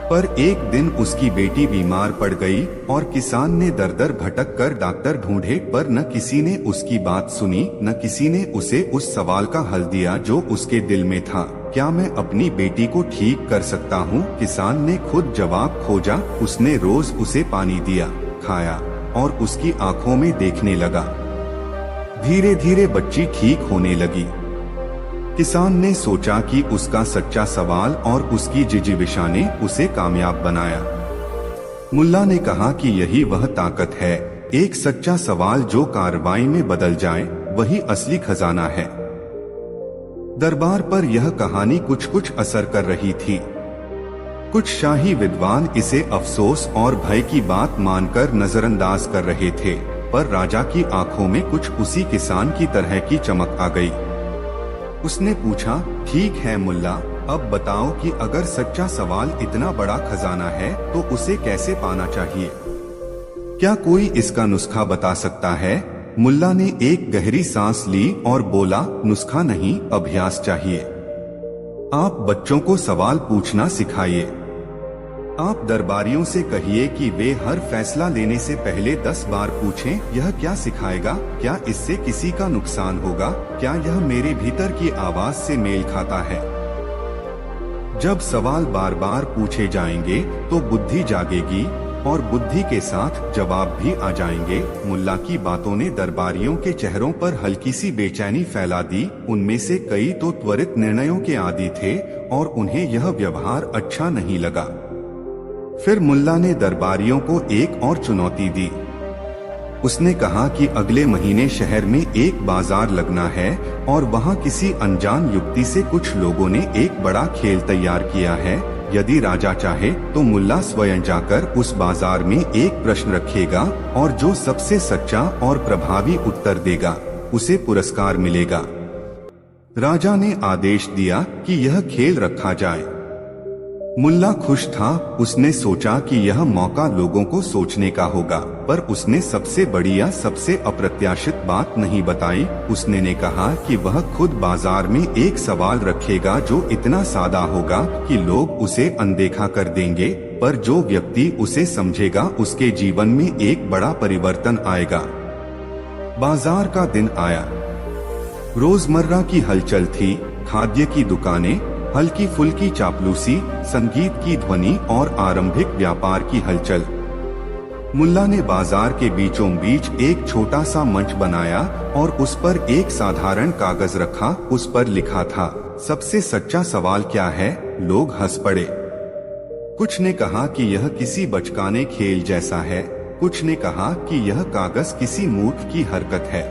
पर एक दिन उसकी बेटी बीमार पड़ गई और किसान ने दर दर भटक कर डॉक्टर ढूंढे, पर न किसी ने उसकी बात सुनी, न किसी ने उसे उस सवाल का हल दिया जो उसके दिल में था, क्या मैं अपनी बेटी को ठीक कर सकता हूँ? किसान ने खुद जवाब खोजा। उसने रोज उसे पानी दिया, खाया और उसकी आंखों में देखने लगा। धीरे धीरे बच्ची ठीक होने लगी। किसान ने सोचा कि उसका सच्चा सवाल और उसकी जिजीविशा ने उसे कामयाब बनाया। मुल्ला ने कहा कि यही वह ताकत है, एक सच्चा सवाल जो कार्रवाई में बदल जाए, वही असली खजाना है। दरबार पर यह कहानी कुछ कुछ असर कर रही थी। कुछ शाही विद्वान इसे अफसोस और भय की बात मानकर नजरअंदाज कर रहे थे, पर राजा की आंखों में कुछ उसी किसान की तरह की चमक आ गई। उसने पूछा, ठीक है मुल्ला, अब बताओ कि अगर सच्चा सवाल इतना बड़ा खजाना है तो उसे कैसे पाना चाहिए? क्या कोई इसका नुस्खा बता सकता है? मुल्ला ने एक गहरी सांस ली और बोला, नुस्खा नहीं, अभ्यास चाहिए। आप बच्चों को सवाल पूछना सिखाइए। आप दरबारियों से कहिए कि वे हर फैसला लेने से पहले 10 बार पूछें, यह क्या सिखाएगा? क्या इससे किसी का नुकसान होगा? क्या यह मेरे भीतर की आवाज से मेल खाता है? जब सवाल बार बार पूछे जाएंगे तो बुद्धि जागेगी और बुद्धि के साथ जवाब भी आ जाएंगे। मुल्ला की बातों ने दरबारियों के चेहरों पर हल्की सी बेचैनी फैला दी। उनमें से कई तो त्वरित निर्णयों के आदी थे और उन्हें यह व्यवहार अच्छा नहीं लगा। फिर मुल्ला ने दरबारियों को एक और चुनौती दी। उसने कहा कि अगले महीने शहर में एक बाजार लगना है और वहां किसी अनजान युक्ति से कुछ लोगों ने एक बड़ा खेल तैयार किया है। यदि राजा चाहे तो मुल्ला स्वयं जाकर उस बाजार में एक प्रश्न रखेगा और जो सबसे सच्चा और प्रभावी उत्तर देगा उसे पुरस्कार मिलेगा। राजा ने आदेश दिया कि यह खेल रखा जाए। मुल्ला खुश था। उसने सोचा कि यह मौका लोगों को सोचने का होगा, पर उसने सबसे बड़ी या सबसे अप्रत्याशित बात नहीं बताई। उसने ने कहा कि वह खुद बाजार में एक सवाल रखेगा जो इतना सादा होगा कि लोग उसे अनदेखा कर देंगे, पर जो व्यक्ति उसे समझेगा उसके जीवन में एक बड़ा परिवर्तन आएगा। बाजार का दिन आया। रोजमर्रा की हलचल थी। खाद्य की दुकानें, हल्की फुल्की चापलूसी, संगीत की ध्वनि और आरंभिक व्यापार की हलचल। मुल्ला ने बाजार के बीचों बीच एक छोटा सा मंच बनाया और उस पर एक साधारण कागज रखा। उस पर लिखा था, सबसे सच्चा सवाल क्या है। लोग हंस पड़े। कुछ ने कहा कि यह किसी बचकाने खेल जैसा है। कुछ ने कहा कि यह कागज किसी मूर्ख की हरकत है।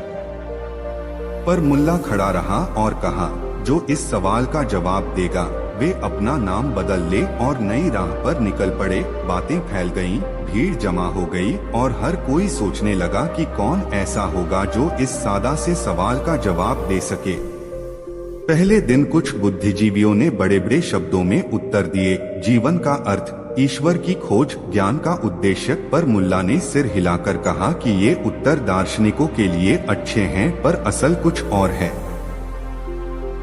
पर मुल्ला खड़ा रहा और कहा, जो इस सवाल का जवाब देगा वे अपना नाम बदल ले, और नई राह पर निकल पड़े। बातें फैल गईं, भीड़ जमा हो गई और हर कोई सोचने लगा कि कौन ऐसा होगा जो इस सादा से सवाल का जवाब दे सके। पहले दिन कुछ बुद्धिजीवियों ने बड़े बड़े शब्दों में उत्तर दिए, जीवन का अर्थ, ईश्वर की खोज, ज्ञान का उद्देश्य। पर मुल्ला ने सिर हिलाकर कहा कि ये उत्तर दार्शनिकों के लिए अच्छे हैं, पर असल कुछ और है।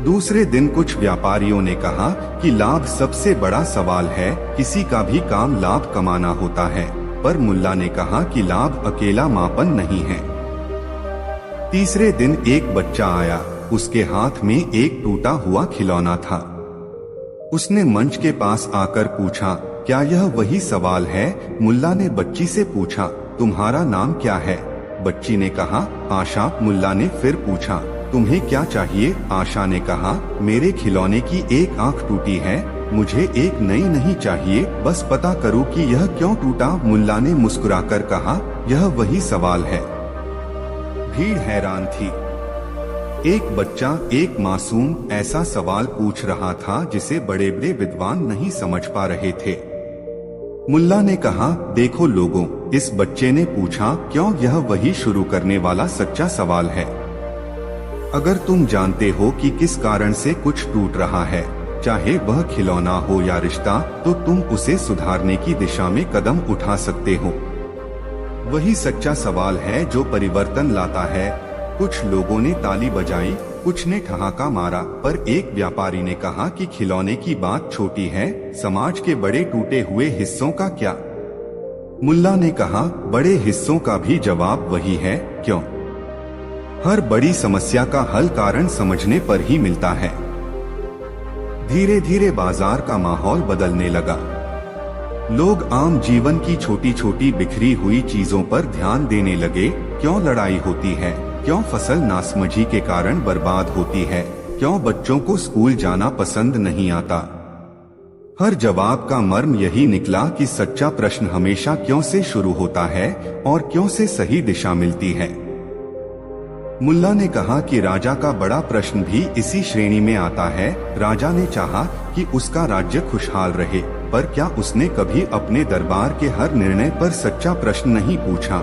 दूसरे दिन कुछ व्यापारियों ने कहा कि लाभ सबसे बड़ा सवाल है। किसी का भी काम लाभ कमाना होता है, पर मुल्ला ने कहा कि लाभ अकेला मापन नहीं है। तीसरे दिन एक बच्चा आया। उसके हाथ में एक टूटा हुआ खिलौना था। उसने मंच के पास आकर पूछा, क्या यह वही सवाल है। मुल्ला ने बच्ची से पूछा, तुम्हारा नाम क्या है। बच्ची ने कहा, आशा। मुल्ला ने फिर पूछा, तुम्हें क्या चाहिए। आशा ने कहा, मेरे खिलौने की एक आंख टूटी है, मुझे एक नई नहीं चाहिए, बस पता करूं कि यह क्यों टूटा। मुल्ला ने मुस्कुराकर कहा, यह वही सवाल है। भीड़ हैरान थी। एक बच्चा, एक मासूम ऐसा सवाल पूछ रहा था जिसे बड़े बड़े विद्वान नहीं समझ पा रहे थे। मुल्ला ने कहा, देखो लोगों, इस बच्चे ने पूछा, क्यों यह वही शुरू करने वाला सच्चा सवाल है। अगर तुम जानते हो कि किस कारण से कुछ टूट रहा है, चाहे वह खिलौना हो या रिश्ता, तो तुम उसे सुधारने की दिशा में कदम उठा सकते हो। वही सच्चा सवाल है जो परिवर्तन लाता है। कुछ लोगों ने ताली बजाई, कुछ ने ठहाका मारा, पर एक व्यापारी ने कहा कि खिलौने की बात छोटी है, समाज के बड़े टूटे हुए हिस्सों का क्या। मुल्ला ने कहा, बड़े हिस्सों का भी जवाब वही है, क्यों। हर बड़ी समस्या का हल कारण समझने पर ही मिलता है। धीरे धीरे बाजार का माहौल बदलने लगा। लोग आम जीवन की छोटी छोटी बिखरी हुई चीजों पर ध्यान देने लगे। क्यों लड़ाई होती है, क्यों फसल नासमझी के कारण बर्बाद होती है, क्यों बच्चों को स्कूल जाना पसंद नहीं आता। हर जवाब का मर्म यही निकला कि सच्चा प्रश्न हमेशा क्यों से शुरू होता है और क्यों से सही दिशा मिलती है। मुल्ला ने कहा कि राजा का बड़ा प्रश्न भी इसी श्रेणी में आता है। राजा ने चाहा कि उसका राज्य खुशहाल रहे, पर क्या उसने कभी अपने दरबार के हर निर्णय पर सच्चा प्रश्न नहीं पूछा।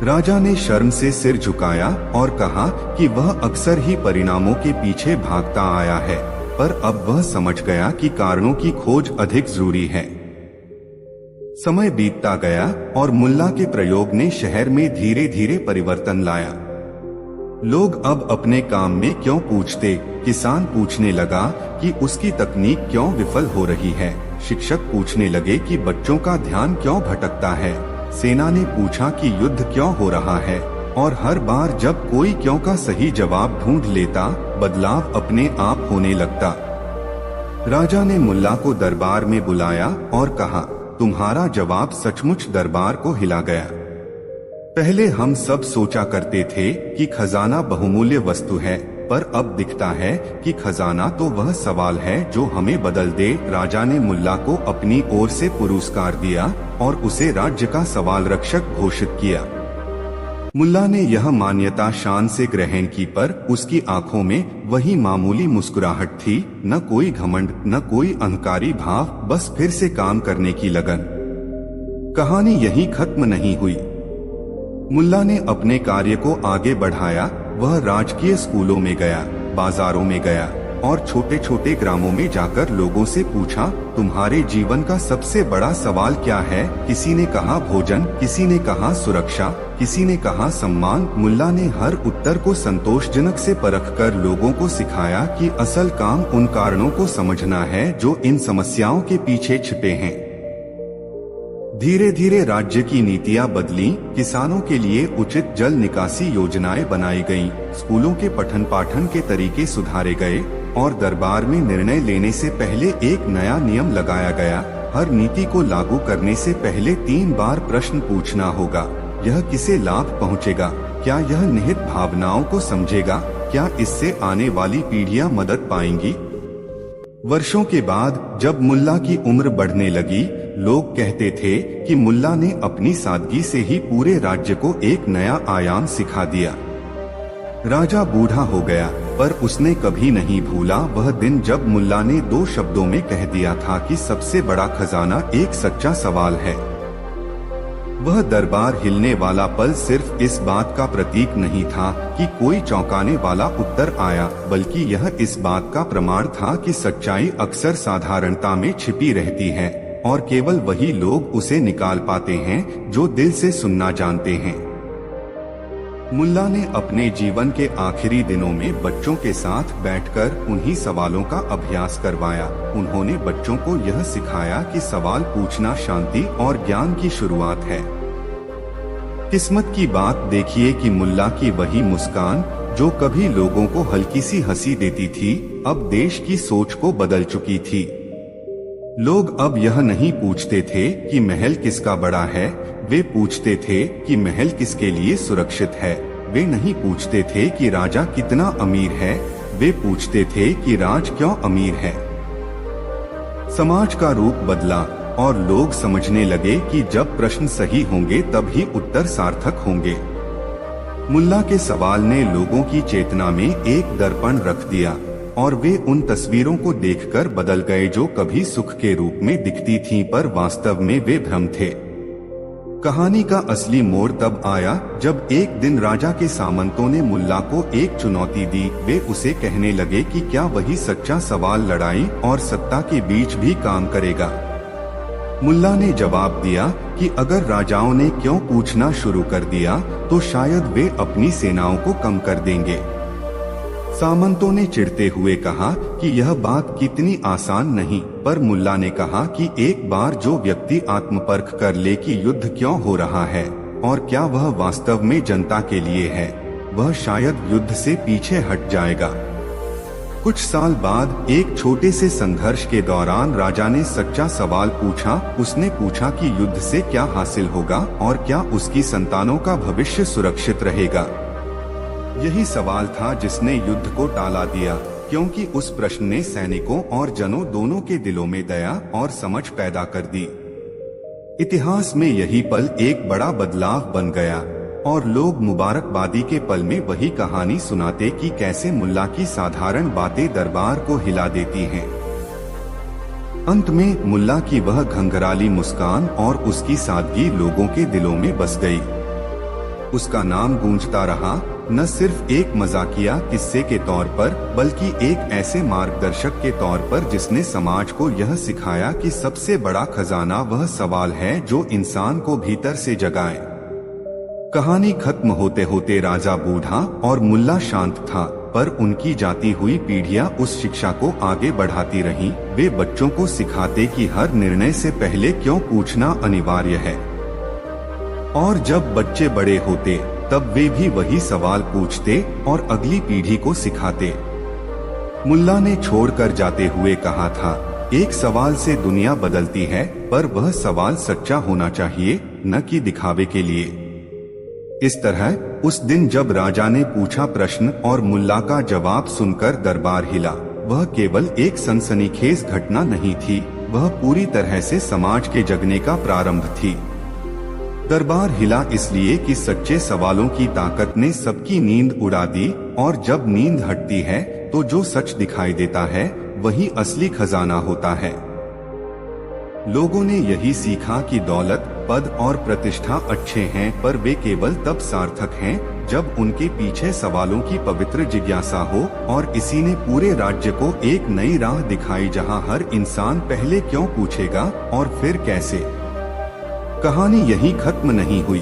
राजा ने शर्म से सिर झुकाया और कहा कि वह अक्सर ही परिणामों के पीछे भागता आया है, पर अब वह समझ गया कि कारणों की खोज अधिक जरूरी है। समय बीतता गया और मुल्ला के प्रयोग ने शहर में धीरे धीरे परिवर्तन लाया। लोग अब अपने काम में क्यों पूछते। किसान पूछने लगा कि उसकी तकनीक क्यों विफल हो रही है। शिक्षक पूछने लगे कि बच्चों का ध्यान क्यों भटकता है। सेना ने पूछा कि युद्ध क्यों हो रहा है। और हर बार जब कोई क्यों का सही जवाब ढूंढ लेता, बदलाव अपने आप होने लगता। राजा ने मुल्ला को दरबार में बुलाया और कहा, तुम्हारा जवाब सचमुच दरबार को हिला गया। पहले हम सब सोचा करते थे कि खजाना बहुमूल्य वस्तु है, पर अब दिखता है कि खजाना तो वह सवाल है जो हमें बदल दे। राजा ने मुल्ला को अपनी ओर से पुरस्कार दिया और उसे राज्य का सवाल रक्षक घोषित किया। मुल्ला ने यह मान्यता शान से ग्रहण की, पर उसकी आंखों में वही मामूली मुस्कुराहट थी, न कोई घमंड, न कोई अहंकारी भाव, बस फिर से काम करने की लगन। कहानी यहीं खत्म नहीं हुई। मुल्ला ने अपने कार्य को आगे बढ़ाया। वह राजकीय स्कूलों में गया, बाजारों में गया और छोटे छोटे ग्रामों में जाकर लोगों से पूछा, तुम्हारे जीवन का सबसे बड़ा सवाल क्या है? किसी ने कहा भोजन, किसी ने कहा सुरक्षा, किसी ने कहा सम्मान। मुल्ला ने हर उत्तर को संतोषजनक से परखकर लोगों को सिखाया कि असल काम उन कारणों को समझना है जो इन समस्याओं के पीछे छिपे हैं। धीरे धीरे राज्य की नीतियां बदली, किसानों के लिए उचित जल निकासी योजनाएं बनाई गईं, स्कूलों के पठन पाठन के तरीके सुधारे गए और दरबार में निर्णय लेने से पहले एक नया नियम लगाया गया। हर नीति को लागू करने से पहले 3 बार प्रश्न पूछना होगा। यह किसे लाभ पहुंचेगा? क्या यह निहित भावनाओं को समझेगा? क्या इससे आने वाली पीढ़ियां मदद पाएंगी? वर्षों के बाद जब मुल्ला की उम्र बढ़ने लगी, लोग कहते थे कि मुल्ला ने अपनी सादगी से ही पूरे राज्य को एक नया आयाम सिखा दिया। राजा बूढ़ा हो गया, पर उसने कभी नहीं भूला वह दिन जब मुल्ला ने 2 शब्दों में कह दिया था कि सबसे बड़ा खजाना एक सच्चा सवाल है। वह दरबार हिलने वाला पल सिर्फ इस बात का प्रतीक नहीं था कि कोई चौंकाने वाला उत्तर आया, बल्कि यह इस बात का प्रमाण था कि सच्चाई अक्सर साधारणता में छिपी रहती है और केवल वही लोग उसे निकाल पाते हैं जो दिल से सुनना जानते हैं। मुल्ला ने अपने जीवन के आखिरी दिनों में बच्चों के साथ बैठकर उन्हीं सवालों का अभ्यास करवाया। उन्होंने बच्चों को यह सिखाया कि सवाल पूछना शांति और ज्ञान की शुरुआत है। किस्मत की बात देखिए कि मुल्ला की वही मुस्कान जो कभी लोगों को हल्की सी हंसी देती थी, अब देश की सोच को बदल चुकी थी। लोग अब यह नहीं पूछते थे कि महल किसका बड़ा है, वे पूछते थे कि महल किसके लिए सुरक्षित है। वे नहीं पूछते थे कि राजा कितना अमीर है, वे पूछते थे कि राज क्यों अमीर है। समाज का रूप बदला और लोग समझने लगे कि जब प्रश्न सही होंगे तब ही उत्तर सार्थक होंगे। मुल्ला के सवाल ने लोगों की चेतना में एक दर्पण रख दिया और वे उन तस्वीरों को देखकर बदल गए जो कभी सुख के रूप में दिखती थीं, पर वास्तव में वे भ्रम थे। कहानी का असली मोड़ तब आया जब एक दिन राजा के सामंतों ने मुल्ला को एक चुनौती दी। वे उसे कहने लगे कि क्या वही सच्चा सवाल लड़ाई और सत्ता के बीच भी काम करेगा। मुल्ला ने जवाब दिया कि अगर राजाओं ने क्यों पूछना शुरू कर दिया तो शायद वे अपनी सेनाओं को कम कर देंगे। सामंतों ने चिढ़ते हुए कहा कि यह बात कितनी आसान नहीं, पर मुल्ला ने कहा कि एक बार जो व्यक्ति आत्मपरख कर ले कि युद्ध क्यों हो रहा है और क्या वह वास्तव में जनता के लिए है, वह शायद युद्ध से पीछे हट जाएगा। कुछ साल बाद एक छोटे से संघर्ष के दौरान राजा ने सच्चा सवाल पूछा। उसने पूछा कि युद्ध से क्या हासिल होगा और क्या उसकी संतानों का भविष्य सुरक्षित रहेगा। यही सवाल था जिसने युद्ध को टाला दिया, क्योंकि उस प्रश्न ने सैनिकों और जनों दोनों के दिलों में दया और समझ पैदा कर दी। इतिहास में यही पल एक बड़ा बदलाव बन गया और लोग मुबारकबादी के पल में वही कहानी सुनाते कि कैसे मुल्ला की साधारण बातें दरबार को हिला देती हैं। अंत में मुल्ला की वह घंघराली मुस्कान और उसकी सादगी लोगों के दिलों में बस गई। उसका नाम गूंजता रहा, न सिर्फ एक मजाकिया किस्से के तौर पर, बल्कि एक ऐसे मार्गदर्शक के तौर पर जिसने समाज को यह सिखाया कि सबसे बड़ा खजाना वह सवाल है जो इंसान को भीतर से जगाए। कहानी खत्म होते होते राजा बूढ़ा और मुल्ला शांत था, पर उनकी जाती हुई पीढ़ियां उस शिक्षा को आगे बढ़ाती रहीं। वे बच्चों को सिखाते कि हर निर्णय से पहले क्यों पूछना अनिवार्य है, और जब बच्चे बड़े होते तब वे भी वही सवाल पूछते और अगली पीढ़ी को सिखाते। मुल्ला ने छोड़कर जाते हुए कहा था, एक सवाल से दुनिया बदलती है, पर वह सवाल सच्चा होना चाहिए, न कि दिखावे के लिए। इस तरह उस दिन जब राजा ने पूछा प्रश्न और मुल्ला का जवाब सुनकर दरबार हिला, वह केवल एक सनसनीखेज घटना नहीं थी, वह पूरी तरह से समाज के जगने का प्रारंभ थी। दरबार हिला इसलिए कि सच्चे सवालों की ताकत ने सबकी नींद उड़ा दी, और जब नींद हटती है तो जो सच दिखाई देता है वही असली खजाना होता है। लोगों ने यही सीखा कि दौलत, पद और प्रतिष्ठा अच्छे हैं, पर वे केवल तब सार्थक हैं जब उनके पीछे सवालों की पवित्र जिज्ञासा हो, और इसी ने पूरे राज्य को एक नई राह दिखाई जहां हर इंसान पहले क्यों पूछेगा और फिर कैसे। कहानी यहीं खत्म नहीं हुई।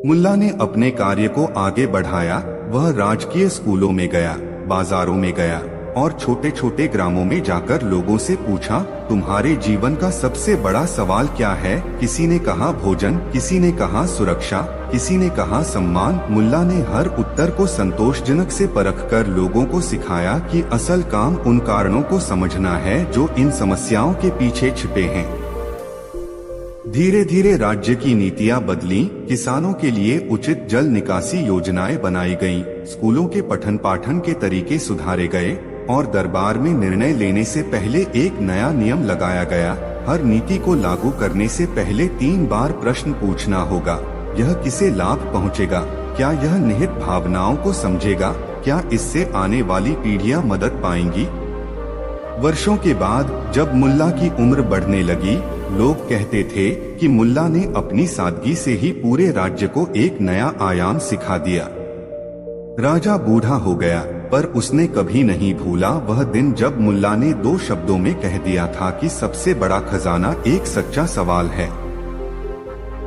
मुल्ला ने अपने कार्य को आगे बढ़ाया। वह राजकीय स्कूलों में गया, बाजारों में गया और छोटे छोटे ग्रामों में जाकर लोगों से पूछा, तुम्हारे जीवन का सबसे बड़ा सवाल क्या है? किसी ने कहा भोजन, किसी ने कहा सुरक्षा, किसी ने कहा सम्मान। मुल्ला ने हर उत्तर को संतोषजनक से परखकर लोगों को सिखाया कि असल काम उन कारणों को समझना है जो इन समस्याओं के पीछे छिपे हैं। धीरे धीरे राज्य की नीतियां बदली, किसानों के लिए उचित जल निकासी योजनाएं बनाई गईं, स्कूलों के पठन पाठन के तरीके सुधारे गए और दरबार में निर्णय लेने से पहले एक नया नियम लगाया गया। हर नीति को लागू करने से पहले 3 बार प्रश्न पूछना होगा। यह किसे लाभ पहुंचेगा? क्या यह निहित भावनाओं को समझेगा? क्या इससे आने वाली पीढ़ियां मदद पाएंगी? वर्षों के बाद जब मुल्ला की उम्र बढ़ने लगी, लोग कहते थे कि मुल्ला ने अपनी सादगी से ही पूरे राज्य को एक नया आयाम सिखा दिया। राजा बूढ़ा हो गया, पर उसने कभी नहीं भूला वह दिन जब मुल्ला ने 2 शब्दों में कह दिया था कि सबसे बड़ा खजाना एक सच्चा सवाल है।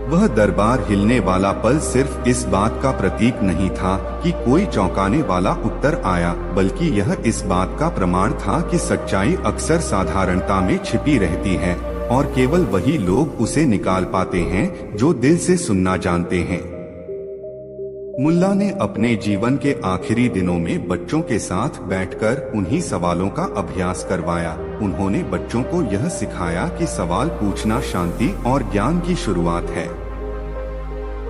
वह दरबार हिलने वाला पल सिर्फ इस बात का प्रतीक नहीं था कि कोई चौंकाने वाला उत्तर आया, बल्कि यह इस बात का प्रमाण था कि सच्चाई अक्सर साधारणता में छिपी रहती है और केवल वही लोग उसे निकाल पाते हैं जो दिल से सुनना जानते हैं। मुल्ला ने अपने जीवन के आखिरी दिनों में बच्चों के साथ बैठकर उन्हीं सवालों का अभ्यास करवाया। उन्होंने बच्चों को यह सिखाया कि सवाल पूछना शांति और ज्ञान की शुरुआत है।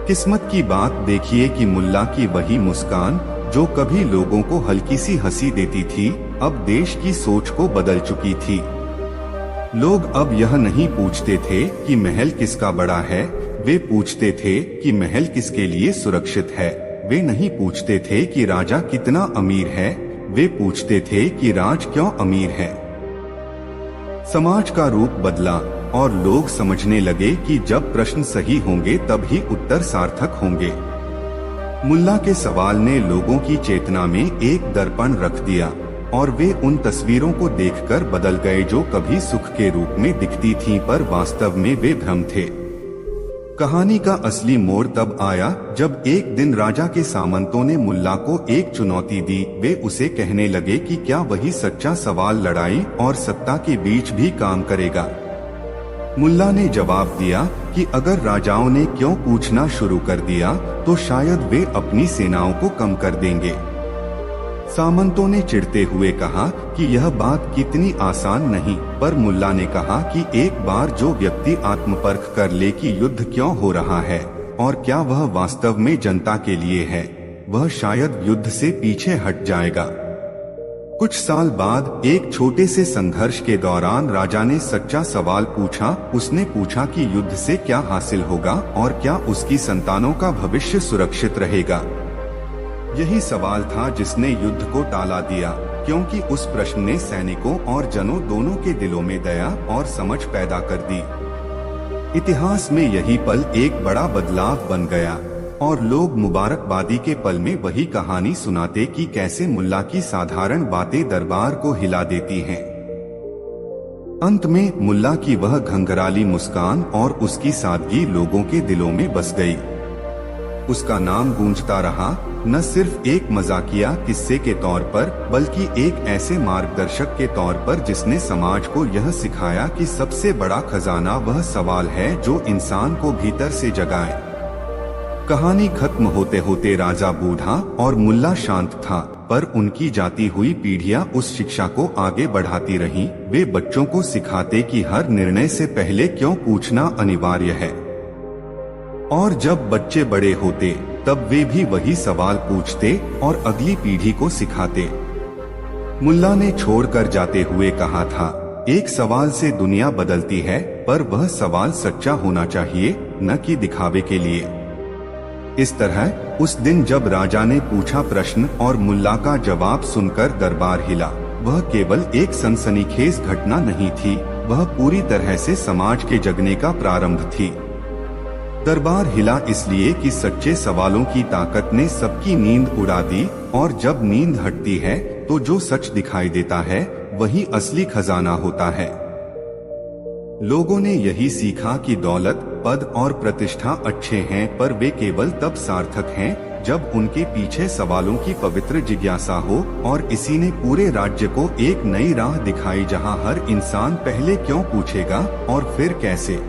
किस्मत की बात देखिए कि मुल्ला की वही मुस्कान जो कभी लोगों को हल्की सी हंसी देती थी, अब देश की सोच को बदल चुकी थी। लोग अब यह नहीं पूछते थे कि महल किसका बड़ा है, वे पूछते थे कि महल किसके लिए सुरक्षित है। वे नहीं पूछते थे कि राजा कितना अमीर है, वे पूछते थे कि राज क्यों अमीर है। समाज का रूप बदला और लोग समझने लगे कि जब प्रश्न सही होंगे तब ही उत्तर सार्थक होंगे। मुल्ला के सवाल ने लोगों की चेतना में एक दर्पण रख दिया और वे उन तस्वीरों को देखकर बदल गए जो कभी सुख के रूप में दिखती थीं पर वास्तव में वे भ्रम थे। कहानी का असली मोड़ तब आया जब एक दिन राजा के सामंतों ने मुल्ला को एक चुनौती दी। वे उसे कहने लगे कि क्या वही सच्चा सवाल लड़ाई और सत्ता के बीच भी काम करेगा। मुल्ला ने जवाब दिया कि अगर राजाओं ने क्यों पूछना शुरू कर दिया तो शायद वे अपनी सेनाओं को कम कर देंगे। सामंतों ने चिढ़ते हुए कहा कि यह बात कितनी आसान नहीं, पर मुल्ला ने कहा कि एक बार जो व्यक्ति आत्मपरख कर ले कि युद्ध क्यों हो रहा है और क्या वह वास्तव में जनता के लिए है, वह शायद युद्ध से पीछे हट जाएगा। कुछ साल बाद एक छोटे से संघर्ष के दौरान राजा ने सच्चा सवाल पूछा। उसने पूछा कि युद्ध से क्या हासिल होगा और क्या उसकी संतानों का भविष्य सुरक्षित रहेगा। यही सवाल था जिसने युद्ध को टाला दिया, क्योंकि उस प्रश्न ने सैनिकों और जनों दोनों के दिलों में दया और समझ पैदा कर दी। इतिहास में यही पल एक बड़ा बदलाव बन गया और लोग मुबारकबादी के पल में वही कहानी सुनाते कि कैसे मुल्ला की साधारण बातें दरबार को हिला देती हैं। अंत में मुल्ला की वह घंघराली मुस्कान और उसकी सादगी लोगों के दिलों में बस गई। उसका नाम गूंजता रहा, न सिर्फ एक मजाकिया किस्से के तौर पर, बल्कि एक ऐसे मार्गदर्शक के तौर पर जिसने समाज को यह सिखाया कि सबसे बड़ा खजाना वह सवाल है जो इंसान को भीतर से जगाए। कहानी खत्म होते होते राजा बूढ़ा और मुल्ला शांत था, पर उनकी जाती हुई पीढ़ियां उस शिक्षा को आगे बढ़ाती रहीं। वे बच्चों को सिखाते कि हर निर्णय से पहले क्यों पूछना अनिवार्य है, और जब बच्चे बड़े होते तब वे भी वही सवाल पूछते और अगली पीढ़ी को सिखाते। मुल्ला ने छोड़कर जाते हुए कहा था, एक सवाल से दुनिया बदलती है, पर वह सवाल सच्चा होना चाहिए, न कि दिखावे के लिए। इस तरह उस दिन जब राजा ने पूछा प्रश्न और मुल्ला का जवाब सुनकर दरबार हिला। वह केवल एक सनसनीखेज घटना नहीं थी, वह पूरी तरह से समाज के जगने का प्रारंभ थी। दरबार हिला इसलिए कि सच्चे सवालों की ताकत ने सबकी नींद उड़ा दी, और जब नींद हटती है तो जो सच दिखाई देता है वही असली खजाना होता है। लोगों ने यही सीखा कि दौलत, पद और प्रतिष्ठा अच्छे हैं, पर वे केवल तब सार्थक हैं जब उनके पीछे सवालों की पवित्र जिज्ञासा हो, और इसी ने पूरे राज्य को एक नई राह दिखाई जहां हर इंसान पहले क्यों पूछेगा और फिर कैसे।